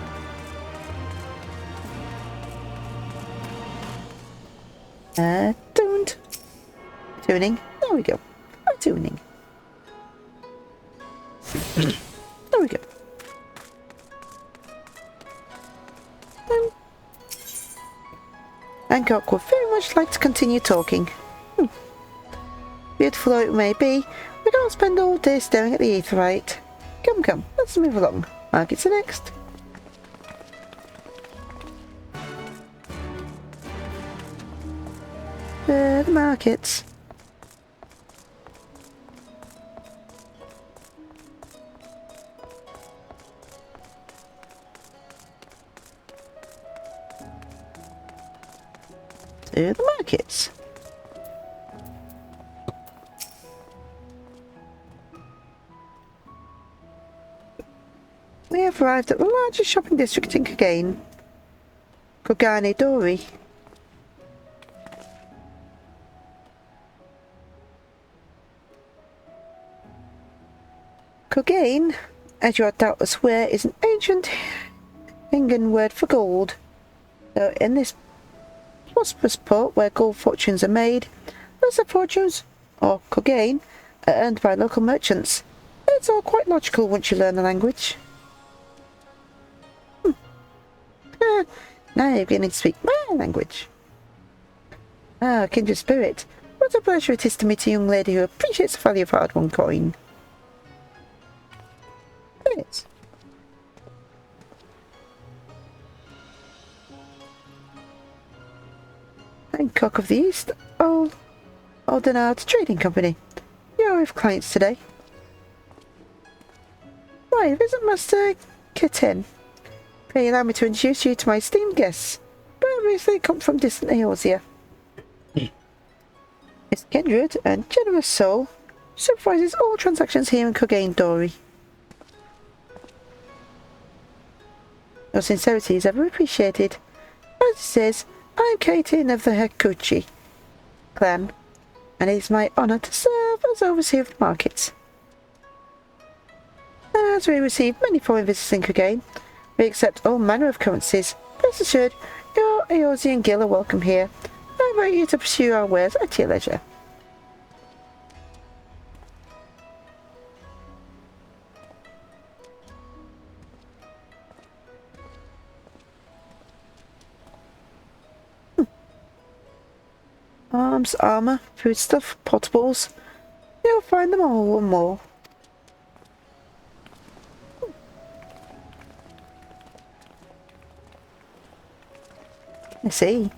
Tuned. Tuning. There we go. Tuning. There we go. Bangkok would very much like to continue talking. Beautiful though it may be, we can't spend all day staring at the aetheryte. Come, let's move along. Markets are next. The markets. To the markets. We have arrived at the largest shopping district in Kugane, Kugane Dori. Kugane, as you are doubtless aware, is an ancient Hingan word for gold. So in this prosperous port where gold fortunes are made, lesser fortunes, or Kugane, are earned by local merchants. It's all quite logical once you learn the language. Now you're beginning to speak my language. Ah, kindred spirit. What a pleasure it is to meet a young lady who appreciates the value of hard-won coin. Yes. Bangkok of the East, Aldenard Trading Company. You're with clients today. Why, visit Master Kitten. Pray allow me to introduce you to my esteemed guests. But they come from distant Eorzea. His kindred and generous soul supervises all transactions here in Cogain Dory. Your sincerity is ever appreciated. As it says, I am Katin of the Hekuchi clan, and it is my honour to serve as overseer of the markets. As we receive many foreign visitors in Cogain, we accept all manner of currencies. Rest assured, your Eorzean Guild are welcome here. I invite you to pursue our wares at your leisure. Arms, armour, foodstuff, potables. You'll find them all and more. I see.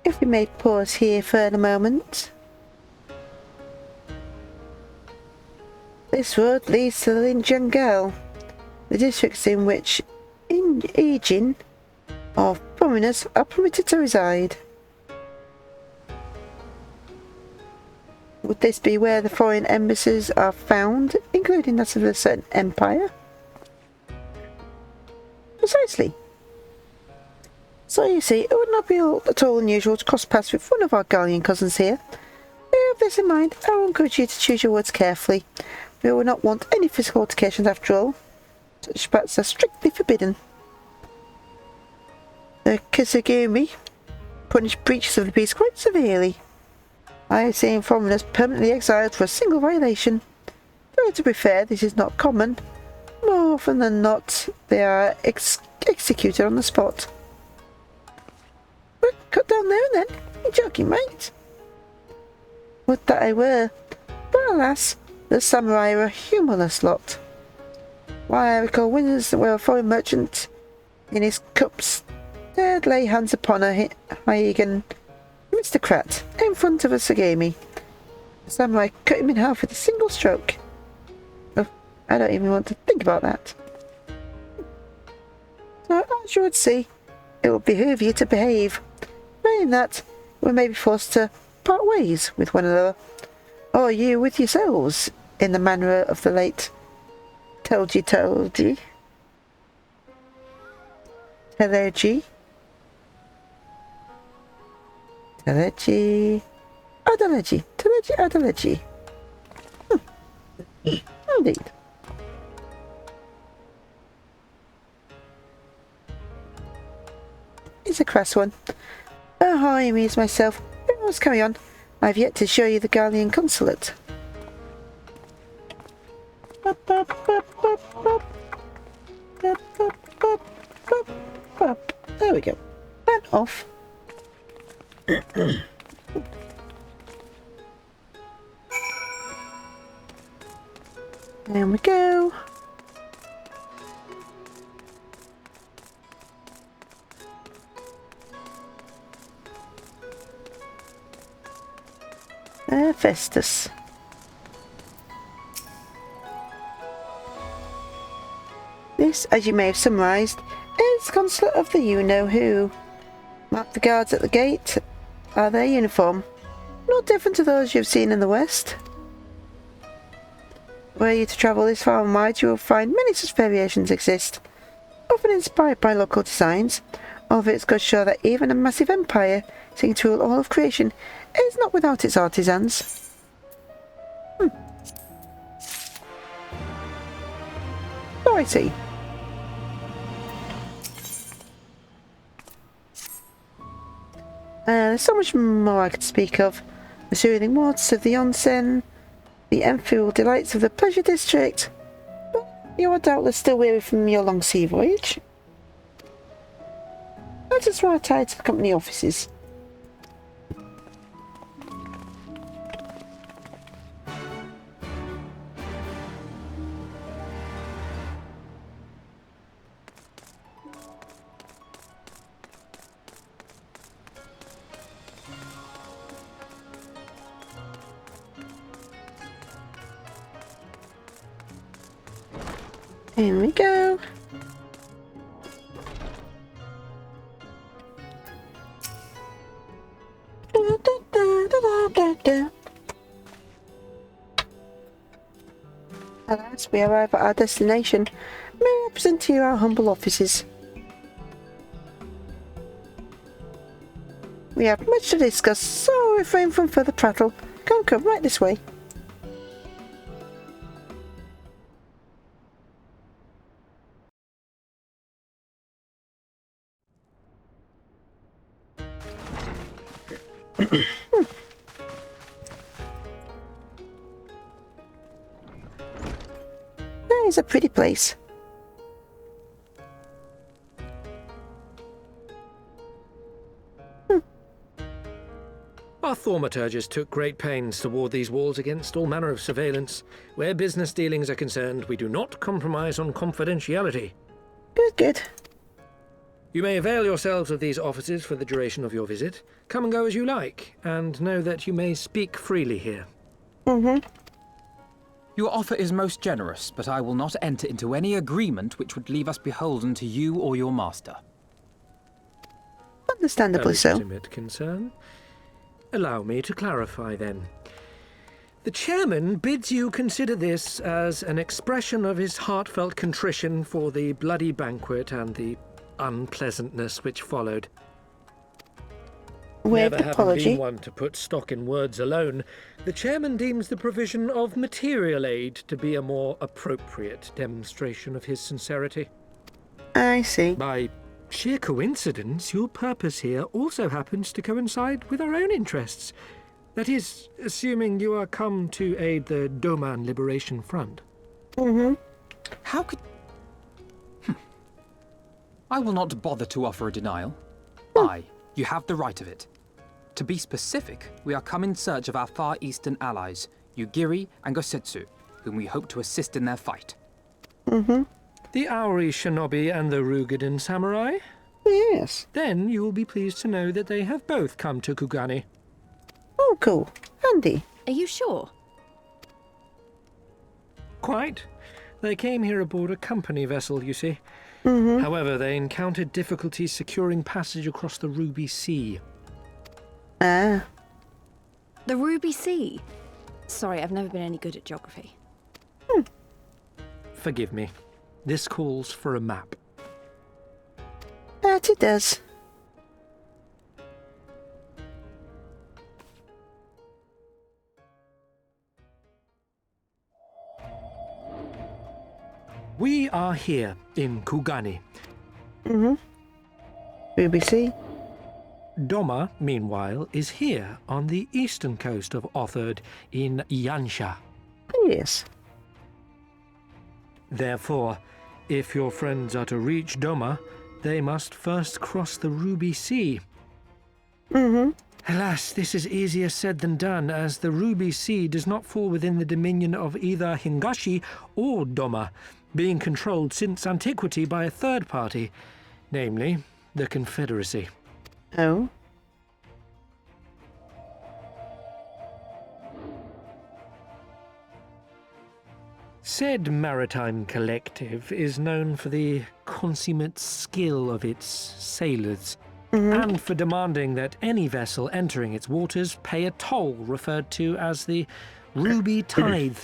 If we may pause here for a moment. This road leads to the Linjangal, the districts in which Ijin or foreigners are permitted to reside. Would this be where the foreign embassies are found, including that of a certain empire? Precisely. So you see, it would not be at all unusual to cross paths with one of our Gallian cousins here. With this in mind, I will encourage you to choose your words carefully. We will not want any physical altercations after all. Such spats are strictly forbidden. The Kisagumi punish breaches of the peace quite severely. I have seen foreigners permanently exiled for a single violation. Though to be fair, this is not common. More often than not, they are executed on the spot. But cut down there and then. You're joking, mate. Would that I were. But alas, the samurai are a humorless lot. Why, I recall winters where a foreign merchant in his cups dared lay hands upon a Haigan aristocrat in front of a Sagami. The samurai cut him in half with a single stroke. Oh, I don't even want to think about that. So, as you would see, it will behoove you to behave. Failing that, we may be forced to part ways with one another, or you with yourselves, in the manner of the late Telgi. Adeleji. Indeed. It's a crass one. Oh, I amuse myself. Let's carry on. I've yet to show you the Gallian consulate. There we go. And off. There we go. Festus. This, as you may have summarised, is the consulate of the you-know-who. Mark the guards at the gate. Are their uniform not different to those you've seen in the West? Were you to travel this far and wide, you will find many such variations exist, often inspired by local designs. All of it goes to show that even a massive empire seeking to rule all of creation is not without its artisans. Oh, I see. There's so much more I could speak of. The soothing waters of the onsen, the enfeebled delights of the pleasure district. But you are doubtless still weary from your long sea voyage. Let us retire to the company offices. In we go. Da, da, da, da, da, da. Alas, we arrive at our destination. May I present to you our humble offices. We have much to discuss, so I'll refrain from further prattle. Come right this way. It's a pretty place. Our thaumaturgers took great pains to ward these walls against all manner of surveillance. Where business dealings are concerned, we do not compromise on confidentiality. Good. You may avail yourselves of these offices for the duration of your visit. Come and go as you like, and know that you may speak freely here. Your offer is most generous, but I will not enter into any agreement which would leave us beholden to you or your master. Understandably so. Legitimate concern. Allow me to clarify then. The chairman bids you consider this as an expression of his heartfelt contrition for the bloody banquet and the unpleasantness which followed. With Never apology. having been one to put stock in words alone, the chairman deems the provision of material aid to be a more appropriate demonstration of his sincerity. I see. By sheer coincidence, your purpose here also happens to coincide with our own interests. That is, assuming you are come to aid the Doman Liberation Front. How could... I will not bother to offer a denial. You have the right of it. To be specific, we are come in search of our Far Eastern allies, Yugiri and Gosetsu, whom we hope to assist in their fight. The Aori Shinobi and the Rugadan Samurai? Yes. Then you will be pleased to know that they have both come to Kugani. Oh, cool. Handy. Are you sure? Quite. They came here aboard a company vessel, you see. However, they encountered difficulties securing passage across the Ruby Sea. Ah. The Ruby Sea? Sorry, I've never been any good at geography. Forgive me. This calls for a map. That it does. We are here in Kugani. Ruby Sea. Doma, meanwhile, is here on the eastern coast of Otherd in Yansha. Yes. Therefore, if your friends are to reach Doma, they must first cross the Ruby Sea. Alas, this is easier said than done, as the Ruby Sea does not fall within the dominion of either Hingashi or Doma, being controlled since antiquity by a third party, namely the Confederacy. Oh. Said maritime collective is known for the consummate skill of its sailors, and for demanding that any vessel entering its waters pay a toll referred to as the Ruby Tithe.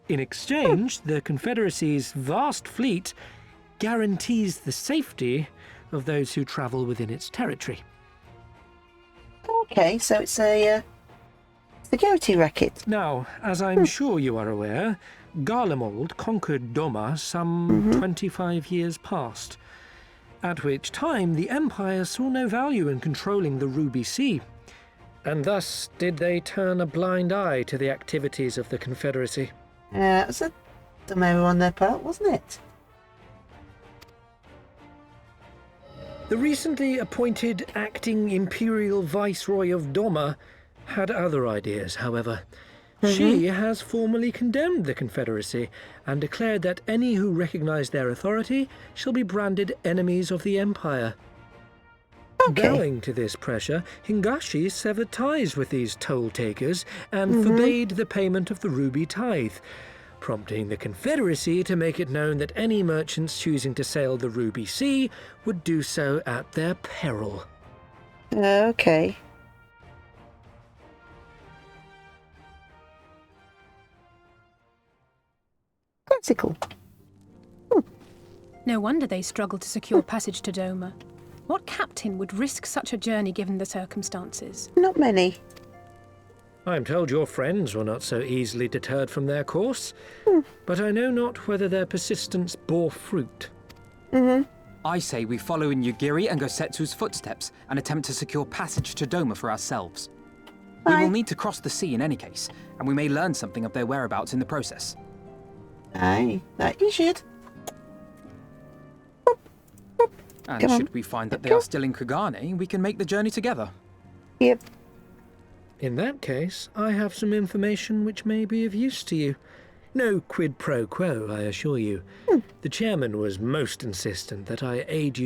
In exchange, the Confederacy's vast fleet guarantees the safety of those who travel within its territory. Okay, so it's a security racket. Now, as I'm sure you are aware, Garlemald conquered Doma some 25 years past, at which time the Empire saw no value in controlling the Ruby Sea, and thus did they turn a blind eye to the activities of the Confederacy. It was a dumb error on their part, wasn't it? The recently appointed acting Imperial Viceroy of Doma had other ideas, however. She has formally condemned the Confederacy and declared that any who recognize their authority shall be branded enemies of the Empire. Bowing to this pressure, Hingashi severed ties with these toll-takers and forbade the payment of the Ruby Tithe, prompting the Confederacy to make it known that any merchants choosing to sail the Ruby Sea would do so at their peril. Okay. Classical. No wonder they struggled to secure passage to Doma. What captain would risk such a journey given the circumstances? Not many. I am told your friends were not so easily deterred from their course, but I know not whether their persistence bore fruit. I say we follow in Yugiri and Gosetsu's footsteps and attempt to secure passage to Doma for ourselves. We will need to cross the sea in any case, and we may learn something of their whereabouts in the process. Aye, that you should. And Come on. should we find that they are still in Kugane, we can make the journey together. Yep. In that case, I have some information which may be of use to you. No quid pro quo, I assure you. The chairman was most insistent that I aid you